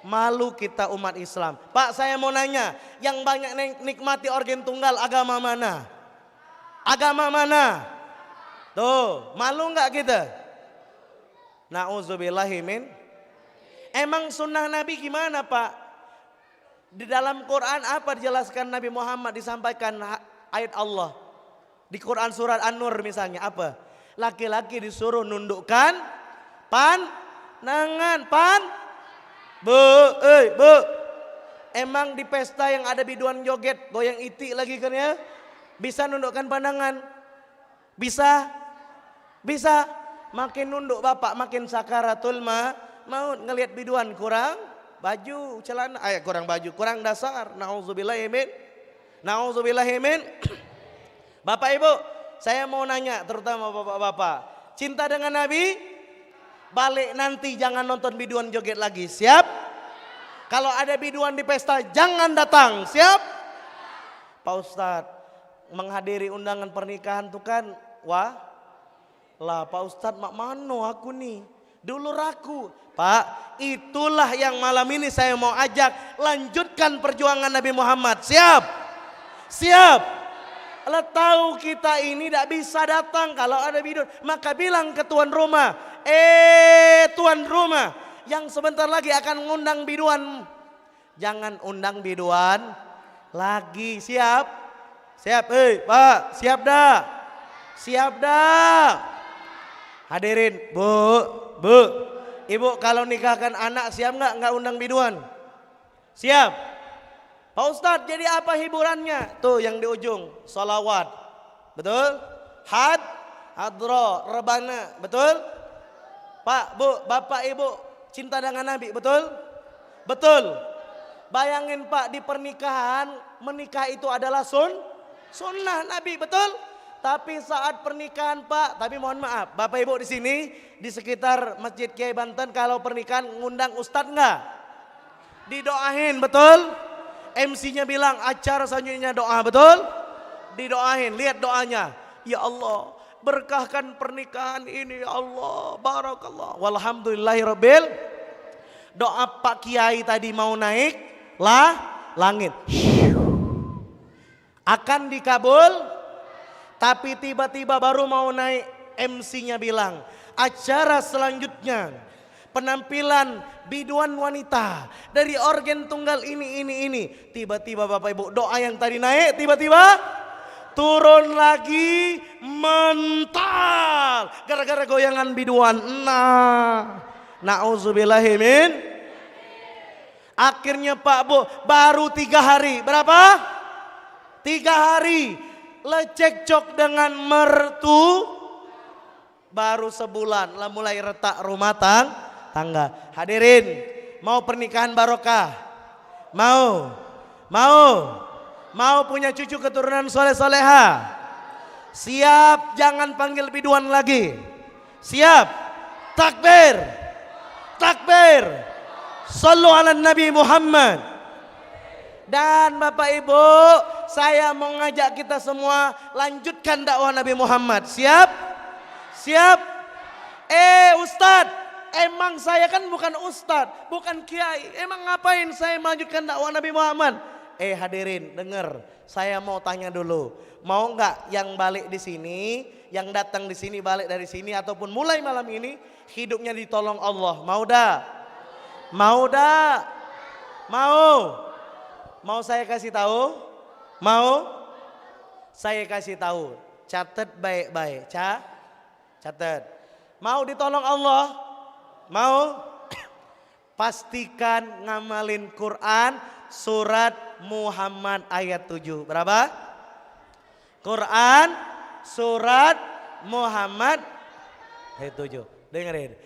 Malu kita umat Islam. Pak saya mau nanya, yang banyak nikmati organ tunggal agama mana? Agama mana? Tuh, malu nggak kita? Na'udzubillahimin. Emang sunnah Nabi gimana Pak? Di dalam Quran apa dijelaskan Nabi Muhammad, disampaikan ayat Allah di Quran surat An-Nur misalnya apa? Laki-laki disuruh nundukkan pandangan bu. Emang di pesta yang ada biduan joget goyang itik lagi kan ya? Bisa nundukkan pandangan? Bisa. Makin nunduk bapak makin sakaratul maut, ngelihat biduan kurang baju celana, kurang baju, kurang dasar. Na'udzubillahimin. Bapak Ibu, saya mau nanya terutama bapak-bapak. Cinta dengan Nabi? Balik nanti jangan nonton biduan joget lagi, siap? Kalau ada biduan di pesta jangan datang, siap? Pak Ustadz, menghadiri undangan pernikahan tuh kan, lah Pak Ustadz mak mano aku nih, dulu raku. Pak, itulah yang malam ini saya mau ajak, lanjutkan perjuangan Nabi Muhammad, siap? Siap. Kalau tahu kita ini tidak bisa datang kalau ada biduan, maka bilang ke tuan rumah, tuan rumah yang sebentar lagi akan mengundang biduan, jangan undang biduan lagi, siap? Siap, Pak, siap dah? Siap dah. Hadirin, Bu, Ibu kalau nikahkan anak siap nggak undang biduan? Siap. Pak Ustadz, jadi apa hiburannya? Tuh yang di ujung, salawat. Betul? Hadro, rebana, betul? Pak, Bu, Bapak, Ibu cinta dengan Nabi, betul? Betul. Bayangin Pak, di pernikahan, menikah itu adalah sunnah Nabi, betul? Tapi saat pernikahan Pak, tapi mohon maaf, Bapak Ibu di sini, di sekitar Masjid Kiai Banten, kalau pernikahan ngundang Ustadz enggak? Didoain, betul? MC-nya bilang acara selanjutnya doa, betul? Didoain, lihat doanya. Ya Allah, berkahkan pernikahan ini ya Allah, barakallah. Walhamdulillahirabbil. Doa Pak Kiai tadi mau naik langit. Akan dikabul, tapi tiba-tiba baru mau naik MC-nya bilang, acara selanjutnya penampilan biduan wanita dari organ tunggal ini. Tiba-tiba Bapak Ibu, doa yang tadi naik tiba-tiba turun lagi mental gara-gara goyangan biduan. Na'udzubillahi min. Akhirnya Pak Bu baru 3 hari. Berapa? 3 hari lecekcok dengan mertu. Baru sebulan lah mulai retak rumah tangga. Hadirin, mau pernikahan barokah? Mau punya cucu keturunan soleh-soleha? Siap, jangan panggil biduan lagi. Siap, takbir. Sallu ala Nabi Muhammad. Dan Bapak Ibu, saya mau ngajak kita semua lanjutkan dakwah Nabi Muhammad. Siap? Ustadz, emang saya kan bukan ustadz, bukan kiai. Emang ngapain saya melanjutkan dakwah Nabi Muhammad? Hadirin, dengar. Saya mau tanya dulu. Mau nggak yang balik di sini, yang datang di sini balik dari sini ataupun mulai malam ini hidupnya ditolong Allah? Mau dah? Mau saya kasih tahu? Mau? Saya kasih tahu. Catat baik-baik. Catat. Mau ditolong Allah? Mau? Pastikan ngamalin Quran surat Muhammad ayat 7. Berapa? Quran surat Muhammad ayat 7. Dengerin.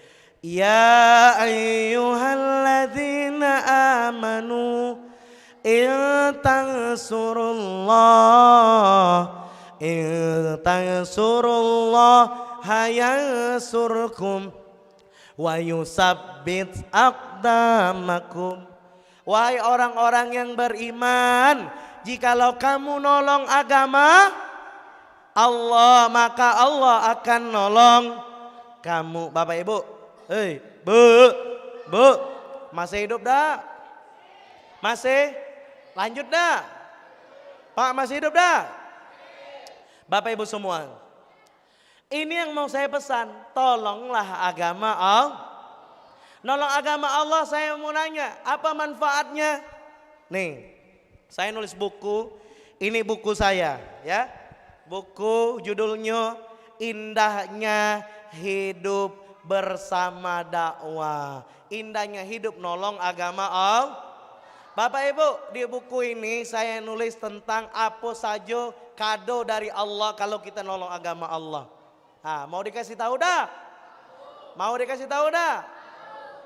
Ya ayyuhalladzina amanu in tansurullah yansurkum wa yusabbit aqdamakum. Wahai orang-orang yang beriman, jikalau kamu nolong agama Allah, maka Allah akan nolong kamu. Bapak Ibu, Bu, masih hidup dah? Masih? Lanjut dah? Pak, masih hidup dah? Bapak Ibu semua, ini yang mau saya pesan, tolonglah agama Allah. Nolong agama Allah, saya mau nanya, apa manfaatnya? Nih, saya nulis buku, ini buku saya ya. Buku judulnya Indahnya Hidup Bersama Dakwah. Indahnya hidup nolong agama Allah. Bapak Ibu, di buku ini saya nulis tentang apa saja kado dari Allah kalau kita nolong agama Allah. Nah, mau dikasih tahu dah?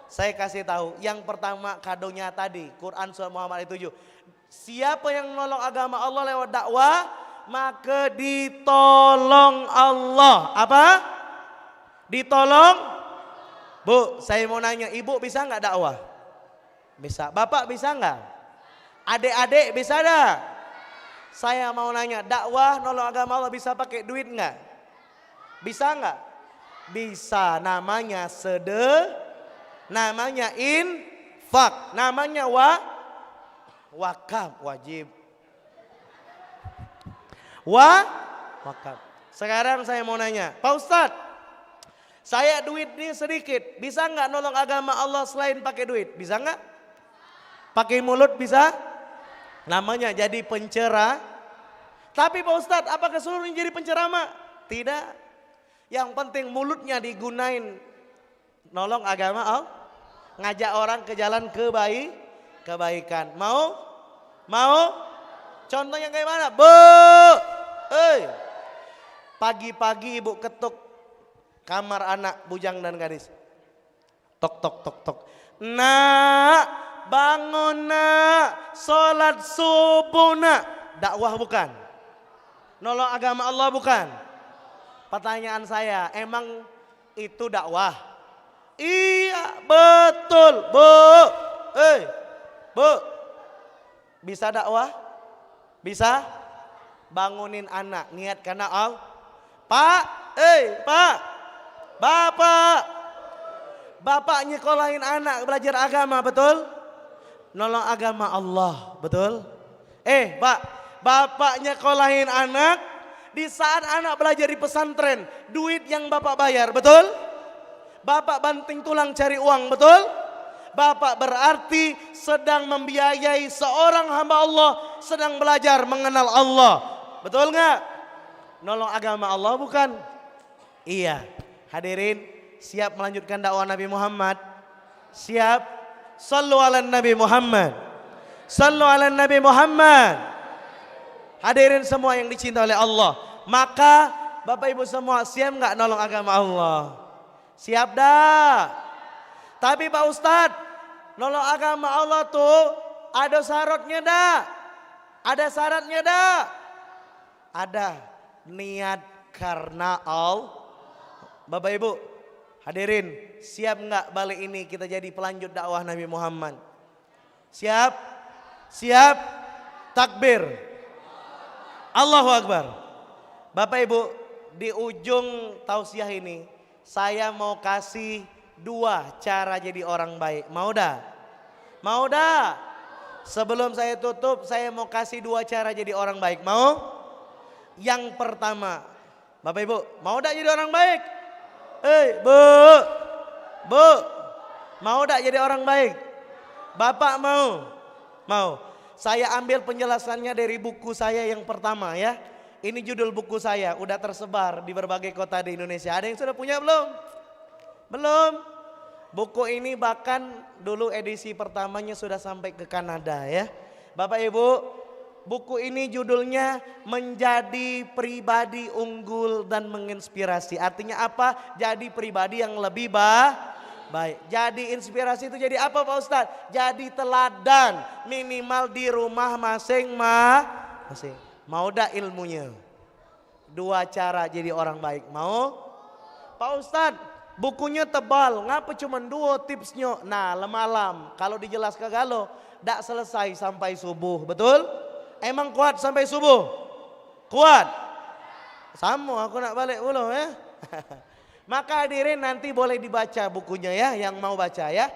Saya kasih tahu. Yang pertama kadonya tadi, Quran surah Muhammad ayat 7. Siapa yang nolong agama Allah lewat dakwah, maka ditolong Allah. Apa? Ditolong. Bu, saya mau nanya, ibu bisa nggak dakwah? Bisa. Bapak bisa nggak? Adik-adik bisa dah? Saya mau nanya, dakwah nolong agama Allah bisa pakai duit nggak? Bisa nggak? Bisa. Namanya namanya infak, namanya wakaf, wajib. Wakaf. Sekarang saya mau nanya, Pak Ustadz, saya duitnya sedikit, bisa nggak nolong agama Allah selain pakai duit? Bisa nggak? Pakai mulut bisa? Namanya jadi pencerah. Tapi Pak Ustadz, apakah seluruhnya jadi penceramah? Tidak. Yang penting mulutnya digunain nolong agama Allah, ngajak orang ke jalan kebaikan. Mau? Contohnya kayak mana? Pagi-pagi ibu ketuk kamar anak bujang dan gadis. Tok tok tok tok. Nak, bangun nak, sholat subuh nak. Dakwah bukan? Nolong agama Allah bukan? Pertanyaan saya, emang itu dakwah? Iya, betul, Bu. Bu. Bisa dakwah? Bisa? Bangunin anak, niat karena Allah. Pak, Pak. Bapak. Bapak nyekolahin anak belajar agama, betul? Nolong agama Allah, betul? Pak, bapak nyekolahin anak di saat anak belajar di pesantren, duit yang bapak bayar, betul? Bapak banting tulang cari uang, betul? Bapak berarti sedang membiayai seorang hamba Allah sedang belajar mengenal Allah, betul nggak? Nolong agama Allah bukan? Iya. Hadirin, siap melanjutkan dakwah Nabi Muhammad? Siap? Sallu ala Nabi Muhammad. Sallu ala Nabi Muhammad. Hadirin semua yang dicinta oleh Allah, maka Bapak Ibu semua siap nggak nolong agama Allah? Siap dah. Tapi Pak Ustadz, nolong agama Allah tuh ada syaratnya dah. Ada syaratnya dah. Ada, niat karena Allah. Bapak Ibu, hadirin, siap nggak balik ini kita jadi pelanjut dakwah Nabi Muhammad? Siap? Siap? Takbir. Allahu Akbar. Bapak Ibu, di ujung tausiah ini saya mau kasih 2 cara jadi orang baik. Mau dah? Mau dah? Sebelum saya tutup, saya mau kasih 2 cara jadi orang baik. Mau? Yang pertama, Bapak Ibu, mau dah jadi orang baik? Bu, mau dak jadi orang baik? Bapak mau? Mau. Saya ambil penjelasannya dari buku saya yang pertama ya. Ini judul buku saya, udah tersebar di berbagai kota di Indonesia. Ada yang sudah punya belum? Belum. Buku ini bahkan dulu edisi pertamanya sudah sampai ke Kanada ya. Bapak Ibu, buku ini judulnya Menjadi Pribadi Unggul dan Menginspirasi. Artinya apa? Jadi pribadi yang lebih baik. Jadi inspirasi itu jadi apa Pak Ustadz? Jadi teladan minimal di rumah masing-masing. Mau dah ilmunya? 2 cara jadi orang baik. Mau? Pak Ustadz, bukunya tebal. Ngapa cuma 2 tipsnya? Nah, malam kalau dijelas ke galo, dak selesai sampai subuh, betul? Emang kuat sampai subuh? Kuat? Sama aku nak balik dulu ya. Maka hadirin nanti boleh dibaca bukunya ya, yang mau baca ya.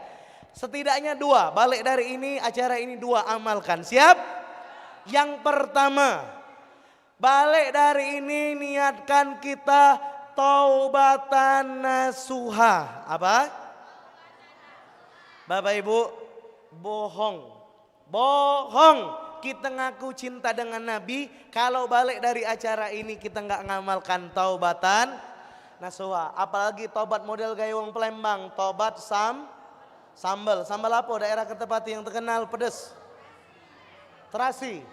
Setidaknya 2, balik dari ini, acara ini 2 amalkan. Siap? Yang pertama, balik dari ini niatkan kita taubatan nasuha. Apa? Bapak Ibu, bohong. Kita ngaku cinta dengan Nabi, kalau balik dari acara ini kita nggak ngamalkan taubatan nasuha. Apalagi tobat model gaya wong Palembang, tobat sambal apa daerah Kertapati yang terkenal pedes? Terasi.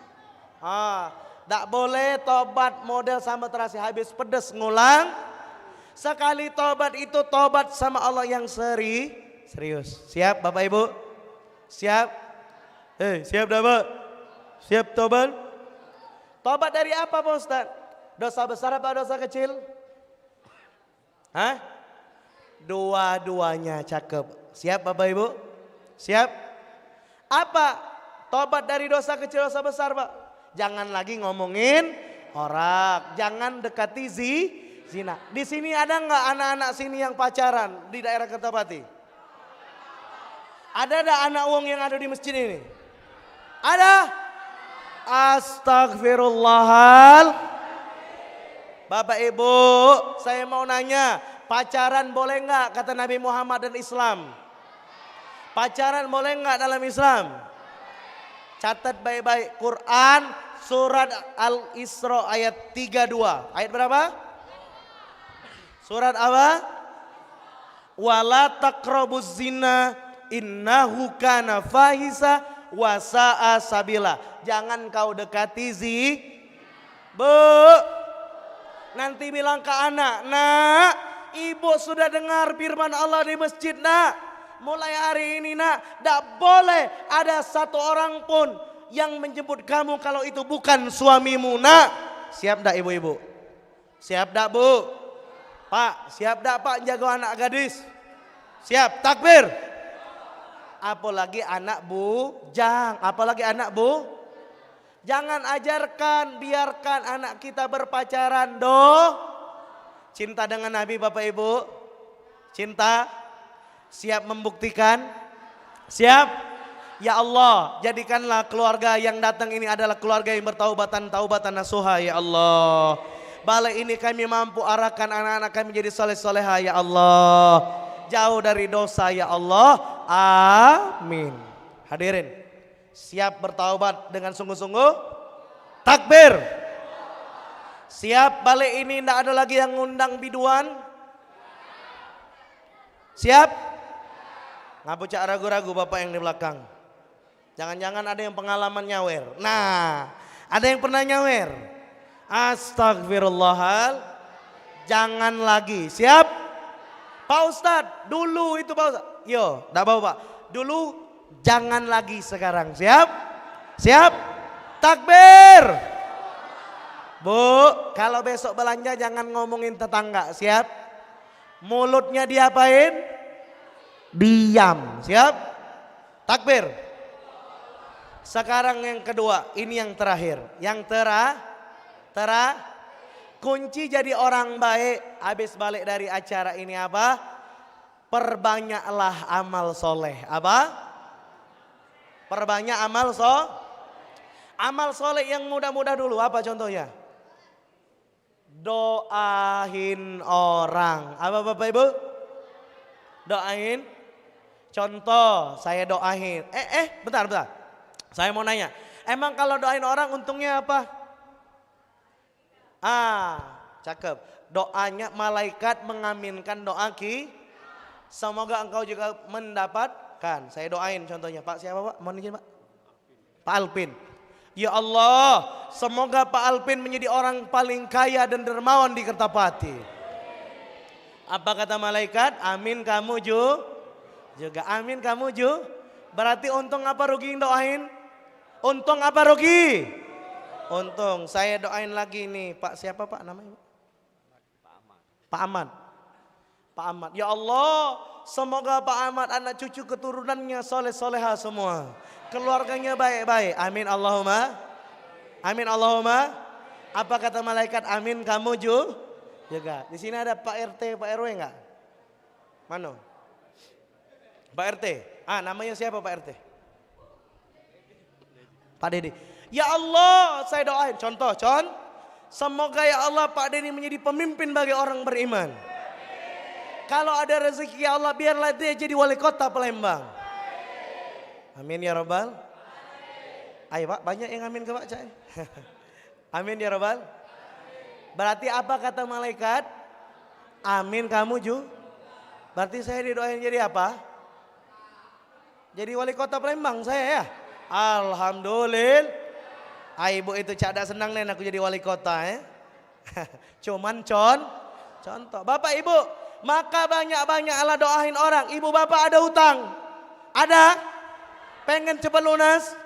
Tak boleh tobat model sambal terasi habis pedes ngulang. Sekali tobat itu tobat sama Allah yang serius. Siap Bapak Ibu? Siap? Siap dah Pak? Siap tobat? Tobat dari apa Pak Ustaz? Dosa besar apa dosa kecil? Dua-duanya cakep. Siap Bapak Ibu? Siap? Apa? Tobat dari dosa kecil dosa besar Pak? Jangan lagi ngomongin orang, jangan dekati zina. Di sini ada nggak anak-anak sini yang pacaran di daerah Kertapati? Ada anak uang yang ada di masjid ini? Ada? Astagfirullahal. Bapak Ibu, saya mau nanya, pacaran boleh nggak kata Nabi Muhammad dan Islam? Pacaran boleh nggak dalam Islam? Catat baik-baik, Quran surat Al-Isra ayat 32. Ayat berapa? Surat apa? Wala taqrabuz zina innahu kana fahisa wa sa'a sabila. Jangan kau dekati Bu. Nanti bilang ke anak, "Nak, ibu sudah dengar firman Allah di masjid, Nak. Mulai hari ini, Nak, tidak boleh ada satu orang pun yang menjemput kamu kalau itu bukan suamimu, Nak." Siap tidak ibu-ibu? Siap tidak, Bu? Pak, siap tidak Pak jaga anak gadis? Siap, takbir. Apalagi anak bujang, apalagi anak bu. Jangan ajarkan, biarkan anak kita berpacaran, Cinta dengan Nabi Bapak Ibu? Cinta? Siap membuktikan? Siap? Ya Allah, jadikanlah keluarga yang datang ini adalah keluarga yang bertaubatan nasuha ya Allah. Balai ini kami mampu arahkan anak-anak kami jadi soleh-soleha ya Allah. Jauh dari dosa ya Allah. Amin. Hadirin, siap bertaubat dengan sungguh-sungguh? Takbir. Siap balik ini tidak ada lagi yang ngundang biduan? Siap? Ngapu cak ragu-ragu bapak yang di belakang. Jangan-jangan ada yang pengalaman nyawer. Nah, ada yang pernah nyawer? Astagfirullahal. Jangan lagi. Siap? Pak Ustadz, dulu itu Pak Ustadz. Yo, tidak apa-apa Pak. Dulu, jangan lagi sekarang. Siap? Siap? Takbir. Bu, kalau besok belanja jangan ngomongin tetangga. Siap? Mulutnya diapain? Diam. Siap? Takbir. Sekarang yang kedua, ini yang terakhir. Yang kunci jadi orang baik. Habis balik dari acara ini apa? Perbanyaklah amal soleh. Apa? Perbanyak amal amal soleh yang mudah-mudah dulu. Apa contohnya? Doain orang. Apa Bapak Ibu? Doain. Contoh, saya doain. Bentar. Saya mau nanya. Emang kalau doain orang untungnya apa? Cakep. Doanya malaikat mengaminkan doa semoga engkau juga mendapatkan. Saya doain contohnya. Pak siapa Pak? Mohon izin Pak. Pak Alpin. Ya Allah, semoga Pak Alpin menjadi orang paling kaya dan dermawan di Kertapati. Apa kata malaikat? Amin kamu juga. Amin kamu juga. Berarti untung apa rugi doain? Untung apa rugi? Untung. Saya doain lagi nih. Pak siapa Pak namanya? Pak Ahmad. Pak Ahmad. Ya Allah, semoga Pak Ahmad anak cucu keturunannya soleh-soleha semua. Keluarganya baik-baik. Amin Allahumma. Amin Allahumma. Apa kata malaikat? Amin kamu juga. Di sini ada Pak RT, Pak RW enggak? Mana? Pak RT. Namanya siapa Pak RT? Pak Dedi. Ya Allah, saya doain. Contoh. Semoga ya Allah Pak Dedi menjadi pemimpin bagi orang beriman. Kalau ada rezeki ya Allah biarlah dia jadi wali kota Palembang. Amin ya Rabbal. Ayo Pak, banyak yang amin ke Pak Cai. Amin ya Rabbal. Berarti apa kata malaikat? Amin kamu juga. Berarti saya didoain jadi apa? Jadi wali kota Palembang saya ya. Alhamdulillah. Ibu itu cak senang nih aku jadi wali kota ya. Cuman contoh. Bapak Ibu, maka banyak-banyaklah doain orang. Ibu bapak ada hutang? Ada? Pengen cepat lunas?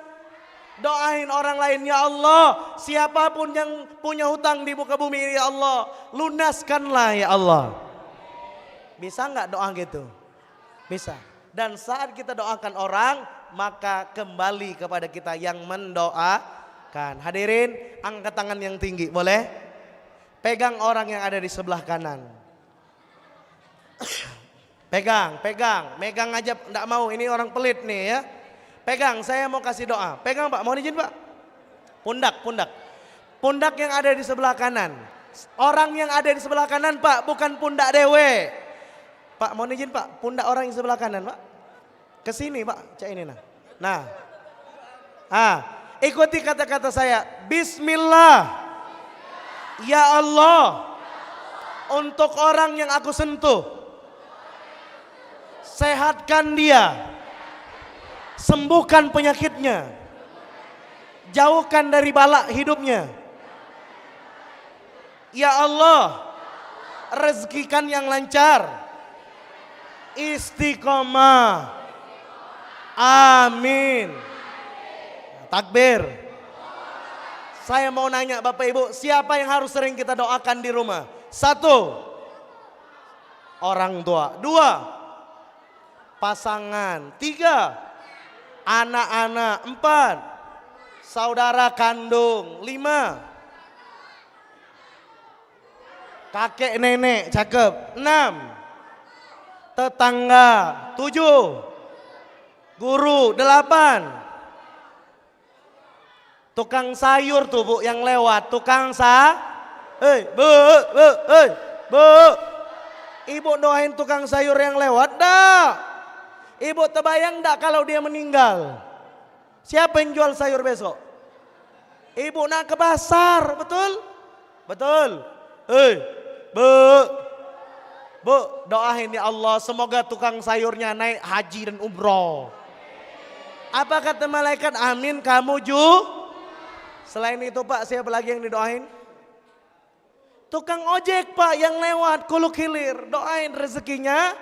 Doain orang lain. Ya Allah, siapapun yang punya hutang di muka bumi ini ya Allah, lunaskanlah ya Allah. Bisa nggak doa gitu? Bisa. Dan saat kita doakan orang, maka kembali kepada kita yang mendoakan. Hadirin, angkat tangan yang tinggi, boleh? Pegang orang yang ada di sebelah kanan. Pegang aja enggak mau, ini orang pelit nih ya. Pegang, saya mau kasih doa. Pegang Pak, mohon izin Pak. Pundak yang ada di sebelah kanan. Orang yang ada di sebelah kanan Pak, bukan pundak dewe. Pak, mohon izin Pak, pundak orang yang sebelah kanan Pak. Kesini Pak, cak ini nah. Ikuti kata-kata saya. Bismillah. Ya Allah. untuk orang yang aku sentuh, sehatkan dia, sembuhkan penyakitnya, jauhkan dari balak hidupnya. Ya Allah, rezekikan yang lancar, istiqomah. Amin. Takbir. Saya mau nanya Bapak Ibu, siapa yang harus sering kita doakan di rumah? 1, orang tua. 2, pasangan. 3, anak-anak. 4, saudara kandung. 5, kakek nenek, cakep. 6, tetangga. 7, guru. 8, tukang sayur tuh Bu yang lewat. Tukang Bu. Ibu doain tukang sayur yang lewat dah. Ibu terbayang dah kalau dia meninggal? Siapa yang jual sayur besok? Ibu nak ke pasar, betul? Betul. Bu, doain ya Allah semoga tukang sayurnya naik haji dan umroh. Apa kata malaikat? Amin, kamu Selain itu Pak, siapa lagi yang didoain? Tukang ojek Pak yang lewat kuluk hilir, doain rezekinya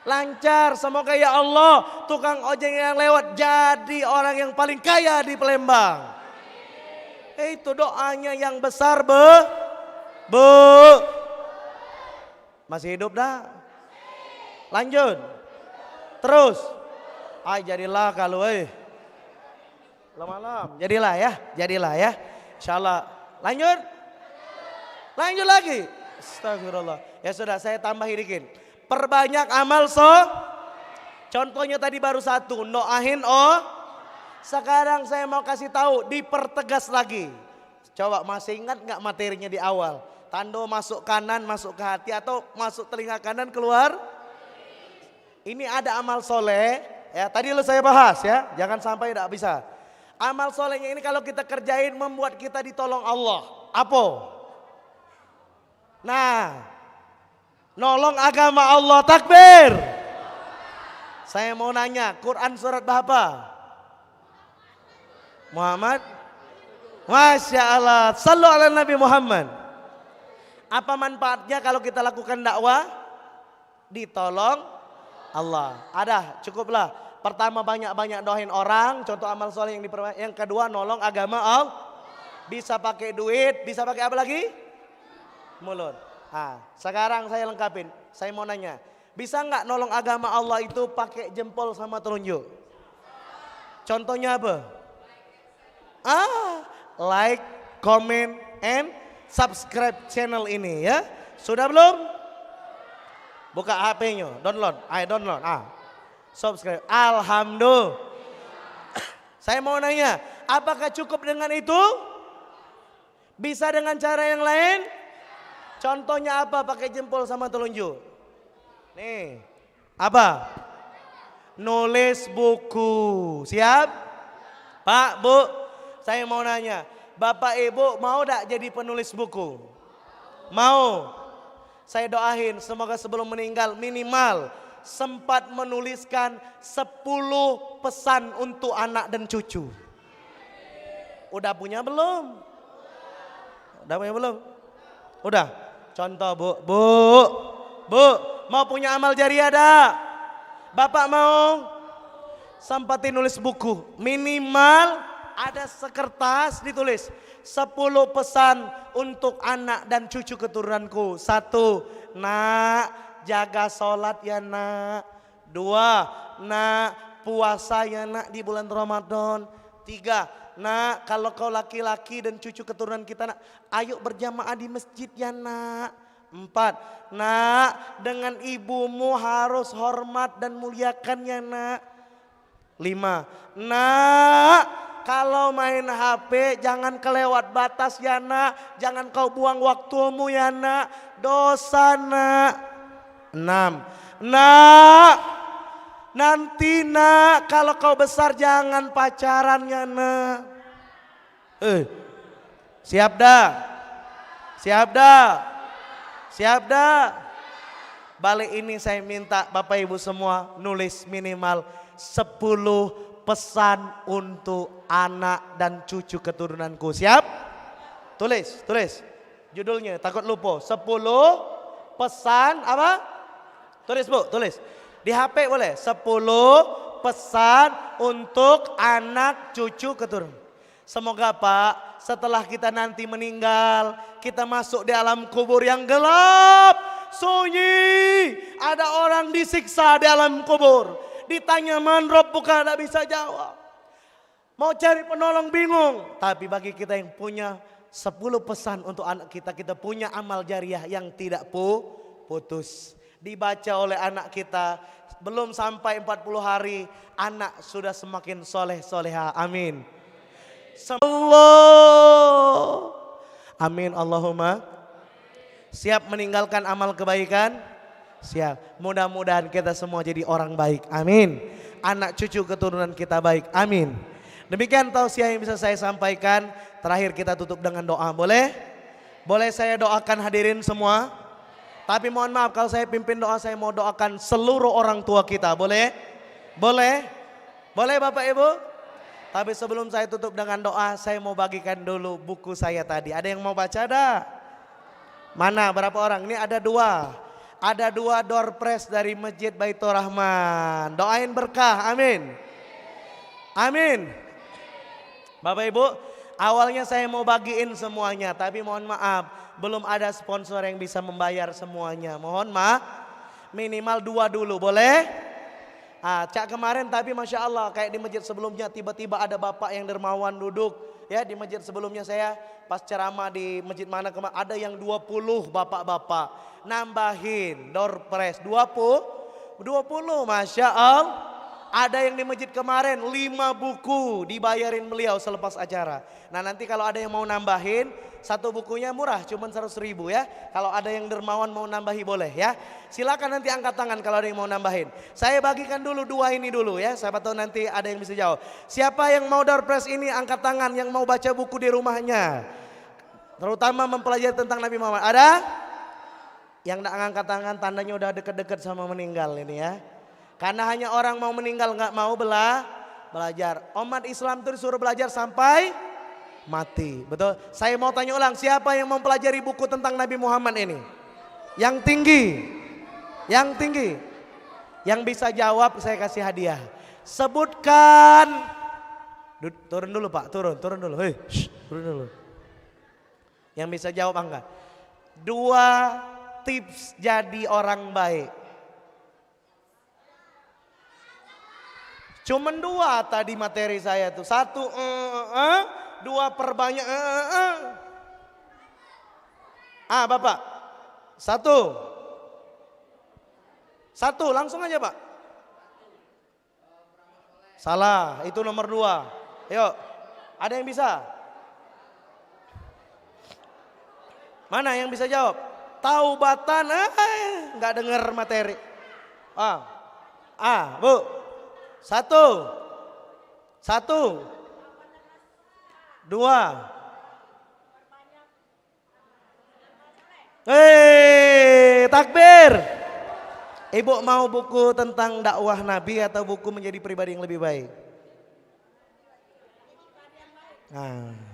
lancar. Semoga ya Allah tukang ojek yang lewat jadi orang yang paling kaya di Palembang. Itu doanya yang besar Bu. Masih hidup dah? Lanjut. Terus. Jadilah kalau malam. Jadilah ya. Insyaallah. Lanjut lagi. Astagfirullah. Ya sudah, saya tambahin dikit. Perbanyak amal Contohnya tadi baru 1, doain Sekarang saya mau kasih tahu, dipertegas lagi. Coba masih ingat nggak materinya di awal? Tando masuk kanan, masuk ke hati, atau masuk telinga kanan keluar? Ini ada amal soleh. Ya tadi saya bahas ya, jangan sampai tidak bisa. Amal solehnya ini kalau kita kerjain membuat kita ditolong Allah. Apa? Nah, nolong agama Allah, takbir. Saya mau nanya, Quran surat berapa? Muhammad? Masya Allah, sallu ala Nabi Muhammad. Apa manfaatnya kalau kita lakukan dakwah? Ditolong Allah. Ada, cukuplah. Pertama banyak-banyak doain orang, contoh amal soleh yang diperbanyak. Yang kedua nolong agama Allah. Bisa pakai duit, bisa pakai apa lagi? Mulut. Sekarang saya lengkapin. Saya mau nanya, bisa nggak nolong agama Allah itu pakai jempol sama telunjuk? Contohnya apa? Like, comment, and subscribe channel ini ya. Sudah belum? Buka HP-nya, download. Download. Subscribe. Alhamdulillah. Saya mau nanya, apakah cukup dengan itu? Bisa dengan cara yang lain? Contohnya apa? Pakai jempol sama telunjuk. Nih, apa? Nulis buku. Siap? Pak, Bu, saya mau nanya, Bapak Ibu mau tak jadi penulis buku? Mau? Saya doain semoga sebelum meninggal minimal sempat menuliskan 10 pesan untuk anak dan cucu. Udah punya belum? Udah punya belum? Udah. Contoh Bu, mau punya amal jariah dah? Bapak mau? Sempatin nulis buku. Minimal ada sekertas ditulis 10 pesan untuk anak dan cucu keturunanku. 1, nak jaga sholat ya nak. 2, nak puasa ya nak di bulan Ramadan. 3, nak kalau kau laki-laki dan cucu keturunan kita nak, ayo berjamaah di masjid ya nak. 4, nak dengan ibumu harus hormat dan muliakan ya nak. 5, nak kalau main HP jangan kelewat batas ya nak. Jangan kau buang waktumu ya nak, dosa nak. 6, nak nanti nak kalau kau besar jangan pacaran ya nak. Siap dah? Siap dah? Siap dah? Balik ini saya minta Bapak Ibu semua nulis minimal 10 pesan untuk anak dan cucu keturunanku. Siap? Tulis, tulis. Judulnya takut lupa. 10 pesan apa? Tulis Bu, tulis. Di HP boleh. 10 pesan untuk anak cucu keturunan. Semoga Pak, setelah kita nanti meninggal, kita masuk di alam kubur yang gelap, sunyi. Ada orang disiksa di alam kubur. Ditanya man rabbuka, tidak bisa jawab. Mau cari penolong bingung. Tapi bagi kita yang punya 10 pesan untuk anak kita, kita punya amal jariah yang tidak putus. Dibaca oleh anak kita, belum sampai 40 hari, anak sudah semakin soleh soleha. Amin. Allah. Amin Allahumma. Siap meninggalkan amal kebaikan? Siap. Mudah-mudahan kita semua jadi orang baik. Amin. Anak cucu keturunan kita baik. Amin. Demikian tausiah yang bisa saya sampaikan. Terakhir kita tutup dengan doa. Boleh? Boleh saya doakan hadirin semua? Tapi mohon maaf kalau saya pimpin doa, saya mau doakan seluruh orang tua kita. Boleh? Boleh? Boleh Bapak Ibu? Tapi sebelum saya tutup dengan doa, saya mau bagikan dulu buku saya tadi. Ada yang mau baca dah? Mana berapa orang? Ini ada 2. Ada 2 door prize dari Masjid Baitur Rahman. Doain berkah, amin. Amin. Bapak Ibu, awalnya saya mau bagiin semuanya. Tapi mohon maaf, belum ada sponsor yang bisa membayar semuanya. Mohon maaf, minimal 2 dulu, boleh? Cak kemarin tapi Masya Allah kayak di masjid sebelumnya tiba-tiba ada bapak yang dermawan duduk. Ya di masjid sebelumnya saya pas ceramah di masjid mana kemarin ada yang 20 bapak-bapak. Nambahin door prize 20 Masya Allah. Ada yang di masjid kemarin 5 buku dibayarin beliau selepas acara. Nah nanti kalau ada yang mau nambahin, 1 bukunya murah cuman 100.000 ya. Kalau ada yang dermawan mau nambahi boleh ya. Silakan nanti angkat tangan kalau ada yang mau nambahin. Saya bagikan dulu 2 ini dulu ya. Siapa tahu nanti ada yang bisa jawab. Siapa yang mau door prize ini angkat tangan yang mau baca buku di rumahnya. Terutama mempelajari tentang Nabi Muhammad. Ada? Yang tidak angkat tangan tandanya udah deket-deket sama meninggal ini ya. Karena hanya orang mau meninggal nggak mau belajar. Umat Islam itu disuruh belajar sampai mati. Betul? Saya mau tanya ulang, siapa yang mau pelajari buku tentang Nabi Muhammad ini? Yang tinggi. Yang tinggi. Yang bisa jawab saya kasih hadiah. Sebutkan. Turun dulu Pak, turun dulu. Hei, turun dulu. Yang bisa jawab angkat. 2 tips jadi orang baik. Cuman 2 tadi materi saya tuh. 1, 2 perbanyak. Bapak. 1 langsung aja Pak. Salah, itu nomor 2. Yuk, ada yang bisa? Mana yang bisa jawab? Taubatan, nggak dengar materi. Bu. 1, 2. Takbir. Ibu mau buku tentang dakwah Nabi atau buku menjadi pribadi yang lebih baik?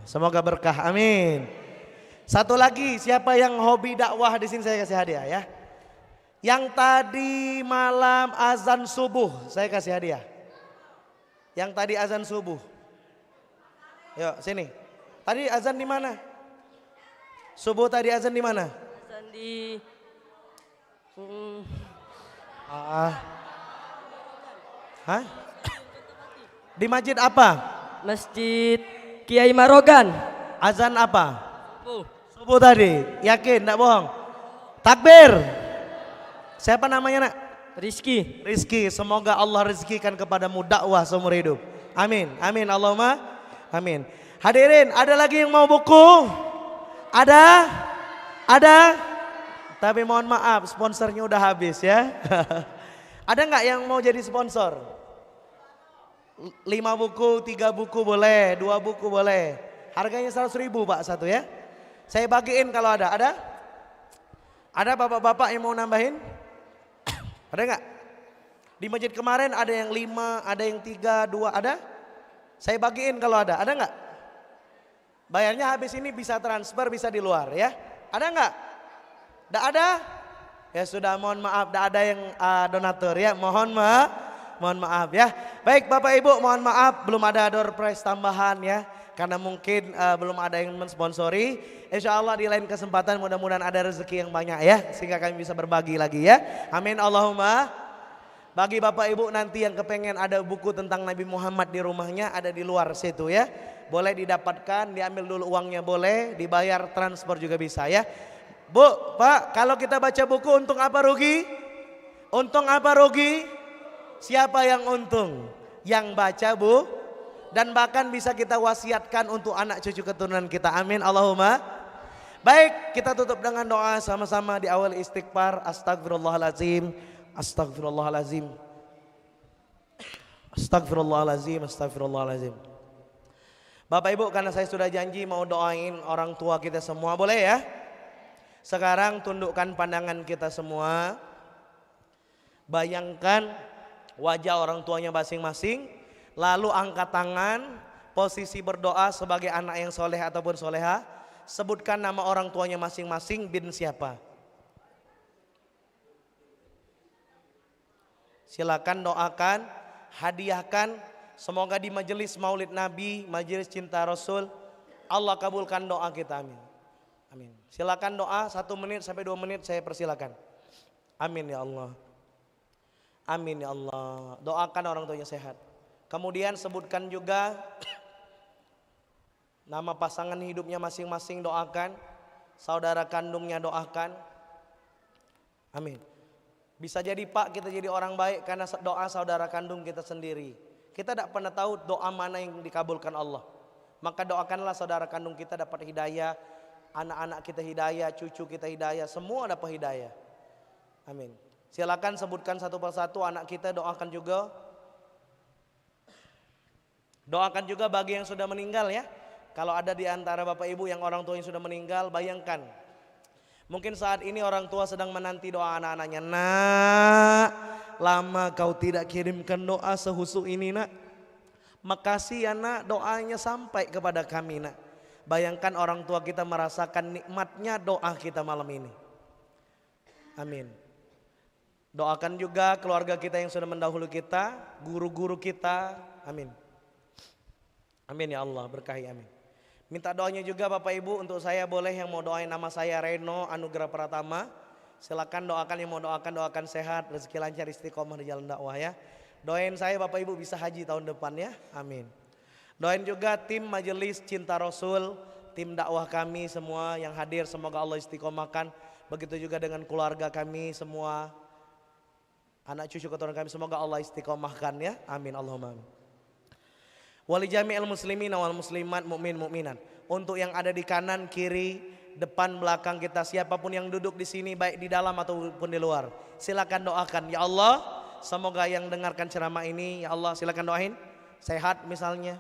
Semoga berkah, amin. 1 lagi, siapa yang hobi dakwah di sini saya kasih hadiah ya. Yang tadi malam azan subuh saya kasih hadiah. Yang tadi azan subuh. Yuk sini. Tadi azan di mana? Subuh tadi azan di mana? Azan di Di masjid apa? Masjid Kiai Marogan. Azan apa? Subuh tadi. Yakin enggak bohong? Takbir. Siapa namanya nak? Rizki. Rizki, semoga Allah rezekikan kepadamu dakwah seumur hidup. Amin, amin Allahumma, amin. Hadirin, ada lagi yang mau buku? Ada? Tapi mohon maaf, sponsornya udah habis ya. Ada nggak yang mau jadi sponsor? 5 buku, 3 buku boleh, 2 buku boleh. Harganya 100.000 Pak 1 ya. Saya bagiin kalau ada. Ada bapak-bapak yang mau nambahin? Ada nggak? Di masjid kemarin ada yang 5, ada yang 3, 2, ada? Saya bagiin kalau ada nggak? Bayarnya habis ini bisa transfer, bisa di luar ya. Ada nggak? Nggak ada? Ya sudah, mohon maaf, nggak ada yang donatur ya. Mohon maaf ya. Baik Bapak Ibu, mohon maaf belum ada door prize tambahan ya. Karena mungkin belum ada yang mensponsori. Insya Allah di lain kesempatan mudah-mudahan ada rezeki yang banyak ya. Sehingga kami bisa berbagi lagi ya. Amin Allahumma. Bagi Bapak Ibu nanti yang kepengen ada buku tentang Nabi Muhammad di rumahnya, ada di luar situ ya. Boleh didapatkan, diambil dulu uangnya boleh, dibayar transfer juga bisa ya. Bu, Pak, kalau kita baca buku untung apa rugi? Untung apa rugi? Siapa yang untung? Yang baca Bu. Dan bahkan bisa kita wasiatkan untuk anak cucu keturunan kita. Amin Allahumma. Baik, kita tutup dengan doa sama-sama di awal istighfar. Astagfirullahalazim. Astagfirullahalazim. Astagfirullahalazim. Astagfirullahalazim. Bapak Ibu, karena saya sudah janji mau doain orang tua kita semua, boleh ya? Sekarang tundukkan pandangan kita semua. Bayangkan wajah orang tuanya masing-masing. Lalu angkat tangan, posisi berdoa sebagai anak yang soleh ataupun soleha. Sebutkan nama orang tuanya masing-masing, bin siapa. Silakan doakan, hadiahkan. Semoga di majelis maulid Nabi, majelis cinta Rasul, Allah kabulkan doa kita, amin. Amin. Silakan doa 1 menit sampai 2 menit saya persilakan. Amin ya Allah. Amin ya Allah. Doakan orang tuanya sehat. Kemudian sebutkan juga nama pasangan hidupnya masing-masing, doakan. Saudara kandungnya doakan. Amin. Bisa jadi Pak kita jadi orang baik karena doa saudara kandung kita sendiri. Kita tidak pernah tahu doa mana yang dikabulkan Allah. Maka doakanlah saudara kandung kita dapat hidayah, anak-anak kita hidayah, cucu kita hidayah, semua dapat hidayah. Amin. Silakan sebutkan satu persatu anak kita, doakan juga. Doakan juga bagi yang sudah meninggal ya. Kalau ada di antara Bapak Ibu yang orang tua yang sudah meninggal, bayangkan. Mungkin saat ini orang tua sedang menanti doa anak-anaknya. Nak, lama kau tidak kirimkan doa sehusuk ini nak. Makasih ya nak, doanya sampai kepada kami nak. Bayangkan orang tua kita merasakan nikmatnya doa kita malam ini. Amin. Doakan juga keluarga kita yang sudah mendahului kita, guru-guru kita. Amin. Amin ya Allah, berkahi amin. Minta doanya juga Bapak Ibu untuk saya, boleh yang mau doain nama saya Reno Anugrah Pratama. Silakan doakan, yang mau doakan sehat, rezeki lancar, istiqomah di jalan dakwah ya. Doain saya Bapak Ibu bisa haji tahun depan ya. Amin. Doain juga tim majelis cinta Rasul, tim dakwah kami semua yang hadir, semoga Allah istiqomahkan. Begitu juga dengan keluarga kami semua, anak cucu keturunan kami, semoga Allah istiqomahkan ya. Amin Allahumma amin. Wali jami'il muslimin wal muslimat, mukmin mukminat. Untuk yang ada di kanan, kiri, depan, belakang kita, siapapun yang duduk di sini baik di dalam ataupun di luar, silakan doakan ya Allah. Semoga yang dengarkan ceramah ini ya Allah silakan doain sehat misalnya,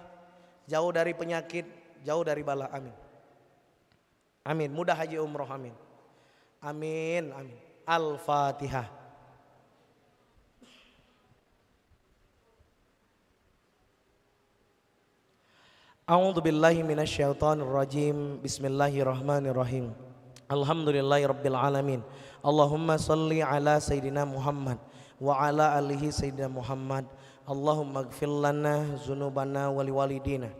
jauh dari penyakit, jauh dari bala, amin. Amin, mudah haji umroh, amin. Amin, amin. Al-Fatihah. A'udzu billahi minasyaitonir rajim. Bismillahirrahmanirrahim. Alhamdulillahirabbil alamin. Allahumma shalli ala sayidina Muhammad wa ala alihi sayyidina Muhammad. Allahumma ighfir lana dzunubana wa liwalidina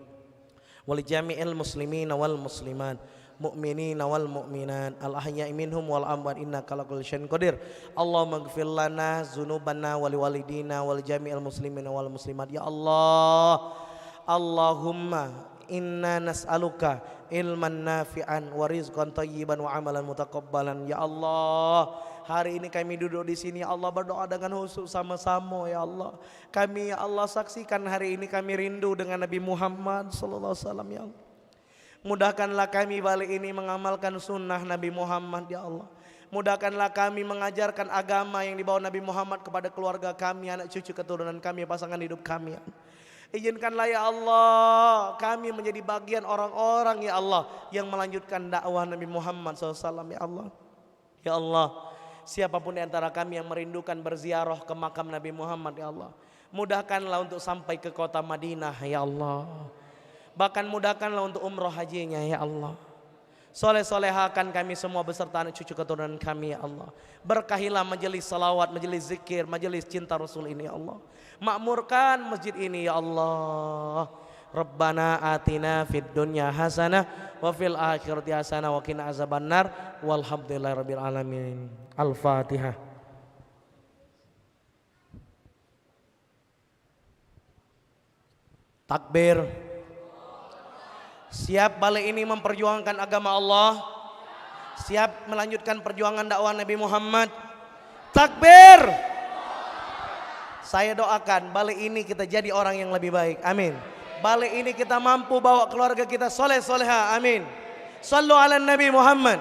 wa li jami'il muslimina wal muslimat, mu'minina wal mu'minat, al ahya'i minhum wal amwat, innaka ala kulli syai'in qadir. Allahumma ighfir lana dzunubana wa liwalidina wal jami'il muslimina wal muslimat. Ya Allah, Allahumma inna nas'aluka ilman nafi'an wa rizqan thayyiban wa amalan mutaqabbalan. Ya Allah, hari ini kami duduk di sini ya Allah, berdoa dengan khusyuk sama-sama ya Allah. Kami ya Allah saksikan hari ini kami rindu dengan Nabi Muhammad sallallahu alaihi wasallam ya Allah. Mudahkanlah kami balik ini mengamalkan sunnah Nabi Muhammad ya Allah. Mudahkanlah kami mengajarkan agama yang dibawa Nabi Muhammad kepada keluarga kami, anak cucu keturunan kami, pasangan hidup kami ya Allah. Izinkanlah ya Allah kami menjadi bagian orang-orang ya Allah yang melanjutkan dakwah Nabi Muhammad SAW ya Allah. Ya Allah, siapapun di antara kami yang merindukan berziarah ke makam Nabi Muhammad, ya Allah, mudahkanlah untuk sampai ke kota Madinah, ya Allah. Bahkan mudahkanlah untuk umroh hajinya, ya Allah. Soleh-solehakan kami semua beserta anak cucu keturunan kami, ya Allah. Berkahilah majelis salawat, majelis zikir, majelis cinta Rasul ini, ya Allah. Makmurkan masjid ini, ya Allah. Rabbana atina fid dunya hasanah wa fil akhirati hasanah wa qina azabannar. Walhamdulillahirabbil alamin. Al-Fatihah. Takbir. Siap balik ini memperjuangkan agama Allah? Siap melanjutkan perjuangan dakwah Nabi Muhammad? Takbir. Saya doakan balik ini kita jadi orang yang lebih baik. Amin. Balik ini kita mampu bawa keluarga kita soleh soleha. Amin. Sallu ala Nabi Muhammad.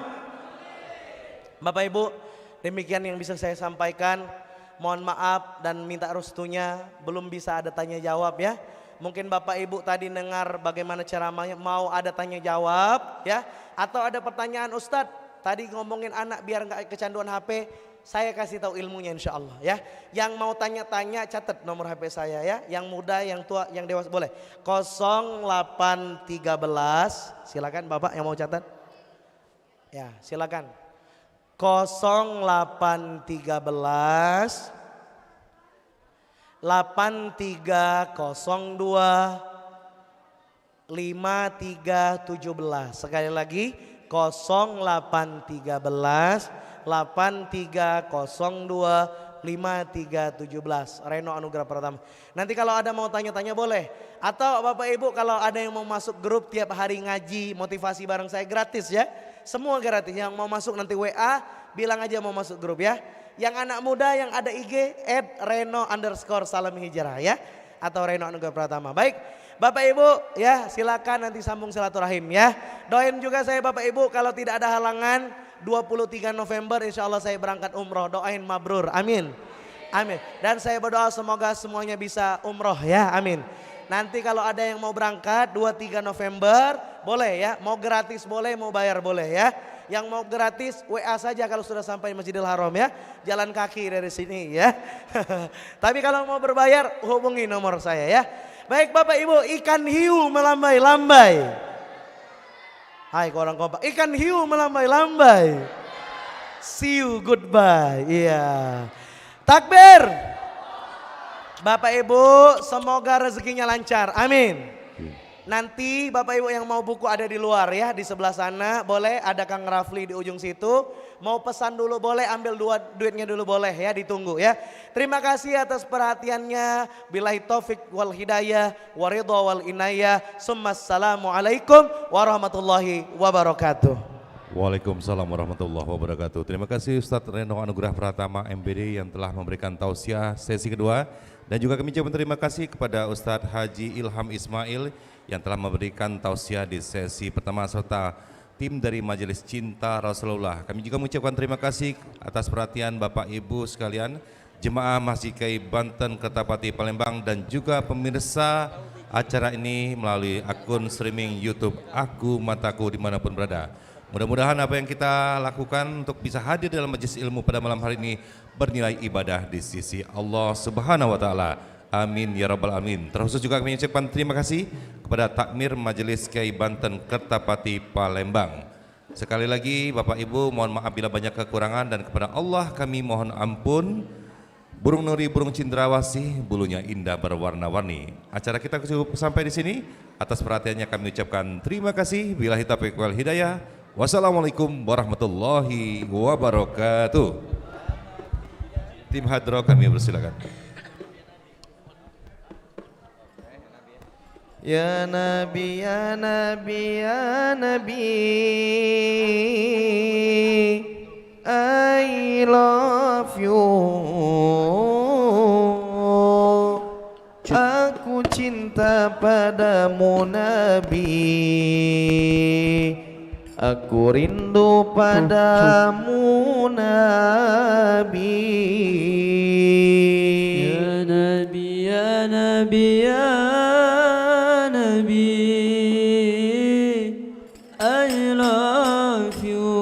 Bapak Ibu, demikian yang bisa saya sampaikan. Mohon maaf dan minta restunya, belum bisa ada tanya jawab ya. Mungkin Bapak Ibu tadi dengar bagaimana ceramahnya, mau ada tanya jawab ya, atau ada pertanyaan Ustadz tadi ngomongin anak biar nggak kecanduan HP, saya kasih tahu ilmunya insya Allah ya. Yang mau tanya-tanya catat nomor HP saya ya, yang muda, yang tua, yang dewasa boleh. 0813, silakan Bapak yang mau catat ya, silakan. 0813 8302 5317. Sekali lagi 0813 8302 5317. Reno Anugrah Pratama. Nanti kalau ada mau tanya-tanya boleh. Atau Bapak Ibu kalau ada yang mau masuk grup tiap hari ngaji motivasi bareng saya gratis ya. Semua gratis. Yang mau masuk nanti WA bilang aja mau masuk grup ya. Yang anak muda yang ada IG @reno_salam hijrah ya, atau Reno Anugrah Pratama. Baik Bapak Ibu ya, silakan nanti sambung silaturahim ya. Doain juga saya Bapak Ibu kalau tidak ada halangan 23 November insya Allah saya berangkat umroh. Doain mabrur, amin. Amin. Dan saya berdoa semoga semuanya bisa umroh ya, amin. Nanti kalau ada yang mau berangkat 23 November boleh ya, mau gratis boleh, mau bayar boleh ya. Yang mau gratis WA saja kalau sudah sampai Masjidil Haram ya. Jalan kaki dari sini ya. Tapi kalau mau berbayar hubungi nomor saya ya. Baik Bapak Ibu, ikan hiu melambai-lambai. Hai orang kompak, ikan hiu melambai-lambai. See you, goodbye. Iya. Takbir. Bapak Ibu semoga rezekinya lancar. Amin. Nanti Bapak Ibu yang mau buku ada di luar ya, di sebelah sana boleh, ada Kang Rafli di ujung situ. Mau pesan dulu boleh, ambil duitnya dulu boleh ya, ditunggu ya. Terima kasih atas perhatiannya. Billahi taufik wal hidayah, waridha wal inayah. Assalamualaikum warahmatullahi wabarakatuh. Waalaikumsalam warahmatullahi wabarakatuh. Terima kasih Ustadz Reno Anugrah Pratama MBD yang telah memberikan tausiah sesi kedua. Dan juga kami ucapkan terima kasih kepada Ustadz Haji Ilham Ismail yang telah memberikan tausiah di sesi pertama serta tim dari Majelis Cinta Rasulullah. Kami juga mengucapkan terima kasih atas perhatian Bapak Ibu sekalian, jemaah Masjid Kiai Banten Kertapati Palembang dan juga pemirsa acara ini melalui akun streaming YouTube Aku Mataku dimanapun berada. Mudah-mudahan apa yang kita lakukan untuk bisa hadir dalam majelis ilmu pada malam hari ini bernilai ibadah di sisi Allah Subhanahu wa taala. Amin ya rabbal alamin. Terkhusus juga kami ucapkan terima kasih kepada Takmir Majelis Kiai Banten Kertapati Palembang. Sekali lagi Bapak Ibu mohon maaf bila banyak kekurangan dan kepada Allah kami mohon ampun. Burung nuri, burung cendrawasih, bulunya indah berwarna-warni. Acara kita cukup sampai di sini. Atas perhatiannya kami ucapkan terima kasih. Billahi taufiq wal hidayah. Wassalamualaikum warahmatullahi wabarakatuh. Tim hadro kami persilakan. Ya Nabi, ya Nabi, ya Nabi, I love you. Aku cinta padamu Nabi, aku rindu padamu Nabi. Ya Nabi, ya Nabi, ya Nabi, I love you.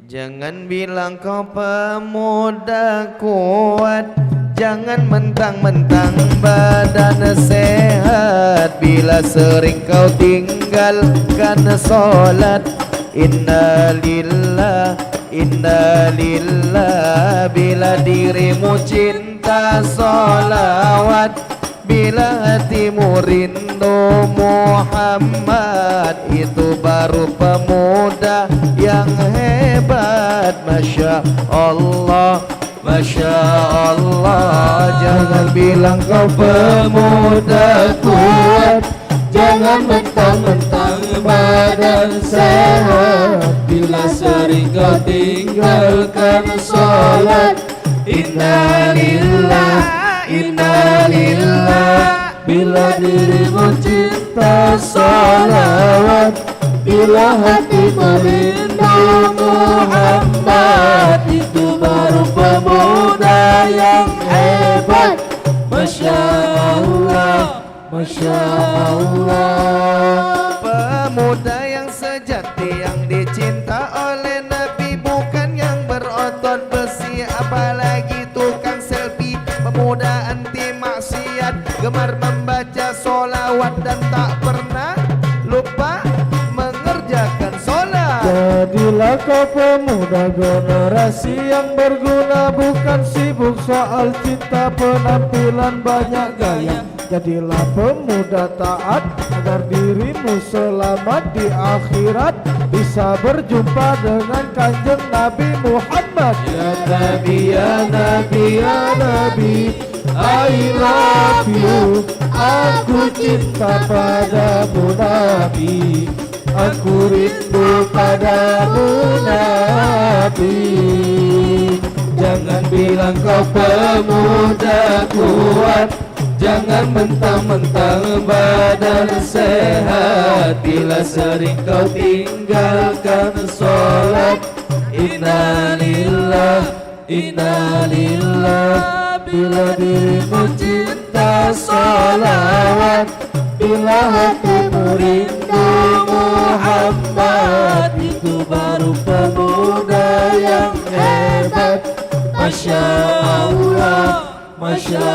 Jangan bilang kau pemuda kuat, jangan mentang-mentang badan sehat. Bila sering kau tinggalkan solat, innalillah, innalillah. Bila dirimu cinta solawat, bila hatimu rindu Muhammad, itu baru pemuda yang hebat. Masya Allah, Masya Allah. Jangan bilang kau pemuda kuat, jangan mentang-mentang badan sehat. Bila sering kau tinggalkan sholat, innalillah, innalillah. Bila dirimu cinta salawat, bila hatimu rindu Muhammad, itu baru pemuda yang hebat. Masya Allah, Masya Allah. Pemuda yang sejati, yang dicinta oleh Nabi, bukan yang berotot besi, apalagi tukang selfie. Pemuda anti maksiat, gemar membaca solawat dan tak pernah lupa mengerjakan sholat. Jadilah kau pemuda generasi yang berguna, bukan sibuk soal cinta, penampilan banyak gaya. Jadilah pemuda taat, agar dirimu selamat di akhirat, bisa berjumpa dengan kanjeng Nabi Muhammad. Ya Nabi, ya Nabi, ya Nabi, I love you. Aku cinta padamu Nabi, aku rindu padamu Nabi. Jangan bilang kau pemuda kuat, jangan mentang-mentang badan sehat. Bila sering kau tinggalkan sholat, innalillah, innalillah. Bila dirimu cinta salawat, bila hatimu rindu Muhammad, itu baru pemuda yang hebat. Masya Allah, Masya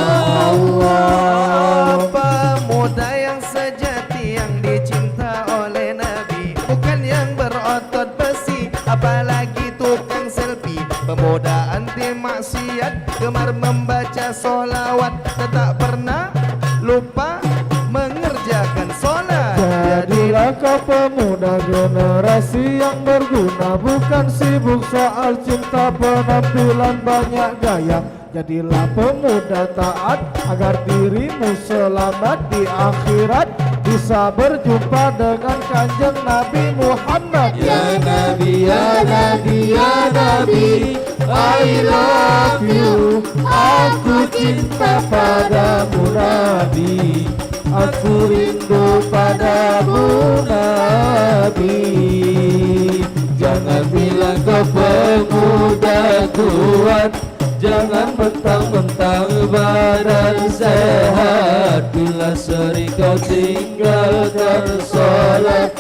Allah. Pemuda yang sejati, yang dicinta oleh Nabi, bukan yang berotot besi, apalagi tukang selfie. Pemuda anti maksiat, gemar membaca solawat, tak pernah lupa mengerjakan sholat. Jadilah kau pemuda generasi yang berguna, bukan sibuk soal cinta, penampilan banyak gaya. Jadilah pemuda taat, agar dirimu selamat di akhirat, bisa berjumpa dengan kanjeng Nabi Muhammad. Ya Nabi, ya Nabi, ya Nabi, I love you. Aku cinta padamu Nabi, aku rindu padamu Nabi. Jangan bilang kau pemuda kuat, jangan mentang-mentang badan sehat. Bila sering kau tinggalkan sholat,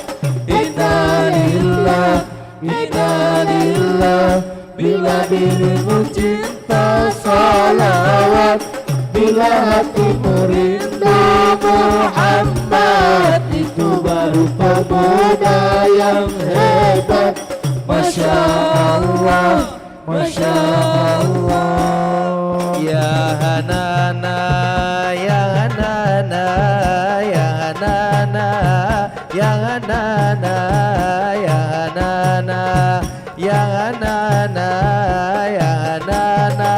innalillah, innalillah. Bila dirimu cinta salawat, bila hatimu rindu Muhammad, itu baru pemuda yang hebat. Masya Allah, Masya Allah. Ya Hanana, ya Hanana, ya Hanana, ya Hanana, ya Hanana, ya Hanana, ya Hanana,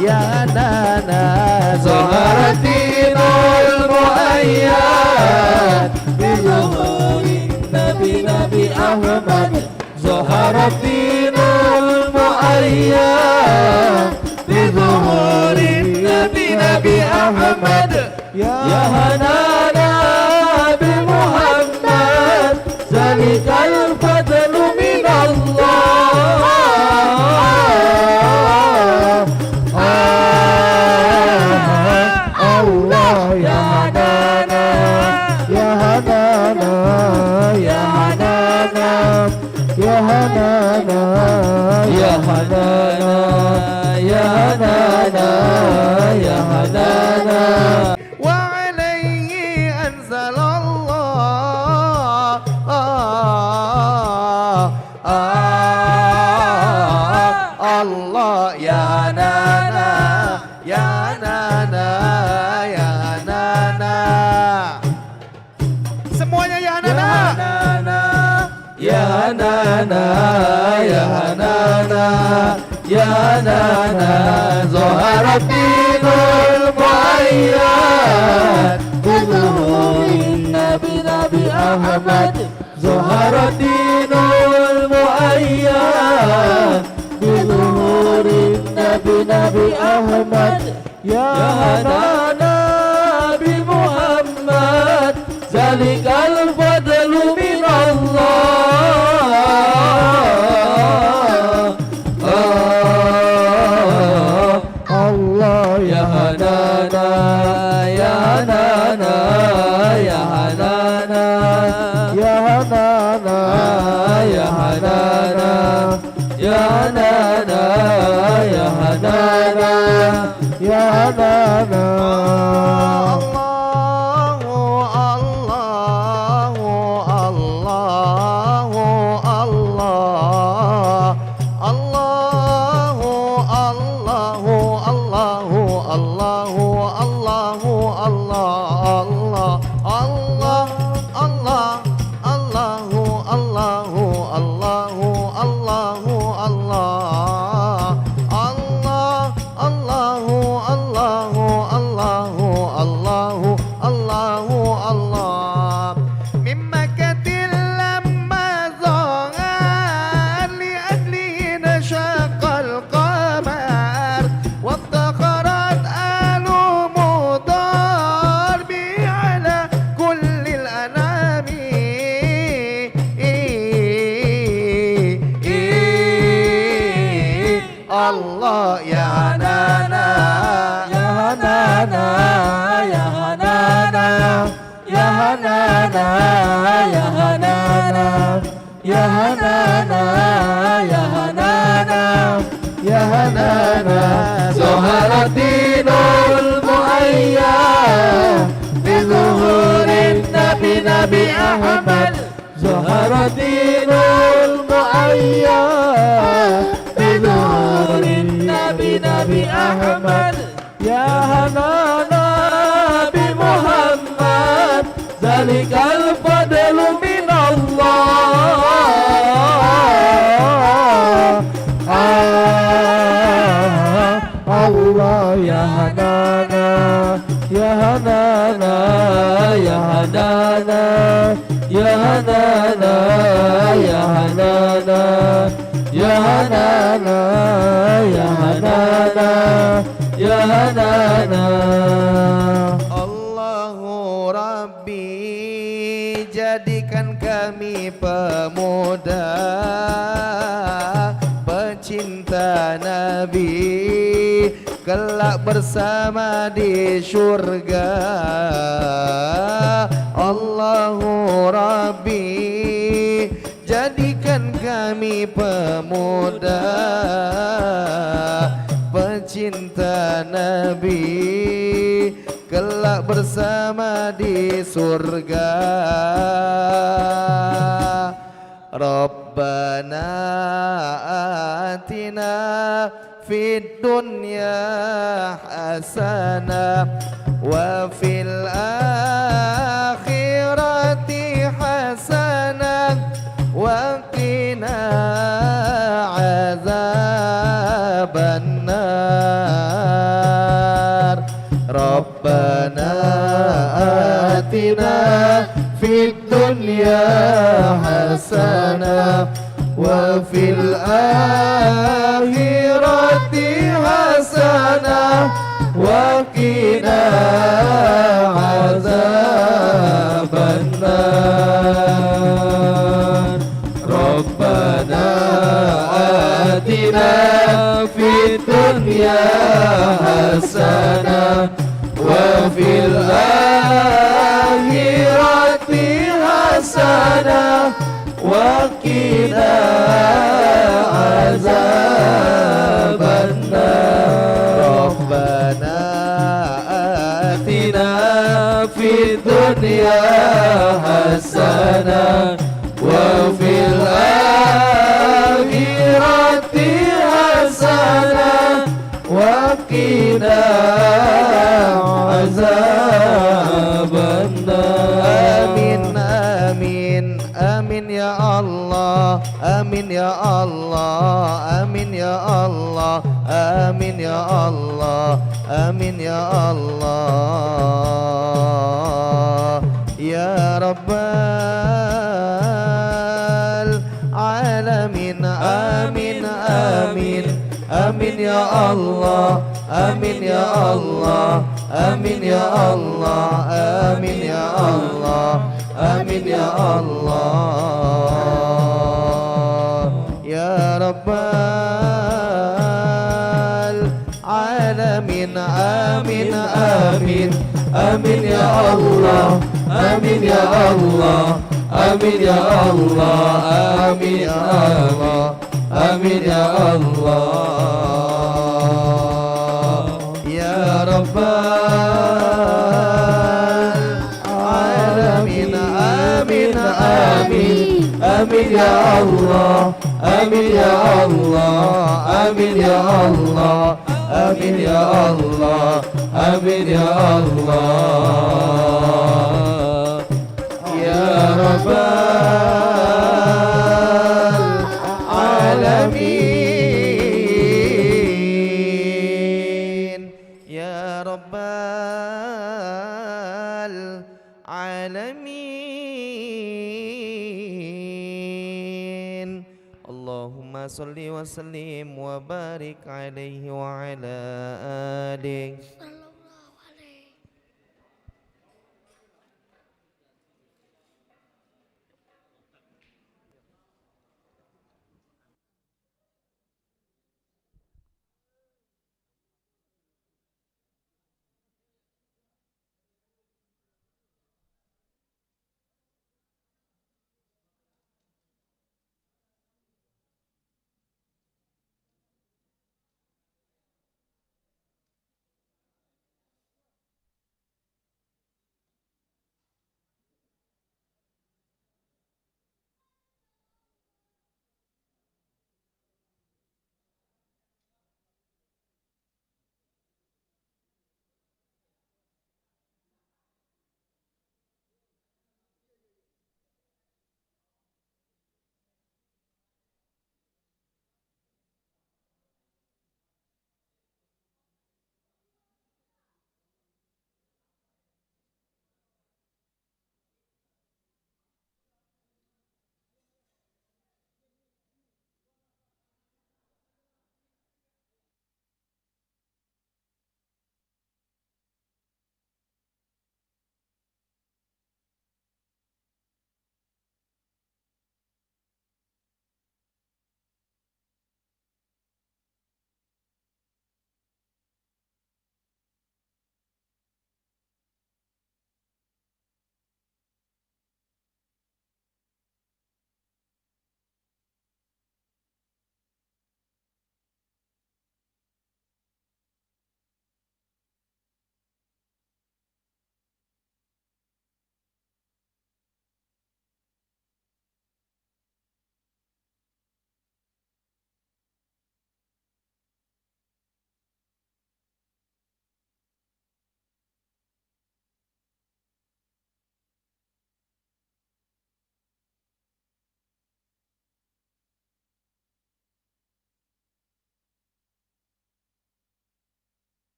ya Hanana. Zaharatinul muayyad bi zuhuri Nabi Ahmad. Zaharatinul muayyad bi zuhuri Nabi Ahmad. Ya Hanana bi Muhammad, zalikal fadlu min Allah. Allah ya Hanana, ya Hanana, ya Hanana, Ya Hanana, Ya Hanana, Ya Hanana, Ya Hanana. Wa alaihi anzalallah Allah Ya Hanana, Ya Hanana, Ya Hanana. Semuanya Ya Hanana. Ya Hanana, Ya Hanana, Ya Hanana. Zaharat dinul muayyad bizuhurin Nabi Ahmad. Zaharat dinul muayyad bizuhurin Nabi Ahmad. Ya Hanana bi Muhammad, zalikal fadlu min Allah Ya Hanana, Ya Hanana, Ya Hanana, Ya Hanana, Ya Hanana, Ya Hanana, Ya Hanana, Ya Hanana. Allah Ya Hanana, Ya Hanana, Ya Hanana, Ya Hanana, Ya Hanana, Ya Hanana, Ya Hanana, Ya Hanana. Zaharat dinul muayyad bizuhurin Nabi Ahmad. Zaharat dinul muayyad bizuhurin Nabi Ahmad. Ya Hanana bi Muhammad, zalikal fadlu min Allah Ya Hanana, Ya Hanana, Ya Hanana, Ya Hanana, Ya Hanana, Ya Hanana, Ya Hanana, Ya Hanana. Allahu Rabbi, jadikan kami pemuda pecinta Nabi, kelak bersama di surga. Allahu Rabbi, jadikan kami pemuda pecinta Nabi, kelak bersama di surga. Rabbana atina fid dunya hasanah wa fil akhirati hasanah wa qina azabannar. Rabbana atina fid dunya hasanah wa fil akhirati hasanah wa qina azabannar. Rabbana atina fid dunya hasanah wa fil akhirati hasanah wa qina الدنيا حسنة وفي الآخرة حسنة وقنا عذاب النار آمين آمين آمين يا الله آمين يا الله آمين يا الله آمين يا الله آمين يا الله يا رب العالمين آمين آمين آمين يا الله آمين يا الله آمين يا الله آمين يا الله آمين يا الله يا رب العالمين آمين آمين آمين يا الله آمين يا الله آمين يا الله آمين يا الله آمين يا الله يا رب العالمين آمين آمين آمين يا الله آمين يا الله آمين يا الله آمين يا الله آمين يا الله يا رب العالمين يا رب العالمين اللهم صل وسلم وبارك عليه وعلى آله